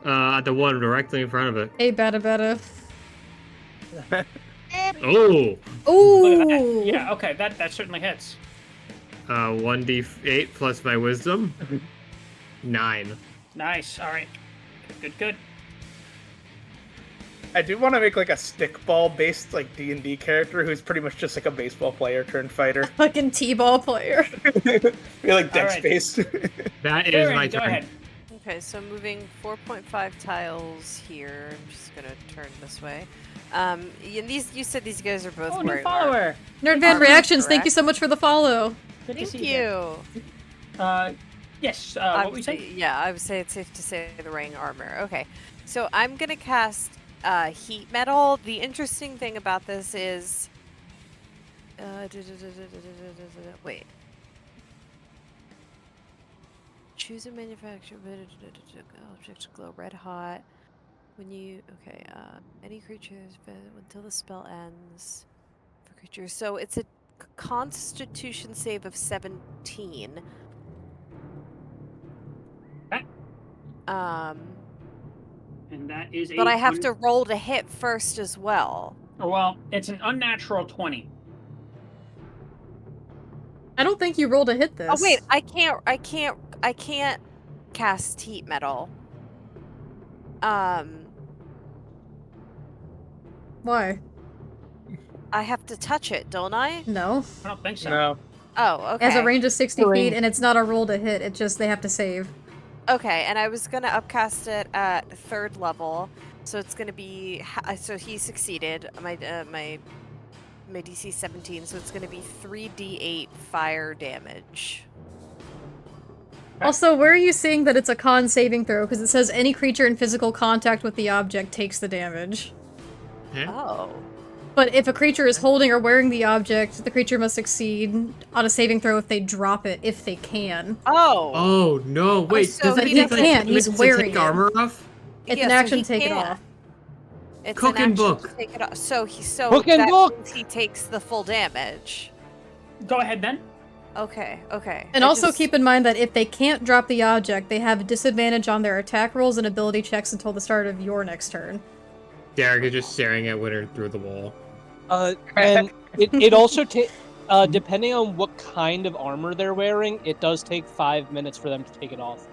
At the one directly in front of it.
Hey, better.
Oh!
Look at that.
Ooh.
Yeah, okay, that certainly hits.
1d8 plus my wisdom. 9.
Nice. All right. Good.
I do want to make like a stickball based like D&D character who's pretty much just like a baseball player turned fighter.
Fucking T-ball player.
Be like dex
Alright.
based.
That is
Darren,
my
go
turn.
ahead.
Okay, so moving 4.5 tiles here. I'm just gonna turn this way. And you said these guys are both
Oh, new
wearing armor.
follower.
Nerdvan
Armor,
Reactions, thank you
correct?
so much for the follow.
Good to
Thank
see
you.
Yes.
I
What were you saying?
Yeah, I would say it's safe to say they're wearing armor. Okay, so I'm gonna cast heat metal. The interesting thing about this is, wait. Choose a manufacturer. Object to glow red hot. When you any creatures until the spell ends for creatures. So it's a Constitution save of 17.
Okay.
Um.
And that is
But I have to roll to hit first as well.
Well, it's an unnatural 20.
I don't think you rolled a hit this.
Oh wait, I can't cast heat metal.
Why?
I have to touch it, don't I?
No.
I don't think so.
No.
Oh,
It has
okay.
a range of 60 feet, and it's not a roll to hit. It just, they have to save.
Okay, and I was gonna upcast it at 3rd level, so it's gonna be. So he succeeded. My DC 17, so it's gonna be 3d8 fire damage.
Also, where are you seeing that it's a con saving throw? Because it says any creature in physical contact with the object takes the damage.
Huh?
Oh.
But if a creature is holding or wearing the object, the creature must succeed on a saving throw if they drop it, if they can.
Oh.
Oh no! Wait,
so
does that
he
take like
can't,
10
he's
minutes
wearing
to take
it.
armor off?
It's
Yeah,
an
so
action
he
to take it
can't.
off.
It's
Cook
an
and
action
book.
to take it off. So
Cook and
that
book.
means he takes the full damage.
Go ahead then.
Okay.
And
I
also
just-
keep in mind that if they can't drop the object, they have a disadvantage on their attack rolls and ability checks until the start of your next turn.
Derek is just staring at Winter through the wall.
And it also depending on what kind of armor they're wearing, it does take 5 minutes for them to take it off.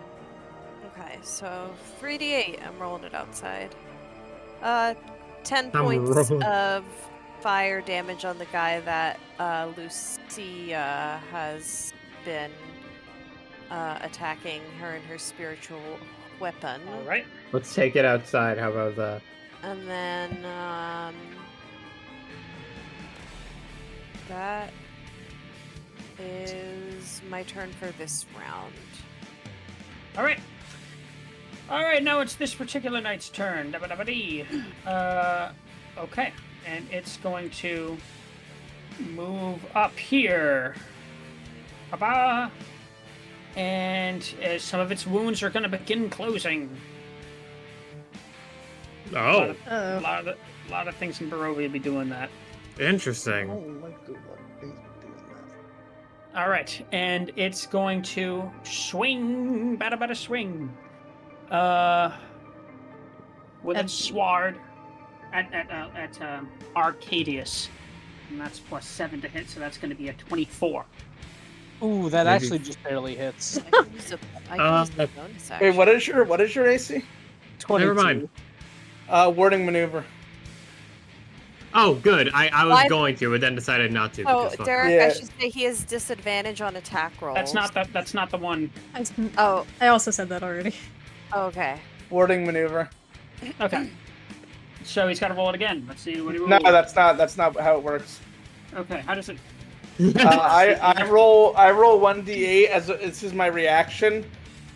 Okay, so 3d8. I'm rolling it outside. 10
I'm
points
rolling.
of fire damage on the guy that Lucia has been attacking her and her spiritual weapon.
All right.
Let's take it outside. How about that?
And then that is my turn for this round.
All right. All right. Now it's this particular knight's turn. Da-ba-da-ba-dee. Okay, and it's going to move up here. Ba-ba. And some of its wounds are going to begin closing.
Oh,
A lot of things in Barovia be doing that.
interesting.
All right, and it's going to swing, bada swing, with its sword at Arcadius, and that's +7 to hit, so that's going to be a 24.
Ooh, that
Maybe.
actually just barely hits.
I can use a bonus action.
Wait, what is your AC?
22.
Never mind.
Warding maneuver.
Oh, good. I was
Why-
going to, but then decided not to.
Oh,
because fuck.
Derek,
Yeah.
I should say he has disadvantage on attack rolls.
That's not the one.
Oh,
I also said that already.
okay.
Warding maneuver.
Okay, so he's got to roll it again. Let's see what he rolls.
No, that's not how it works.
Okay, how does it?
I roll 1d8 as this is my reaction,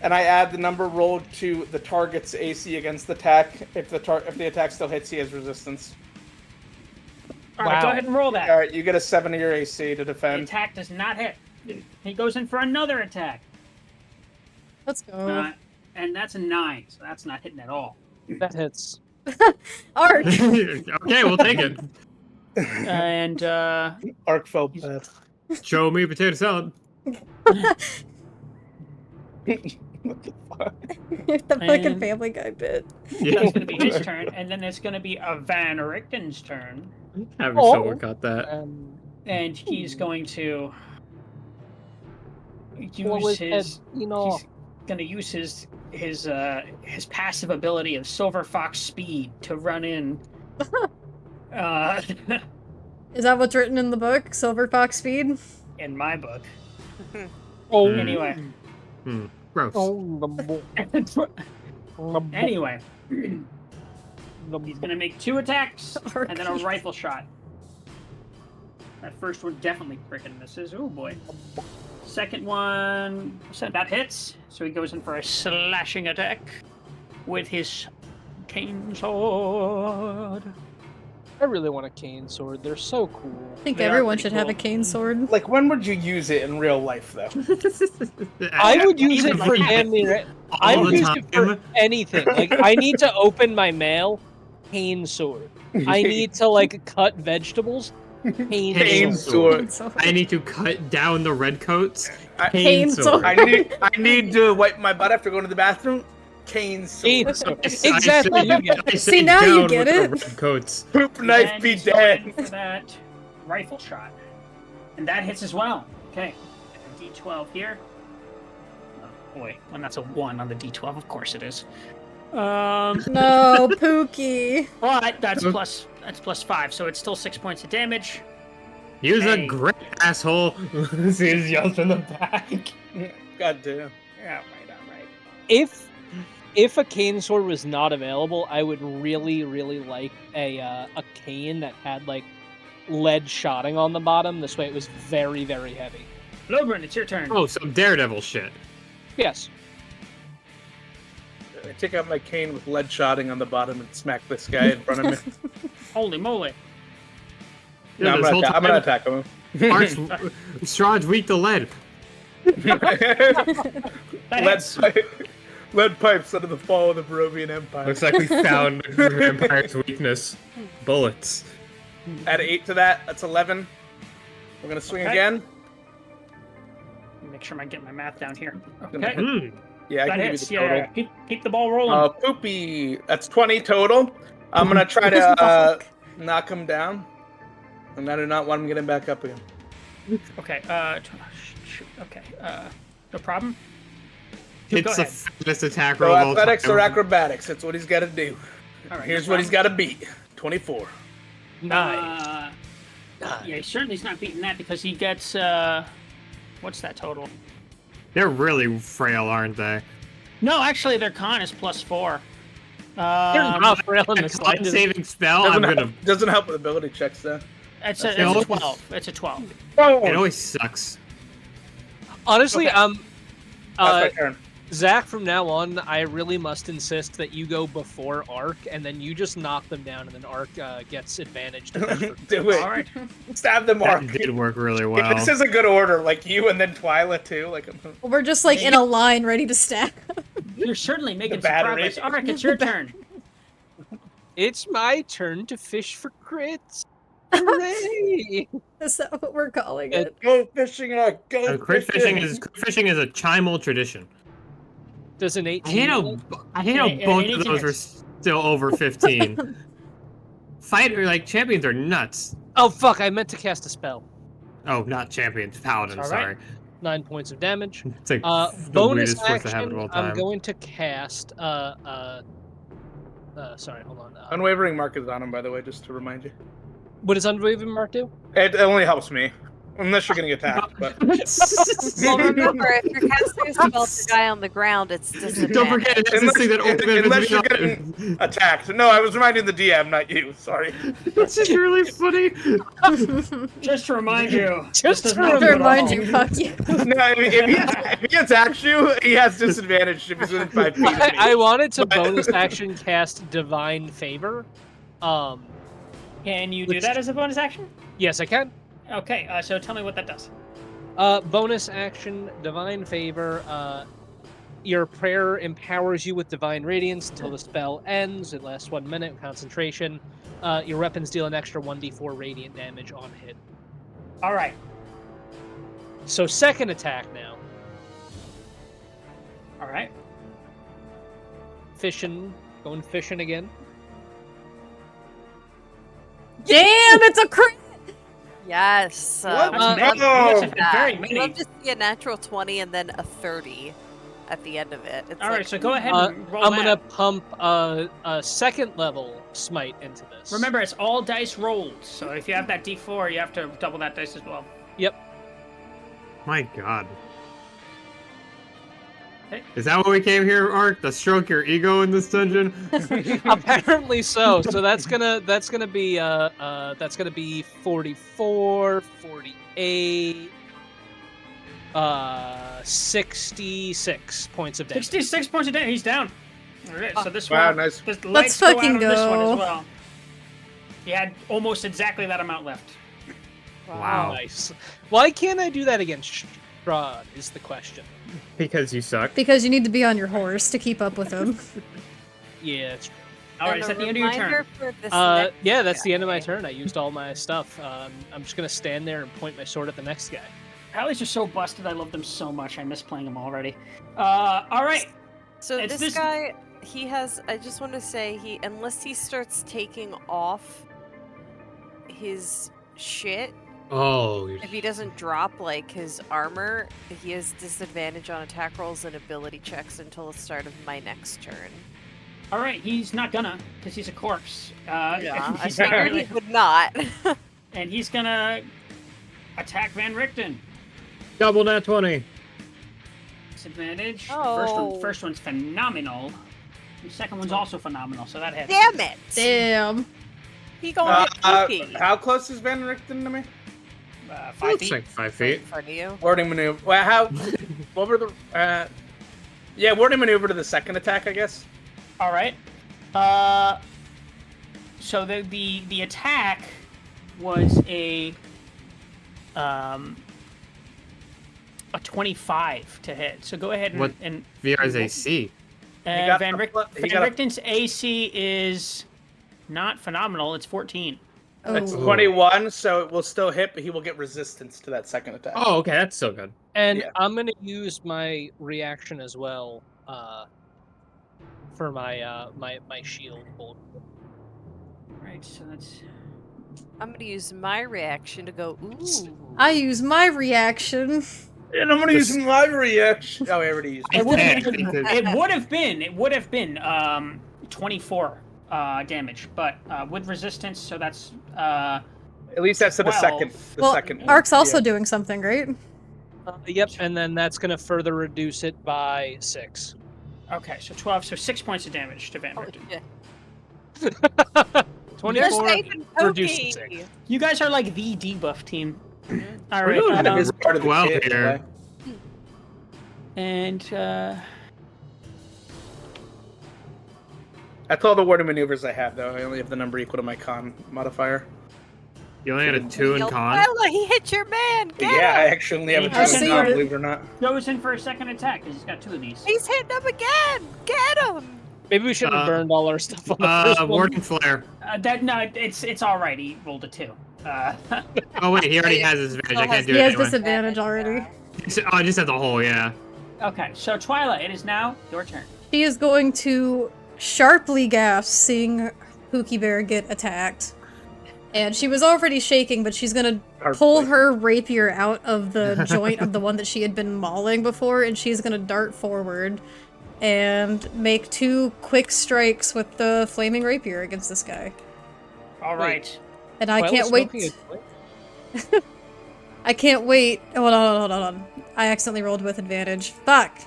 and I add the number rolled to the target's AC against the attack. If the attack still hits, he has resistance.
All right, go
Wow.
ahead and roll that.
All right, you get a 7 to your AC to
The
defend.
attack does not hit. He goes in for another attack,
Let's go.
and that's a 9, so that's not hitting at all.
That hits.
Arch!
Okay, we'll take it.
And
Arc fell bad.
Show me potato salad.
What the fuck?
The fucking
And-
Family Guy bit.
That's going to be his turn, and then it's going to be a Van Richten's turn,
Having
Oh.
someone cut that.
and he's going to
What
use
was
his.
that, you know?
He's going to use his passive ability of Silver Fox Speed to run in.
Is that what's written in the book? Silver Fox Speed?
In my book.
Oh,
Anyway.
Gross.
Anyway. He's going to make 2 attacks and then a rifle shot. That first one definitely frickin' misses. Oh boy. Second one, so that hits. So he goes in for a slashing attack with his cane sword.
I really want a cane sword. They're so cool.
I think
They are
everyone
pretty
should have a
cool.
cane sword.
Like, when would you use it in real life, though?
I would use
Even
it for
like-
damn near. I
all
would
the
use it for
time.
anything. Like, I need to open my mail. Cane sword. I need to like cut vegetables. Cane
Cane
sword.
sword.
I need to cut down the redcoats.
Cane sword.
I need to wipe my butt after going to the bathroom. Cane sword.
Cane sword. Exactly. You get it.
See, now you get it.
Redcoats.
Poop knife
And
be
he's going
dead.
for that rifle shot. And that hits as well. Okay. A D12 here. Oh boy, when that's a 1 on the D12, of course it is.
No, Pookie.
But that's plus 5, so it's still 6 points of damage.
He was
Hey.
a great asshole. See his yells from the back.
God damn.
Yeah, right.
If a cane sword was not available, I would really like a cane that had like lead shotting on the bottom. This way, it was very heavy.
Lobrin, it's your turn.
Oh, some Daredevil shit.
Yes.
I take out my cane with lead shotting on the bottom and smack this guy in front of me.
Holy moly.
No, I'm
this whole
gonna
time,
attack him.
Strahd's weak to lead.
That hits.
Lead pipes under the fall of the Barovian Empire.
Looks like we found the Empire's weakness. Bullets.
Add 8 to that. That's 11. We're gonna swing
Okay.
again.
Make sure I get my math down here.
Gonna
Okay.
hit. Yeah, I
That
can give you
hits.
the total.
Yeah. Keep the ball rolling.
Poopy. That's 20 total. I'm gonna try to knock him down. And I do not want him getting back up again.
Okay. Shoot. Okay. No problem. Go
It's the
ahead.
fattest attack
So
roll of all
athletics
time.
or acrobatics. That's what he's got to do.
All right.
Here's
no
what he's
problem.
got to beat. 24.
Yeah, he certainly's not beating that because he gets. What's that total?
They're really frail, aren't they?
No, actually, their con is +4.
They're not frail in the
Next
slightest.
life-saving spell, I'm gonna...
Doesn't help with ability checks, though.
It's
It
a
always-
12. It's a 12.
It always sucks.
Honestly,
Okay. That's my turn.
Zach, from now on, I really must insist that you go before Ark, and then you just knock them down, and then Ark gets advantage. To
Do it.
All right.
Stab them
That
more.
did work really
Yeah,
well.
this is a good order. Like you and then Twyla, too. Like,
We're just like in a line ready to stack.
You're certainly making some
battery.
progress. All right, it's your turn.
It's my turn to fish for crits. Hooray!
Is that what we're calling it?
go fishing, go
Crit fishing is a chimal tradition.
Does an 18?
I hate how
Yeah,
both
it
of
is
those
an
are still over 15. Champions are nuts.
Oh fuck! I meant to cast a spell.
Oh, not champions, paladins.
It's all right.
Sorry.
9 points of damage.
It's like the
Bonus
weirdest force to have of
action.
all time.
I'm going to cast. Sorry, hold on.
Unwavering mark is on him, by the way, just to remind you.
What does Unwavering Mark do?
It only helps me. Unless you're getting attacked, but...
Well, remember, if you're casting a spell to die on the ground, it's disadvantage.
Don't forget, it's the thing that
Unless you're getting attacked. No, I was reminding the DM, not you. Sorry.
This is really funny.
Just to remind you.
Just
this does
to
not
To
do at
remind
all.
you, fuck you.
No, if he attacks you, he has disadvantage if he's within 5 feet of me.
I wanted to bonus action cast Divine Favor.
Can you do that as a bonus action?
Yes, I can.
Okay, so tell me what that does.
Bonus action, Divine Favor. Your prayer empowers you with Divine Radiance until the spell ends. It lasts 1 minute. Concentration. Your weapons deal an extra 1d4 radiant damage on hit.
All right.
So second attack now.
All right.
Going fishing again.
Damn, it's a crit!
Yes.
What?
That's
No!
you guys have been very
I'd
many.
love to see a natural 20 and then a 30 at the end of it. It's
All
like,
right, so go ahead and roll
I'm
that.
gonna pump a second level smite into this.
Remember, it's all dice rolled, so if you have that D4, you have to double that dice as well.
Yep.
My God.
Hey.
Is that what we came here, Ark? To stroke your ego in this dungeon?
Apparently so. So that's gonna be 44, 48, 66 points of damage.
66 points of damage. He's down. All right, so this
Wow,
one.
nice.
This
Let's
lights go out
fucking
on this one
go.
as well. He had almost exactly that amount left.
Wow.
Nice. Why can't I do that against Strahd is the question.
Because you suck.
Because you need to be on your horse to keep up with him.
Yeah, it's true.
All right,
and
is
a
that the end of your turn?
reminder for this
Yeah,
next
that's the end of my
guy.
turn. I used all my stuff. I'm just gonna stand there and point my sword at the next guy.
Rallies are so busted. I love them so much. I miss playing them already. All right.
So
It's
this
this-
guy, he has. I just want to say, unless he starts taking off his shit,
Oh.
if he doesn't drop like his armor, he has disadvantage on attack rolls and ability checks until the start of my next turn.
All right. He's not gonna, because he's a corpse.
Yeah, I
he's not
figured
really-
he would not.
and he's gonna attack Van Richten.
Double nat 20.
Disadvantage.
Oh.
First one's phenomenal. The second one's also phenomenal, so that hits.
Damn it!
Damn.
He gonna get cookie.
How close is Van Richten to me?
5
Looks
feet.
like 5
Right
feet.
in front of you.
Warding maneuver. Well, how? What were the? Yeah, warding maneuver to the second attack, I guess.
All right. So the attack was a 25 to hit. So go ahead and
What? VR's AC.
got
Van
the pl- he
Van
got a-
Richten's AC is not phenomenal. It's 14.
It's
Oh.
21, so it will still hit, but he will get resistance to that second attack.
Oh, okay, that's still good.
And
Yeah.
I'm gonna use my reaction as well for my my shield bolt.
Right. So that's.
I'm gonna use my reaction to go. Ooh.
I use my reaction.
And I'm gonna use my reaction. Oh, I already used.
It would have
Yeah.
been. It would have been 24 damage, but with resistance, so that's
At least that's to the
12.
second. The
Well,
second. one.
Ark's also
Yeah.
doing something, right?
Yep, and then that's gonna further reduce it by 6.
okay. So 12. So 6 points of damage to Van
Oh,
Richten.
shit.
24
You're saving
reduced to
Pokey.
6.
You guys are like the debuff team. All
We're
right.
doing
Kind of is part of the
well
kit, in a
here.
way.
And
That's all the warding maneuvers I have, though. I only have the number equal to my con modifier.
You only had a 2 in
Yelled,
con.
Lila, he hit your man. Get
Yeah, I
him.
actually only have a
I
2 in
see
con,
it.
believe it or not.
goes in for a second attack because he's got 2 of these.
He's hitting him again. Get him.
Maybe we should have burned all our stuff on the first one.
Warden Flare.
It's all right. He rolled a 2.
Oh wait, he already has his advantage. I can't do
He
it
has
anyway.
disadvantage already.
Oh, just at the hole, yeah.
Okay. So Twyla, it is now your turn.
She is going to sharply gasp seeing Pookie Bear get attacked. And she was already shaking, but she's gonna pull
Sharply.
her rapier out of the joint of the one that she had been mauling before, and she's gonna dart forward and make 2 quick strikes with the flaming rapier against this guy.
All right.
And I
Well,
can't wait.
smoking a-
I can't wait. Hold on. I accidentally rolled with advantage. Fuck.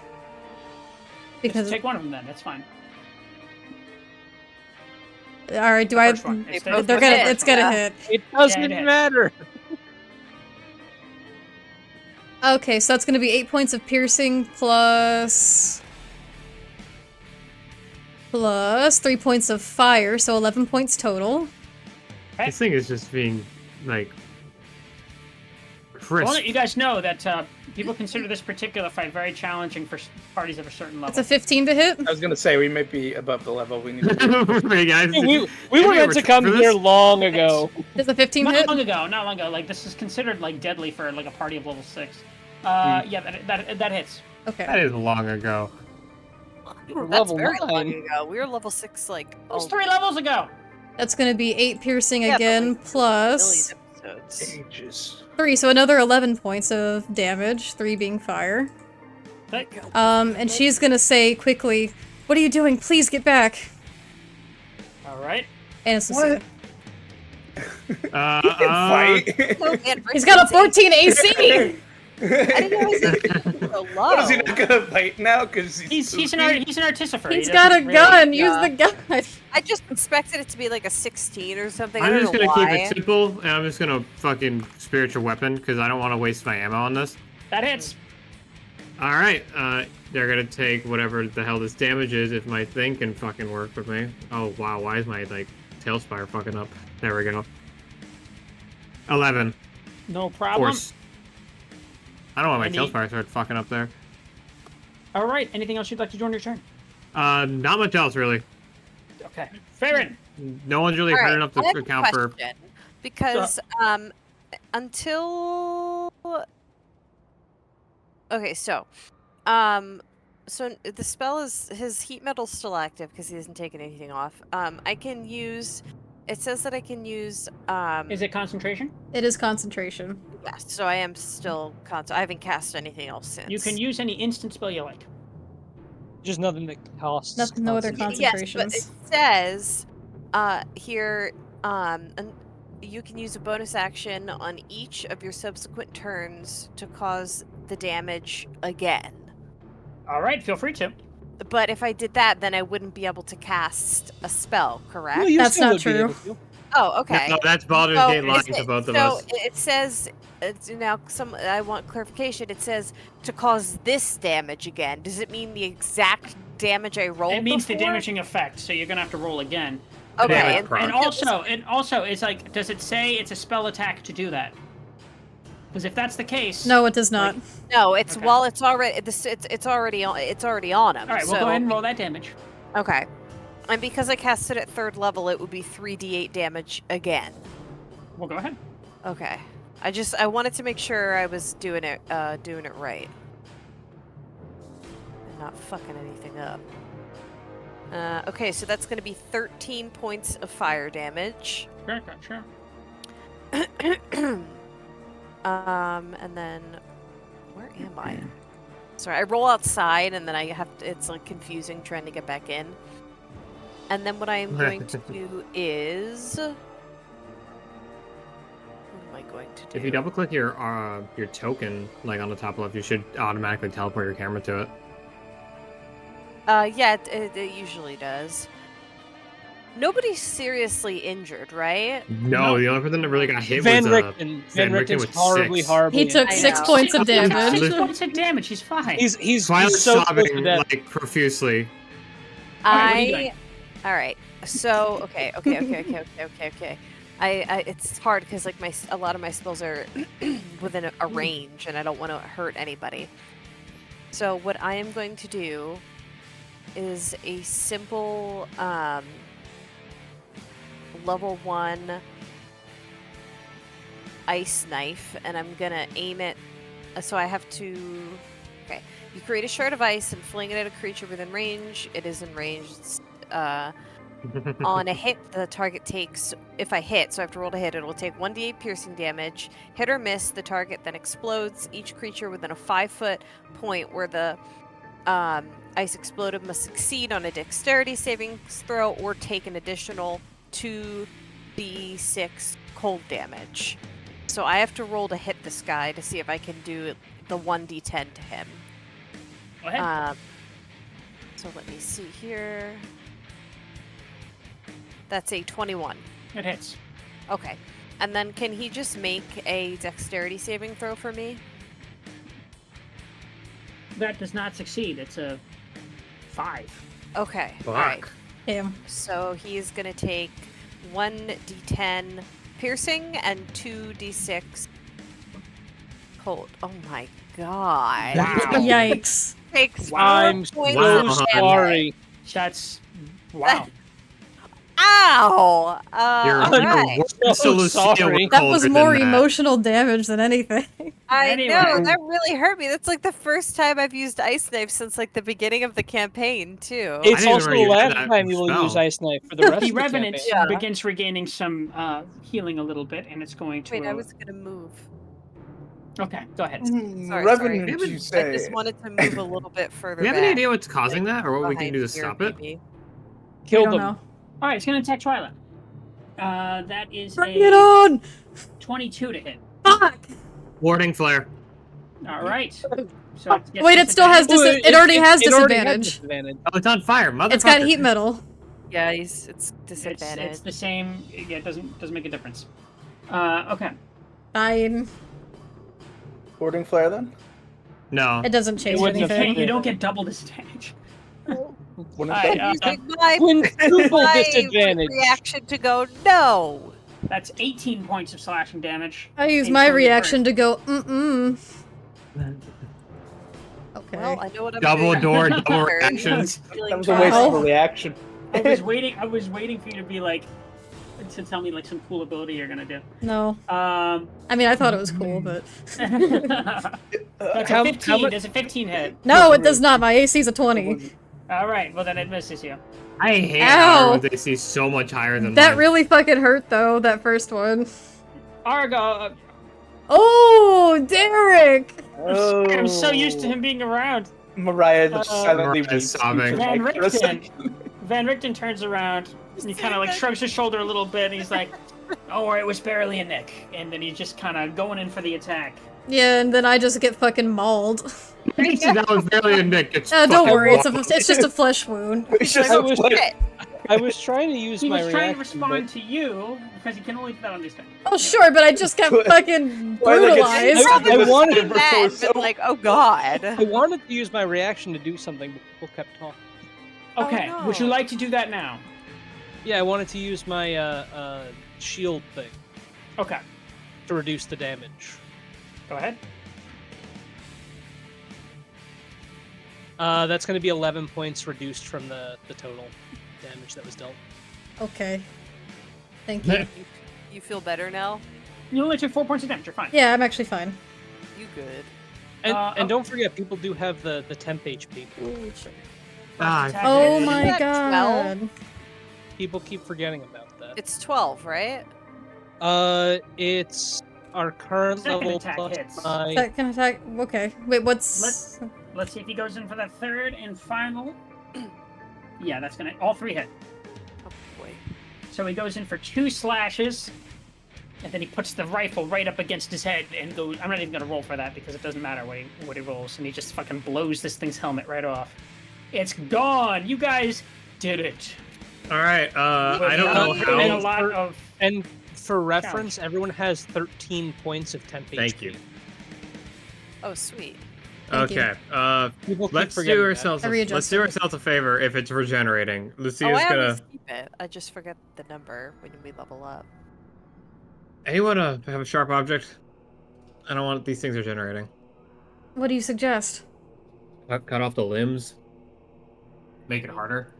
Because
Just take one of them then. That's fine.
all right, do
The
I?
first one. It's the-
They're
the
gonna.
first
It's
one.
gonna hit.
It doesn't
Yeah, it is.
matter.
Okay, so that's gonna be 8 points of piercing plus 3 points of fire, so 11 points total.
This thing is just being like
I
crisp.
want to let you guys know that people consider this particular fight very challenging for parties of a certain level.
That's a 15 to hit.
I was gonna say we might be above the level we need to be.
Hey, guys,
We
did
were
we
meant to
ever
come
for this?
here long ago.
Does a 15
Not
hit?
long ago. Like this is considered like deadly for like a party of level 6.
Hmm.
Yeah, that hits.
Okay.
That is long ago.
We're
That's
level
very long
9.
ago. We were level 6 like
It was 3 levels ago.
That's gonna be 8 piercing
Yeah, but,
again,
like,
plus
million episodes.
Ages.
3, so another 11 points of damage, 3 being fire.
Okay.
And she's gonna say quickly, "What are you doing? Please get back."
All right.
And it's Lucia.
Fight.
Oh, man,
He's got a 14 AC!
I didn't know his AC was so low.
What is he not gonna fight now? Because
He's an artificer.
He's got a gun! Use the gun!
I just expected it to be like a 16 or something. I
I'm
don't
just
know
gonna
why.
keep it simple, and I'm just gonna fucking spiritual weapon because I don't want to waste my ammo on this.
That hits.
All right, they're gonna take whatever the hell this damage is if my thing can fucking work with me. Oh wow, why is my like tail spire fucking up? There we go. 11.
No problem.
Force. I don't want my
Any-
tail spire to start fucking up there.
All right. Anything else you'd like to do on your turn?
Not much else really.
Okay. Farron.
No one's really
All
hurt
right,
enough
I
to
have a
account for.
question, because until okay, so the spell is his heat metal's still active because he hasn't taken anything off. I can use. It says that I can use.
Is it concentration?
It is concentration.
Yes, so I am still I haven't cast anything else since.
You can use any instant spell you like.
Just nothing that costs.
No other
concentration.
Yes, but it says here, and you can use a bonus action on each of your subsequent turns to cause the damage again.
All right. Feel free to.
But if I did that, then I wouldn't be able to cast a spell, correct?
Well, you
That's
still
not
would be
true.
able to.
Oh, okay.
No, that's Baldur's
So
Gate lying
is
to
it-
both of
so
us.
it says it's now I want clarification. It says to cause this damage again. Does it mean the exact damage I rolled?
It means the
before?
damaging effect, so you're gonna have to roll again.
Okay,
Damage
and,
proc.
And also, it's like, does it say it's a spell attack to do that? Because if that's the case,
No, it does not.
no, it's
Okay.
well, it's already it's already on him.
All right,
so,
we'll go ahead and roll that damage.
Okay, and because I cast it at 3rd level, it would be 3d8 damage again.
We'll go ahead.
Okay, I wanted to make sure I was doing it right, and not fucking anything up. Okay, so that's going to be 13 points of fire damage.
Sure.
And then where am I? Sorry, I roll outside and then I have to, it's like confusing trying to get back in. And then what I am going to do is what am I going to do?
If you double click your token, like on the top left, you should automatically teleport your camera to it.
Yeah, it usually does. Nobody's seriously injured, right?
No, the only person that really got hit
Van
was
Richten. Van
Van Richten
Richten's
with
horribly,
6.
horribly.
He took
I
6
know.
points of
6
damage.
points of damage. He's fine.
He's
Violet's
so close to
sobbing
death.
like profusely.
All right, what are you doing?
All right. So okay. I it's hard because like a lot of my spells are within a range, and I don't want to hurt anybody. So what I am going to do is a simple level 1 ice knife, and I'm gonna aim it. So I have to. Okay, you create a shard of ice and fling it at a creature within range. It is in range. It's, on a hit, the target takes. If I hit, so I have to roll to hit. It will take 1d8 piercing damage. Hit or miss, the target then explodes. Each creature within a 5-foot point where the ice exploded must succeed on a dexterity saving throw or take an additional 2d6 cold damage. So I have to roll to hit this guy to see if I can do the 1d10 to him.
Go ahead.
So let me see here. That's a 21.
It hits.
Okay. And then can he just make a dexterity saving throw for me?
That does not succeed. It's a 5.
Okay.
Fuck.
All right.
Damn.
So he's going to take 1d10 piercing and 2d6 cold. Oh my god.
Wow.
Yikes.
Takes
I'm
4 points
Wow.
of
so
damage.
sorry.
That's wow.
Ow!
You're
Alright.
worse than
So
Lucia
sorry.
with
That
colder
was
than
more
that.
emotional damage than anything.
I
Anyway.
know, that really hurt me. That's like the first time I've used Ice Knife since like the beginning of the campaign, too.
It's
didn't
also the
remember you had
last
that
time you will use
spell.
Ice Knife for the rest
The
of the
Revenant
campaign.
Yeah.
begins regaining some healing a little bit, and it's going to.
Wait, I was gonna move.
Okay, go ahead.
Sorry,
Revenant,
sorry.
you
I
say?
just wanted to move a little bit further
Do we have
back.
any idea what's causing that, or what we can
behind
do to
here,
stop it?
maybe.
We
Kill
don't
them.
know.
All right, it's going to attack Twyla. That is
Bring
a
it on!
22 to hit.
Fuck!
Warding flare.
All right. So it gets
Wait, it still has
disadvantage.
it already has
It already
disadvantage.
disadvantage.
Oh, it's on fire, motherfucker.
It's got heat metal.
Yeah, it's disadvantage.
It's the same. Yeah, it doesn't make a difference. Okay.
Fine.
Warding flare then?
No.
It doesn't change
wouldn't have
anything.
You don't get double disadvantage.
When
Alright,
it's
I'm using my,
Quintuple
my
disadvantage.
reaction to go no.
That's 18 points of slashing damage.
I use
And
my
so they
reaction
burn.
to go, mm-mm. Okay.
Well, I know what I'm
Double
doing.
door, double
Sorry.
reactions.
Feeling
that was a waste of a
Oh.
reaction.
I was waiting for you to be like, to tell me like some cool ability you're gonna do.
No.
I
I mean, I thought it was cool, but...
That's
How-
a 15.
how mu-
Does a 15 hit?
No, it does not. My AC is a 20.
All right. Well, then it misses you.
I hate
Ow.
how everyone's AC is so much higher than
That
mine.
really fucking hurt, though, that first one.
Argo.
Oh, Derek!
I'm so used to him being around.
Mariah just silently
Mariah's
weeps.
sobbing.
Van
Like, for a
Richten.
second.
Van Richten turns around and he kind of like shrugs his shoulder a little bit and he's like, "Oh, it was barely a nick." And then he's just kind of going in for the attack.
Yeah, and then I just get fucking mauled.
That was barely a nick. It's
Don't
fucking
worry, it's
awful.
it's just a flesh wound.
It's just
I was-
like,
I was trying to use
He
my
was trying to
reaction,
respond to you because he can only do that on this turn.
Oh, sure, but I just got fucking
Well, like,
brutalized.
it's-
Probably
I
would
wanted-
have been mad, but like, oh god.
I wanted to use my reaction to do something, but people kept talking.
Okay,
no.
would you like to do that now?
Yeah, I wanted to use my shield thing
Okay,
to reduce the damage.
go ahead.
That's going to be 11 points reduced from the total damage that was dealt.
Okay. Thank you.
You feel better now?
You only took 4 points of damage. You're fine.
Yeah, I'm actually fine.
You good?
And,
oh.
and don't forget, people do have the temp HP.
Ah,
First attack
Oh
hit.
my
that 12?
god.
People keep forgetting about that.
It's 12, right?
It's our current
Second
level
attack
plus
hits.
my...
Second attack. Okay. Wait, what's.
Let's see if he goes in for the third and final. Yeah, that's gonna all three hit.
Oh boy.
So he goes in for 2 slashes, and then he puts the rifle right up against his head and goes. I'm not even gonna roll for that because it doesn't matter what he rolls, and he just fucking blows this thing's helmet right off. It's gone. You guys did it.
All right. I don't know
Without doing a
how.
lot of.
And for reference, everyone has 13 points of temp HP.
Thank you.
Oh, sweet.
Thank you.
Okay.
People keep
Let's
forgetting
do
that.
ourselves.
I
Let's
readjusted
do
it.
ourselves a favor. If it's regenerating,
Oh,
Lucia's
I
gonna.
always keep it. I just forget the number when we level up.
Anyone have a sharp object? I don't want these things regenerating.
What do you suggest?
Cut off the limbs. Make it harder.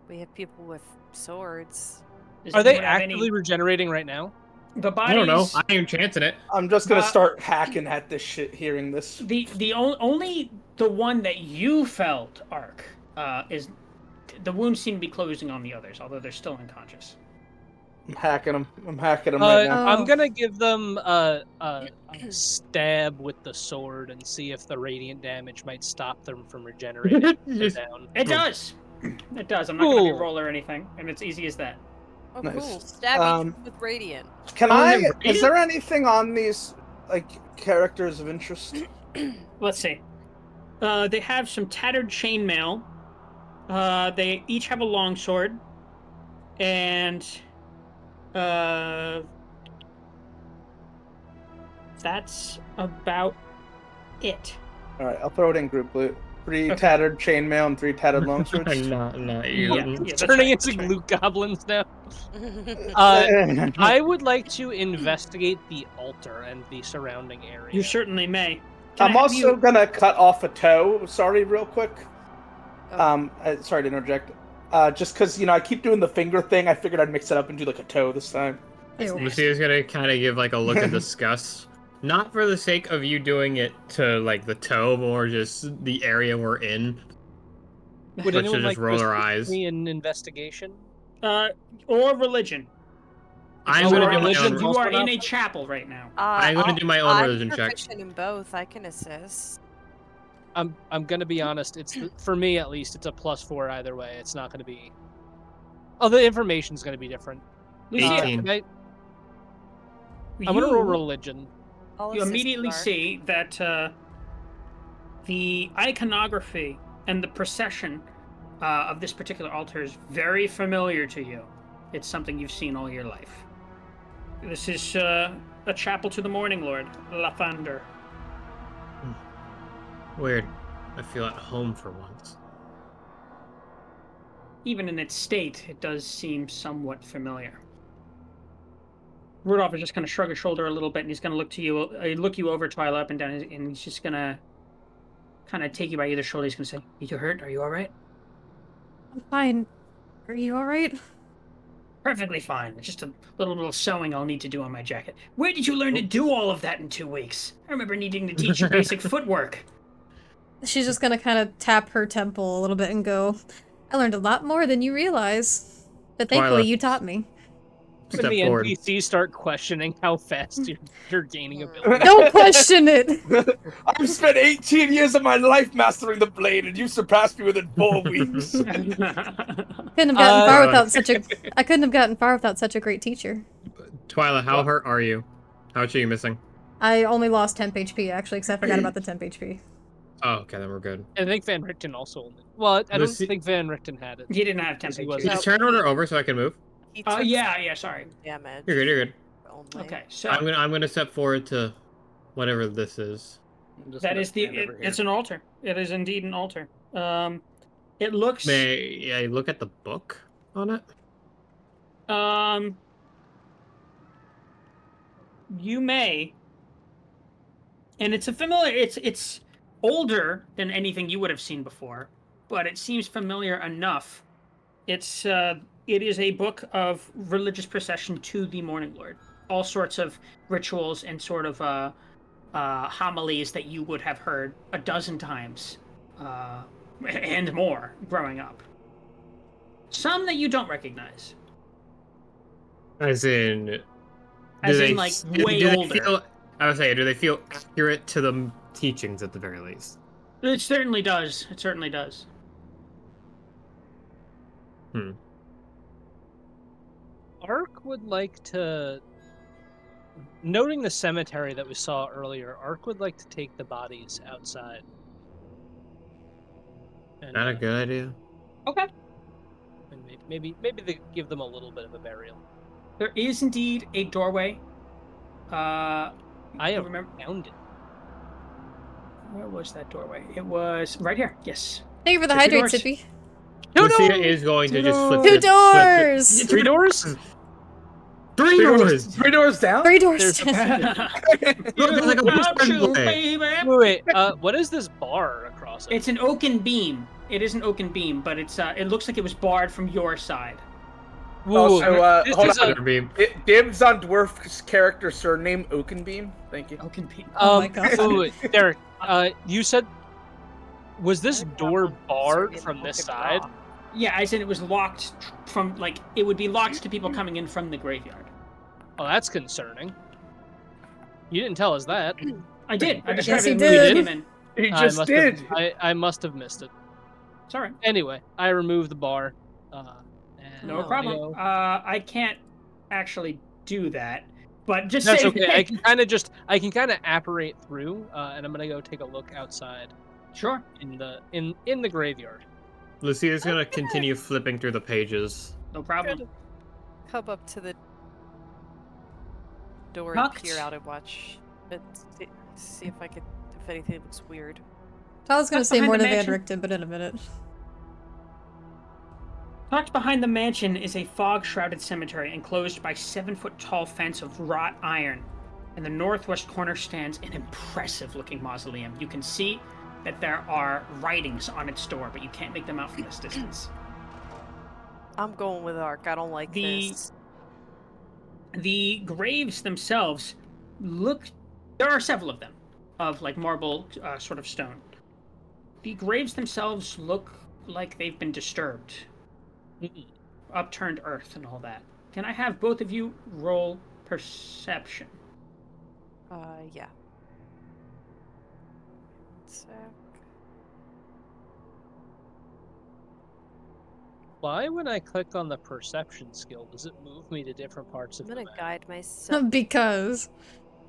We have people with swords.
Does
Are they
anyone have any-
actively regenerating right now?
The bodies.
I don't know. I ain't chancing it.
I'm just gonna
Uh,
start hacking at this shit hearing this.
The only the one that you felt, Ark, is the wounds seem to be closing on the others, although they're still unconscious.
I'm hacking them. I'm hacking them right now.
Oh.
I'm gonna give them a stab with the sword and see if the radiant damage might stop them from regenerating.
Just-
down.
It does. It does. I'm not going to
Cool.
roll or anything, and it's easy as that.
Oh,
Nice.
cool. Stab
Um,
each with radiant.
Can
Oh,
I?
yeah,
Is there anything on these like characters of interest?
Let's see. They have some tattered chainmail. They each have a longsword, and that's about it.
All right, I'll throw it in group loot. 3
Okay.
tattered chainmail and 3 tattered longswords.
not you.
Yeah, that's
Turning
right,
into
that's right.
Luke goblins now.
I
I would like to investigate the altar and the surrounding area.
You certainly may. Can I
I'm
have
also
you-
gonna cut off a toe. Sorry, real quick.
Oh.
Sorry to interject. Just because I keep doing the finger thing, I figured I'd mix it up and do like a toe this time.
Ew.
Lucia's gonna kind of give like a look of disgust Not for the sake of you doing it to like the toe, more just the area we're in.
Would
But
anyone
to
like
just roll
to
our
assist
eyes.
me in investigation?
Or religion.
I'm
Oh,
gonna do my
religion
own.
You
also
are
an
in a
option?
chapel right now.
I'm gonna do my own
I'm
religion check.
proficient in both. I can assist.
I'm gonna be honest. For me at least. It's a +4 either way. It's not gonna be. Oh, the information's gonna be different.
Lucia,
18.
I'm gonna roll
you,
religion.
I'll
you
assist
immediately
Dark.
see that the iconography and the procession of this particular altar is very familiar to you. It's something you've seen all your life. This is a chapel to the Morning Lord, Lathander.
Weird. I feel at home for once.
Even in its state, it does seem somewhat familiar. Rudolph is just going to shrug his shoulder a little bit, and he's going to look you over, Twyla, up and down, and he's just going to kind of take you by either shoulder. He's going to say, "You hurt? Are you all right?"
I'm fine. Are you alright?
Perfectly fine. It's just a little sewing I'll need to do on my jacket. Where did you learn to do all of that in 2 weeks? I remember needing to teach you basic footwork.
She's just gonna kind of tap her temple a little bit and go, I learned a lot more than you realize. But thankfully,
Twyla.
you taught me.
When
Step
the
forward.
NPCs start questioning how fast you're gaining ability.
Don't question it!
I've spent 18 years of my life mastering the blade, and you surpassed me within 4 weeks.
Couldn't have gotten far without such a. I couldn't have gotten far without such a great teacher.
Twyla, how hurt are you? How much are you missing?
I only lost temp HP actually, because I forgot about the temp HP.
Oh, okay, then we're good.
I think Van Richten also only. Well, I don't
Lucy-
think Van Richten had it.
He didn't have
Because he
temp.
wasn't-
Is turn order over so I can move?
He took
Yeah, sorry.
damage.
You're good, you're good.
Only.
Okay, so
I'm gonna step forward to whatever this is.
that is it's an altar. It is indeed an altar. It looks
May I look at the book on it?
You may, and it's a familiar. It's older than anything you would have seen before, but it seems familiar enough. It is a book of religious procession to the Morning Lord. All sorts of rituals and sort of homilies that you would have heard a dozen times, and more growing up. Some that you don't recognize.
As in,
As in, like, way older.
I would say, do they feel accurate to the teachings at the very least?
It certainly does. It certainly does.
Ark would like to, noting the cemetery that we saw earlier, Ark would like to take the bodies outside. And,
Not a good idea.
Okay.
And maybe they give them a little bit of a burial.
There is indeed a doorway.
I have
remember.
found it.
Where was that doorway? It was right here. Yes.
Thank you for the
Two
hydrate,
doors.
Sippy.
Lucia is going to just flip
Two
it- flip
doors!
3 doors?
it- Three doors!
3 doors down?
3 doors.
There's
Look, there's like a button play.
Wait, what is this bar across it?
It's an oaken beam. It is an oaken beam, but it looks like it was barred from your side.
Also,
this
hold
is
on.
Better beam.
Dibs on Dwarf's character surname, Oakenbeam. Thank you.
Oaken beam.
Oh my God.
Wait, Derek, you said, was this
I have
door
one
barred
serving
from this
Oaken
side?
Raw.
Yeah, as in it was locked from it would be locked to people coming in from the graveyard.
Oh, that's concerning. You didn't tell us that.
I did. I
Yes,
described
he
it when we
did.
came in.
He
I
just
must
did.
I must have missed it.
It's all right.
Anyway, I removed the bar. And
No
Oh,
problem.
you know,
I can't actually do that, but just
that's
say
okay. I can kind of apparate through, and I'm gonna go take a look outside
Sure.
in the graveyard.
Lucia's gonna continue flipping through the pages.
No problem.
Come up to the door
Knocked.
and peer out and watch. But see if anything looks weird.
I was gonna
Tucked
say
behind
more
the
to Van
mansion.
Richten, but in a minute.
Tucked behind the mansion is a fog-shrouded cemetery enclosed by 7-foot-tall fence of wrought iron. In the northwest corner stands an impressive-looking mausoleum. You can see that there are writings on its door, but you can't make them out from this distance.
I'm going with Ark. I don't like this.
The graves themselves look There are several of them, of like marble sort of stone. The graves themselves look like they've been disturbed. Upturned earth and all that. Can I have both of you roll perception?
Yeah. 1 sec.
Why, when I click on the perception skill, does it move me to different parts
I'm
of the
gonna
map?
guide myself.
Because.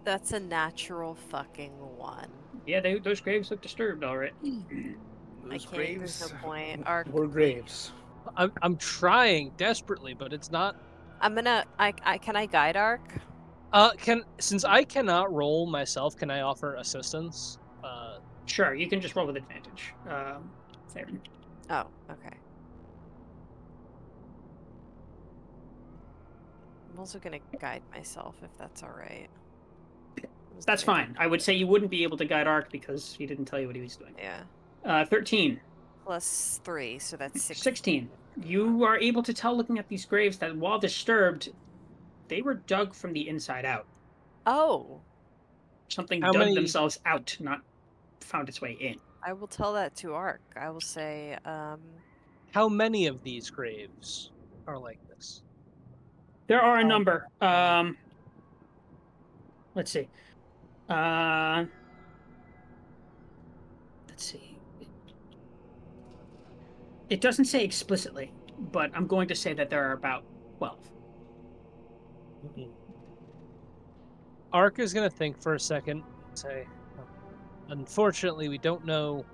That's a natural fucking 1.
Yeah, those graves look disturbed, all right.
I
Those
can't. There's no
graves
point. Arc.
were graves.
I'm trying desperately, but it's not.
I'm gonna. Can I guide Arc?
Since I cannot roll myself, can I offer assistance?
Sure, you can just roll with advantage. There.
Oh, okay. I'm also gonna guide myself if that's all right.
That's fine. I would say you wouldn't be able to guide Ark because he didn't tell you what he was doing.
Yeah.
13.
Plus 3, so that's 16.
16. You are able to tell looking at these graves that while disturbed, they were dug from the inside out.
Oh.
Something
How
dug
many-
themselves out, not found its way in.
I will tell that to Arc. I will say,
How many of these graves are like this?
There are a number. Let's see. Let's see. It doesn't say explicitly, but I'm going to say that there are about 12.
Ark is going to think for a second and say, unfortunately, we don't know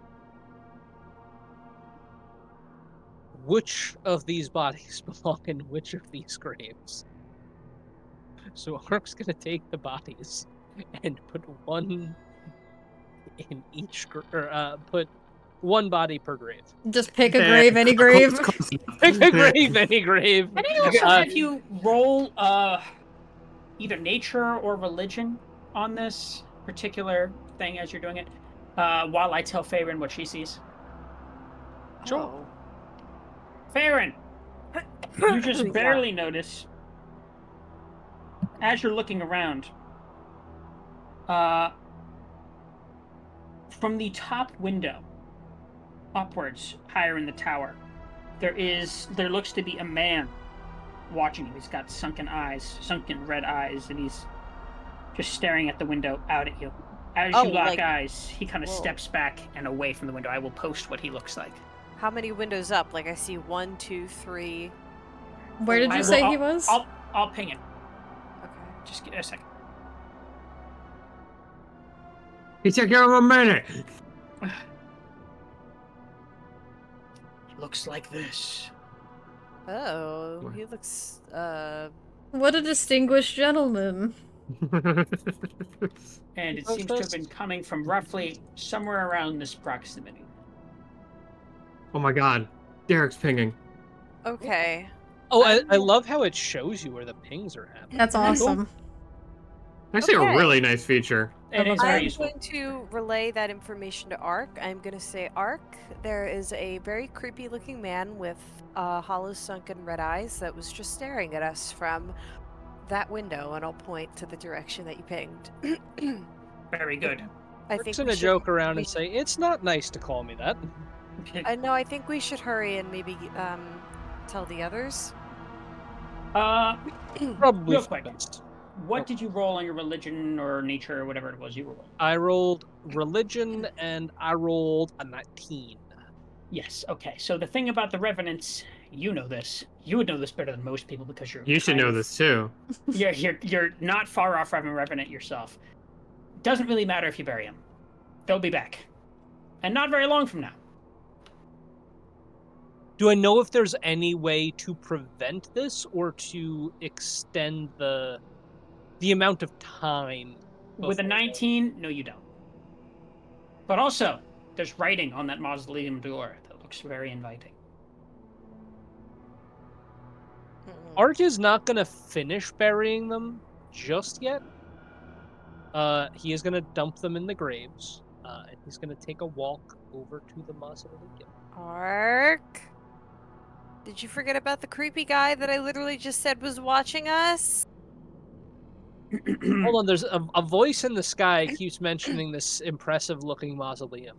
which of these bodies belong in which of these graves. So Ark's going to take the bodies and put one in each, put one body per grave.
Just pick a grave, any grave.
Pick a grave, any grave.
Can I also have you roll either nature or religion on this particular thing as you're doing it, while I tell Farron what she sees?
Sure.
Oh.
Farron, you just barely notice as you're looking around. From the top window upwards, higher in the tower, there looks to be a man watching you. He's got sunken red eyes, and he's just staring at the window out at you. As you lock eyes, he kind of steps back and away from the window. I will post what he looks like.
How many windows up? Like I see 1, 2, 3.
Where did you say he was?
I'll ping it.
Okay.
Just give it a second.
He took care of a minute.
Looks like this.
Oh, he looks,
What a distinguished gentleman.
And it seems to have been coming from roughly somewhere around this proximity.
Oh my god. Derek's pinging.
Okay.
Oh, I love how it shows you where the pings are happening.
That's awesome.
Actually,
Okay.
a really nice feature.
It is very
I'm
useful.
going to relay that information to Ark. I'm going to say, Ark, there is a very creepy looking man with hollow sunken red eyes that was just staring at us from that window, and I'll point to the direction that you pinged.
Very good.
I
Ark's
think
gonna joke around and say, it's not nice to call me that.
No, I think we should hurry and maybe tell the others.
Probably
real
for
quick.
best.
What did you roll on your religion or nature or whatever it was you were rolling?
I rolled religion and I rolled a 19.
Yes. Okay. So the thing about the revenants, you know this. You would know this better than most people because you're.
You should
kind
know
of-
this too.
Yeah, you're not far off from a revenant yourself. Doesn't really matter if you bury them. They'll be back, and not very long from now.
Do I know if there's any way to prevent this or to extend the amount of time?
With a
before
19, no, you don't. But also, there's writing on that mausoleum door that looks very inviting.
Ark is not going to finish burying them just yet. He is going to dump them in the graves, and he's going to take a walk over to the mausoleum.
Ark? Did you forget about the creepy guy that I literally just said was watching us?
Hold on, there's a voice in the sky keeps mentioning this impressive-looking mausoleum.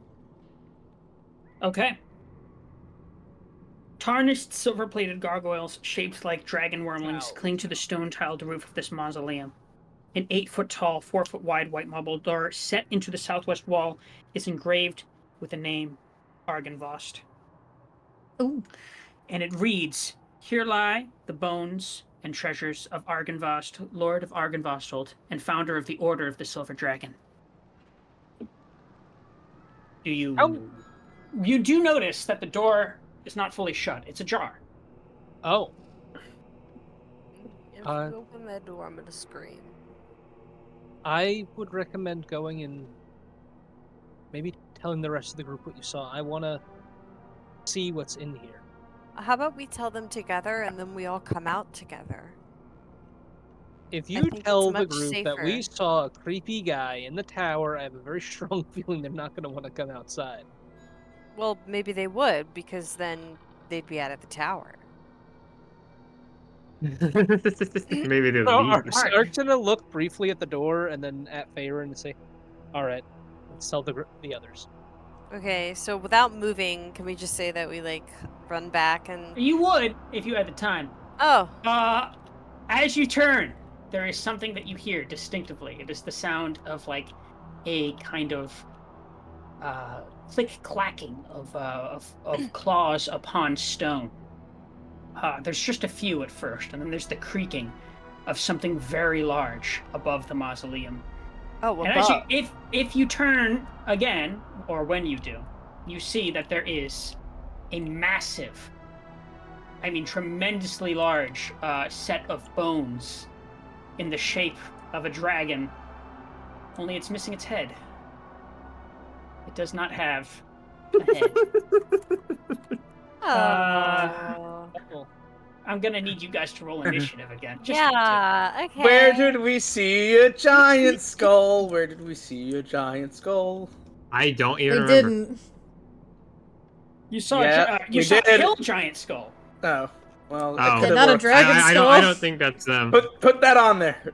Okay. Tarnished silver-plated gargoyles shaped like dragon wormlings cling to the stone-tiled roof of this mausoleum. An 8-foot-tall, 4-foot-wide white marble door set into the southwest wall is engraved with the name Argenvost.
Ooh.
And it reads, "Here lie the bones and treasures of Argenvost, Lord of Argenvostholt, and founder of the Order of the Silver Dragon." You do notice that the door is not fully shut. It's ajar.
Oh.
If
Uh,
you open that door, I'm gonna scream.
I would recommend going and maybe telling the rest of the group what you saw. I want to see what's in here.
How about we tell them together and then we all come out together?
If
I
you
think it's
tell the
much
group that we
safer.
saw a creepy guy in the tower, I have a very strong feeling they're not going to want to come outside.
Well, maybe they would, because then they'd be out of the tower.
Maybe they'll
No,
leave.
Ark's going to look briefly at the door and then at Faerun and say, all right, let's tell the others.
Okay, so without moving, can we just say that we, like, run back and...
You would if you had the time.
Oh!
As you turn, there is something that you hear distinctively. It is the sound of like a kind of thick clacking of claws upon stone. There's just a few at first, and then there's the creaking of something very large above the mausoleum.
Oh,
And
above.
if you turn again, or when you do, you see that there is a massive, I mean tremendously large set of bones in the shape of a dragon, only it's missing its head. It does not have a head.
Oh.
I'm gonna need you guys to roll initiative again. Just
Yeah, okay.
Where did we see a giant skull? Where did we see a giant skull?
I don't even
We
remember.
didn't.
You saw
Yeah,
you
we
saw
did.
Hill Giant Skull.
Oh, well,
Oh.
it could
Yeah, not
have
a
worked.
dragon
I
skull.
don't think that's them.
Put that on there.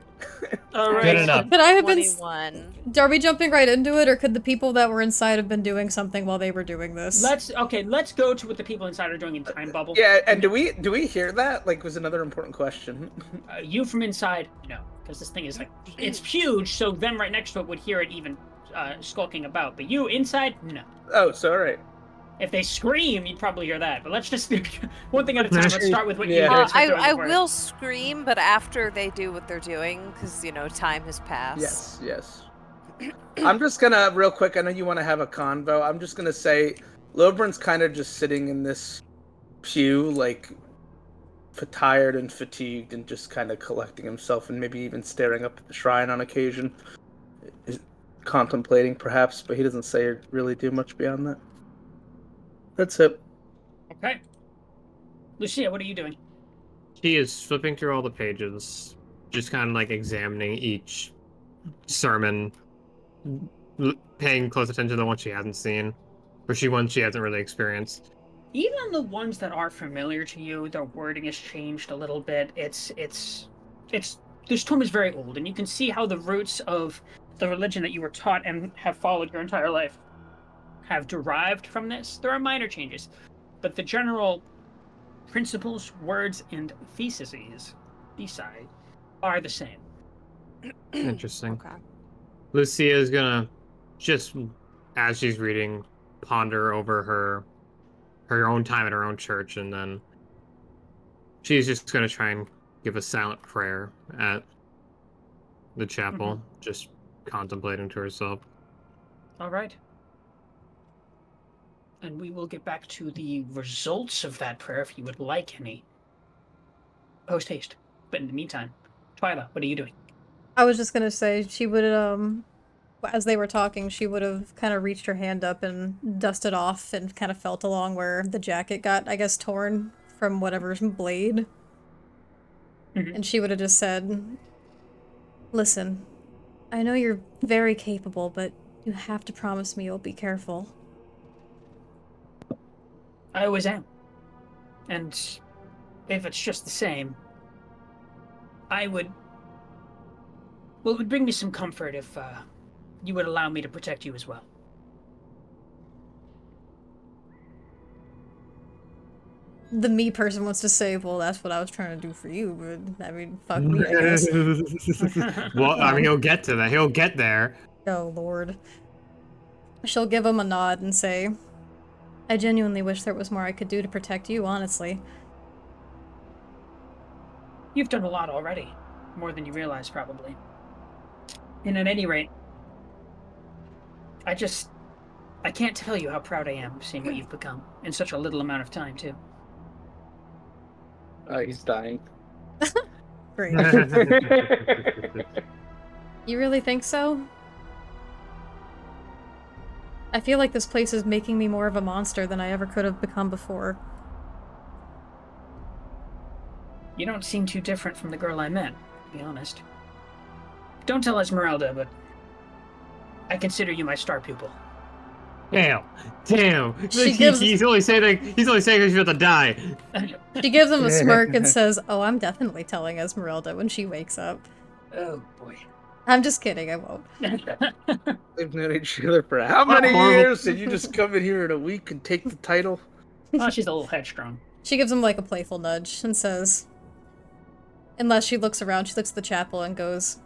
All
Alright,
right.
Good enough.
Could I have been?
21.
Are we jumping right into it, or could the people that were inside have been doing something while they were doing this?
Let's go to what the people inside are doing in time bubble.
Yeah, and do we hear that? Like, was another important question.
You from inside, no, because this thing is like it's huge. So them right next to it would hear it even skulking about. But you inside, no.
Oh, so all right.
If they scream, you'd probably hear that. But let's just one thing at a time. Let's start with what you
Yeah.
guys are doing.
I
before.
will scream, but after they do what they're doing, because, you know, time has passed.
Yes. I'm just gonna, real quick, I know you want to have a convo. I'm just gonna say, Lobrin's kind of just sitting in this pew, like, tired and fatigued, and just kind of collecting himself, and maybe even staring up at the shrine on occasion. Contemplating, perhaps, but he doesn't say or really do much beyond that. That's it.
Okay. Lucia, what are you doing?
She is flipping through all the pages, just kind of like examining each sermon, paying close attention to the one she hasn't seen, or one she hasn't really experienced.
Even the ones that are familiar to you, their wording has changed a little bit. It's this tome is very old, and you can see how the roots of the religion that you were taught and have followed your entire life have derived from this. There are minor changes, but the general principles, words, and theses are the same.
Interesting.
Okay.
Lucia is gonna just, as she's reading, ponder over her own time at her own church, and then she's just gonna try and give a silent prayer at the chapel, just contemplating to herself.
All right. And we will get back to the results of that prayer if you would like any. Post haste. But in the meantime, Twyla, what are you doing?
I was just gonna say she would as they were talking, she would have kind of reached her hand up and dusted off and kind of felt along where the jacket got, I guess, torn from whatever's blade.
Mhm.
And she would have just said, "Listen, I know you're very capable, but you have to promise me you'll be careful."
I always am. And if it's just the same, I would Well, it would bring me some comfort if you would allow me to protect you as well.
The me person wants to say, well, that's what I was trying to do for you, but I mean, fuck me, I guess.
Well, I mean, he'll get to that. He'll get there.
Oh, Lord. She'll give him a nod and say, I genuinely wish there was more I could do to protect you, honestly.
You've done a lot already. More than you realize, probably. And at any rate, I can't tell you how proud I am of seeing what you've become in such a little amount of time, too.
He's dying.
Great. You really think so? I feel like this place is making me more of a monster than I ever could have become before.
You don't seem too different from the girl I met, to be honest. Don't tell Esmeralda, but I consider you my star pupil.
Damn.
Gives...
He's only saying because you're about to die.
She gives him a smirk and says, oh, I'm definitely telling Esmeralda when she wakes up.
Oh, boy.
I'm just kidding, I won't.
They've known each other for how many years? Did you just come in here in a week and take the title?
Oh, she's a little headstrong.
She gives him like a playful nudge and says, unless she looks around, she looks at the chapel and goes,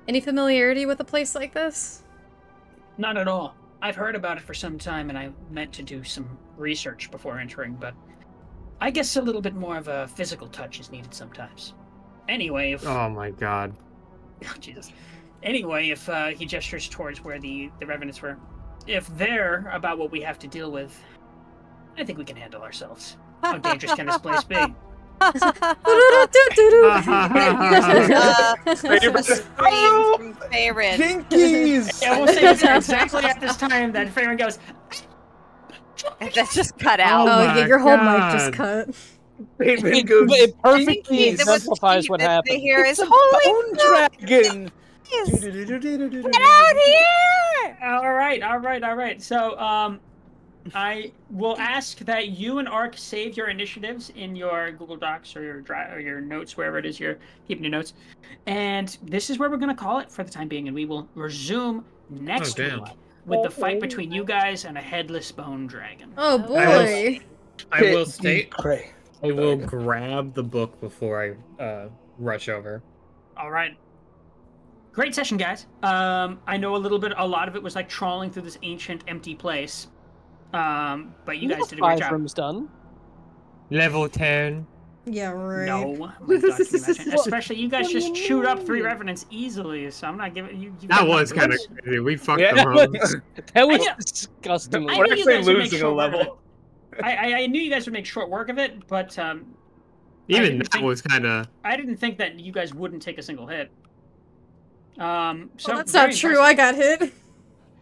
any familiarity with a place like this?
Not at all. I've heard about it for some time, and I meant to do some research before entering, but I guess a little bit more of a physical touch is needed sometimes. Anyway, if...
Oh my god.
Oh, Jesus. Anyway, if he gestures towards where the revenants were, if they're about what we have to deal with, I think we can handle ourselves. How dangerous can this place be?
Jinkies!
I will say it's exactly at this time that Farron goes...
That just cut out.
Oh, yeah, your whole mic
God.
just cut.
It perfectly
Jinkies.
exemplifies what
They
happened.
hear is holy
Bone dragon!
Get out here!
All right. So, I will ask that you and Ark save your initiatives in your Google Docs or your notes, wherever it is you're keeping your notes. And this is where we're going to call it for the time being, and we will resume next week with the fight between you guys and a headless bone dragon.
Oh boy.
I will state,
Pray.
I will grab the book before I rush over.
All right. Great session, guys. I know a lot of it was like trawling through this ancient, empty place. But you guys did a great job.
5 rooms done.
Level 10.
Yeah, right.
No, my God, can you imagine? Especially you guys just chewed up 3 revenants easily, so I'm not giving you.
That was kind of crazy. We fucked
Yeah,
them up.
That was
I-
disgusting.
I
We're
knew you
actually
guys would make
losing a
short work of
level.
it. I knew you guys would make short work of it, but
Even
didn't
that
think-
was kind of...
I didn't think that you guys wouldn't take a single hit. So
Well, that's
very
not true,
impressive.
I got hit.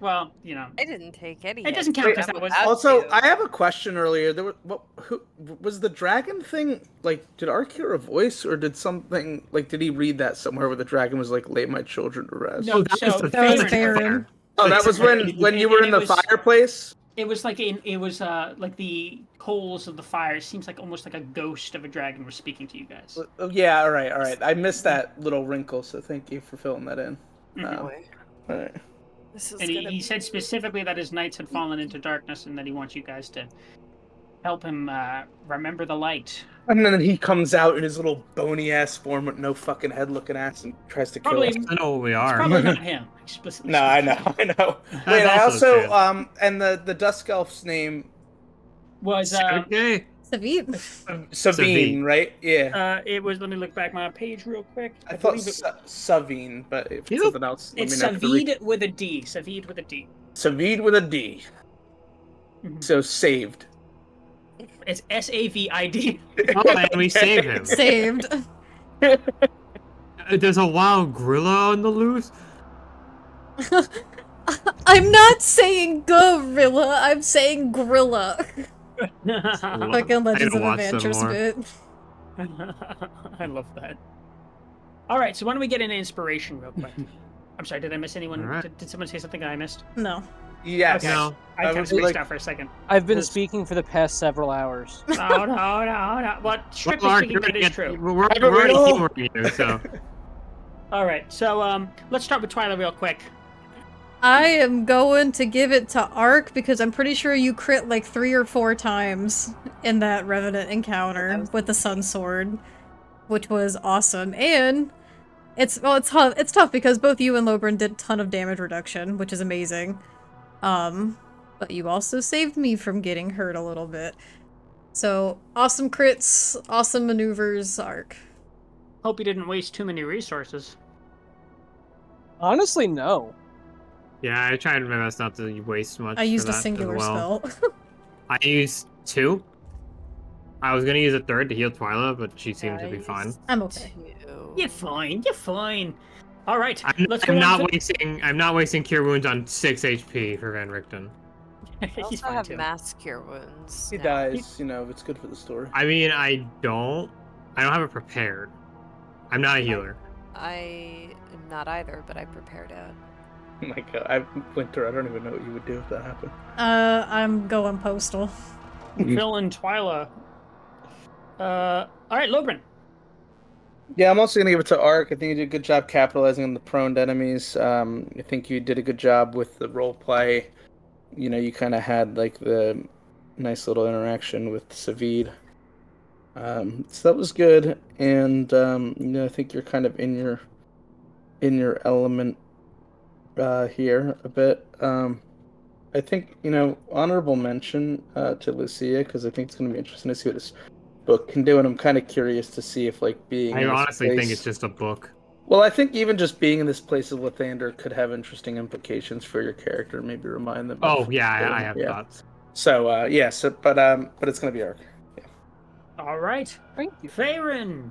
Well, you know,
I didn't take any.
it doesn't count
Wait,
because that was.
Also, I have a question earlier. There was, who was the dragon thing? Like, did Ark hear a voice, or did something like? Did he read that somewhere where the dragon was like, "Lay my children to rest"?
No,
that
so
was the
That was
Farron-
Farron.
Oh, that was when you were in the
It was-
fireplace.
It was like like the coals of the fire. It seems like almost like a ghost of a dragon was speaking to you guys.
Oh, yeah, all right. I missed that little wrinkle, so thank you for filling that in. All right.
This is
And
gonna
he said specifically that his knights had fallen into darkness and that he wants you guys to help him remember the light.
And then he comes out in his little bony ass form with no fucking head looking ass and tries to kill
Probably,
us.
I know what we
it's
are.
probably not him explicitly.
No, I
speaking.
know. Wait, I
also
also
true.
and the Dusk Elf's name
Was
Okay.
Savit.
Savine, right? Yeah.
it was. Let me look back my page real quick.
I thought
believe it-
Savine, but if
You
it's
know,
something else, let
it's
me know.
Savid with a D. Savid with a D.
Savide with a D.
Mhm.
So saved.
It's SAVID.
Oh, and we saved him.
Saved.
There's a wild gorilla on the loose.
I'm not saying gorilla, I'm saying gorilla. Fucking Legends of
watch them
Adventures
more.
bit.
I love that. All right, so why don't we get into inspiration real quick? I'm sorry, did I miss anyone?
All right.
Did someone say something that I missed?
No.
Yes.
Okay.
No.
I
I
kind of
was
spaced
like-
out for a second.
I've been
This-
speaking for the past several hours.
No. What? Strictly
Mark,
speaking, that is true.
We're
I don't
already
know.
humoring you, so...
All right, so let's start with Twyla real quick.
I am going to give it to Ark because I'm pretty sure you crit like 3 or 4 times in that Revenant encounter with the Sun Sword, which was awesome. And it's tough because both you and Lobrin did a ton of damage reduction, which is amazing. But you also saved me from getting hurt a little bit. So awesome crits, awesome maneuvers, Ark.
Hope you didn't waste too many resources.
Honestly, no.
Yeah, I tried my best not to waste much.
I used a
for that
singular
as well.
spell.
I used 2. I was gonna use a 3rd to heal Twyla, but she seemed to be fine.
I'm okay.
You're fine. You're fine. All right, let's go
I'm
on
not
to...
wasting. I'm not wasting cure wounds on 6 HP for Van Richten.
I
He's
also
fine
have
too.
mass cure wounds.
He
now.
dies, you know, it's good for the story.
I mean, I don't have it prepared. I'm not a healer.
I am not either, but I prepared it.
Oh my god, Winter, I don't even know what you would do if that happened.
I'm going postal.
Phil and Twyla. All right, Lobrin.
Yeah, I'm also gonna give it to Ark. I think you did a good job capitalizing on the prone enemies. I think you did a good job with the role play. You know, you kind of had like the nice little interaction with Savid. So that was good, and you know, I think you're kind of in your element here a bit. I think, you know, honorable mention to Lucia, because I think it's going to be interesting to see what this book can do, and I'm kind of curious to see if, like, being
I
in this
honestly think
place...
it's just a book.
Well, I think even just being in this place of Lathander could have interesting implications for your character, maybe remind them
Oh
of...
yeah, I have thoughts.
So, but it's going to be Ark. Yeah.
All right.
Thank you.
Faerun.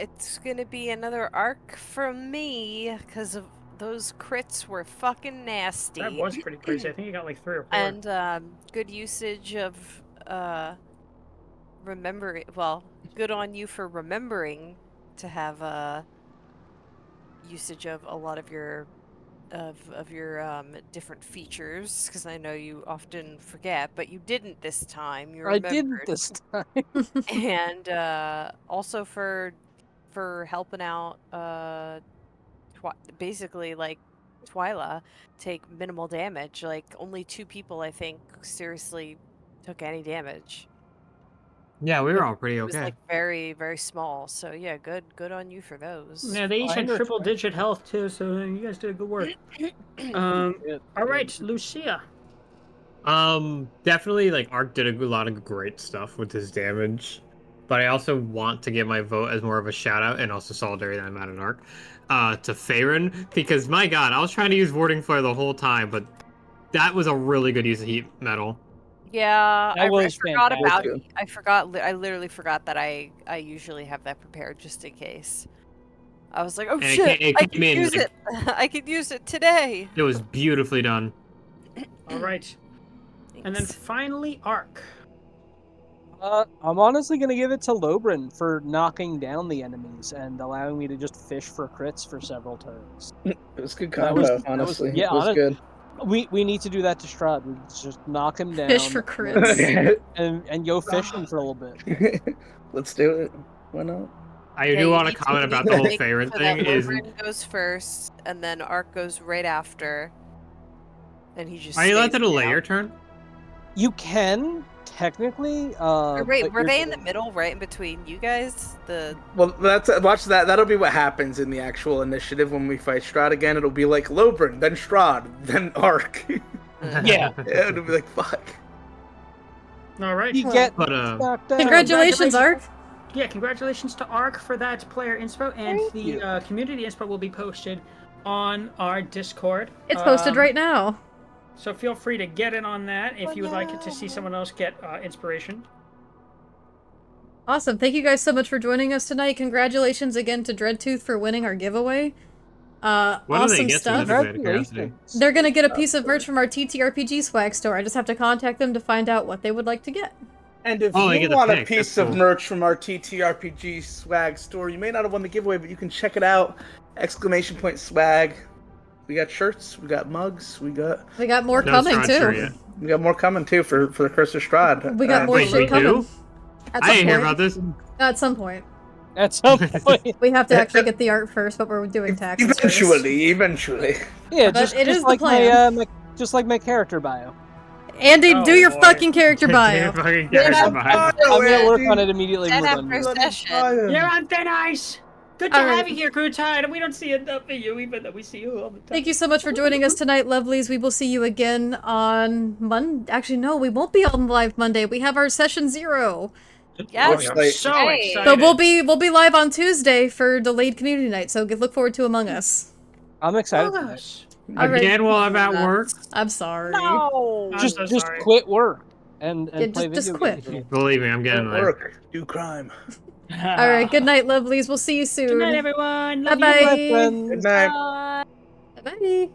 It's gonna be another arc from me, because of those crits were fucking nasty.
That was pretty crazy. I think you got like 3 or 4.
And good usage of remembering. Well, good on you for remembering to have usage of a lot of your different features, because I know you often forget, but you didn't this time. You
I
remembered.
didn't this time.
And also for helping out basically like Twyla take minimal damage. Like only 2 people I think seriously took any damage.
Yeah, we were all pretty
It was
okay.
like very, very small. So yeah, good on you for those.
Yeah, they each had
Fine
triple
respect.
digit health too, so you guys did good work. All right, Lucia.
Definitely, like, Ark did a lot of great stuff with his damage, but I also want to give my vote as more of a shout out and also solidarity that I'm at an Ark to Faerun, because my god, I was trying to use Warding Flare the whole time, but that was a really good use of heat metal.
Yeah,
That
I
was
forgot about.
fantastic.
I forgot. I literally forgot that I usually have that prepared just in case. I was like, oh
And
shit,
it
I
came
can
in,
use
like-
it. I can use it today.
It was beautifully done.
All right, and then
Thanks.
finally Ark.
I'm honestly gonna give it to Lobrin for knocking down the enemies and allowing me to just fish for crits for several turns.
It was good
That
combo,
was-
honestly.
yeah,
it was
honest-
good.
We need to do that to Strahd. We just knock him down
Fish for crits.
and go fishing for a little bit.
Let's do it. Why not?
I
Yeah,
do
you
want to
need
comment
you
about
need
the
to
whole
make
Faerun
so that
thing is...
Lobrin goes first, and then Ark goes right after, and he just.
Are you allowed to
stays
delay
down.
your turn?
You can technically.
Or wait,
but
were
you're
they in the
delayed.
middle, right in between you guys? The
Well, watch that. That'll be what happens in the actual initiative when we fight Strahd again. It'll be like Lobrin, then Strahd, then Ark.
Yeah.
It'll be like fuck.
All right.
You get
But
knocked down.
Congratulations, Ark.
Yeah, congratulations to Ark for that player inspo, and
Thank
the
you.
community inspo will be posted on our Discord.
It's posted right now.
So feel free to get in on that if you would like to see someone else get inspiration.
Awesome. Thank you guys so much for joining us tonight. Congratulations again to Dreadtooth for winning our giveaway.
what do they
Awesome
get
stuff.
specifically out of curiosity?
Congratulations.
They're gonna get a piece of merch from our TTRPG swag store. I just have to contact them to find out what they would like to get.
And if
Oh, they
you
get the
want a
pick,
piece
that's
of
cool.
merch from our TTRPG swag store, you may not have won the giveaway, but you can check it out. ! Swag. We got shirts, we got mugs, we got
more
No
coming
Strahd
too.
shirt yet.
more coming too for the Curse of Strahd.
We got more
Wait,
shit
we
coming.
do?
At
I
some
didn't hear
point.
about this.
At some point.
At some point.
We have to actually get the art first, but we're doing taxes first.
Eventually.
Yeah,
But
just,
it
just
is the
like
plan.
just like my character bio.
Andy,
Oh,
do your
boy.
fucking character
Do your
bio.
fucking
Yeah,
character bio.
I'm gonna work on it immediately.
Dead
We're
after
done.
a session.
You're on thin ice. Good to
All right.
have you here, Grutide. We don't see enough of you, even though we see you all the time.
Thank you so much for joining us tonight, lovelies. We will see you again on Monday. Actually, no, we won't be on live Monday. We have our session 0.
Yes.
I'm so
Hey.
excited.
So we'll be live on Tuesday for delayed community night. So look forward to Among Us.
I'm excited.
Love us.
All right.
Again while I'm at work.
I'm sorry.
No.
I'm
Just
so
just
sorry.
quit work and
Yeah,
play
just
video
quit.
games.
Believe me, I'm getting there.
Work. Do crime.
All right. Good night, lovelies. We'll see you soon.
Good night, everyone. Love
Bye-bye.
you.
My friends.
Good night.
Bye.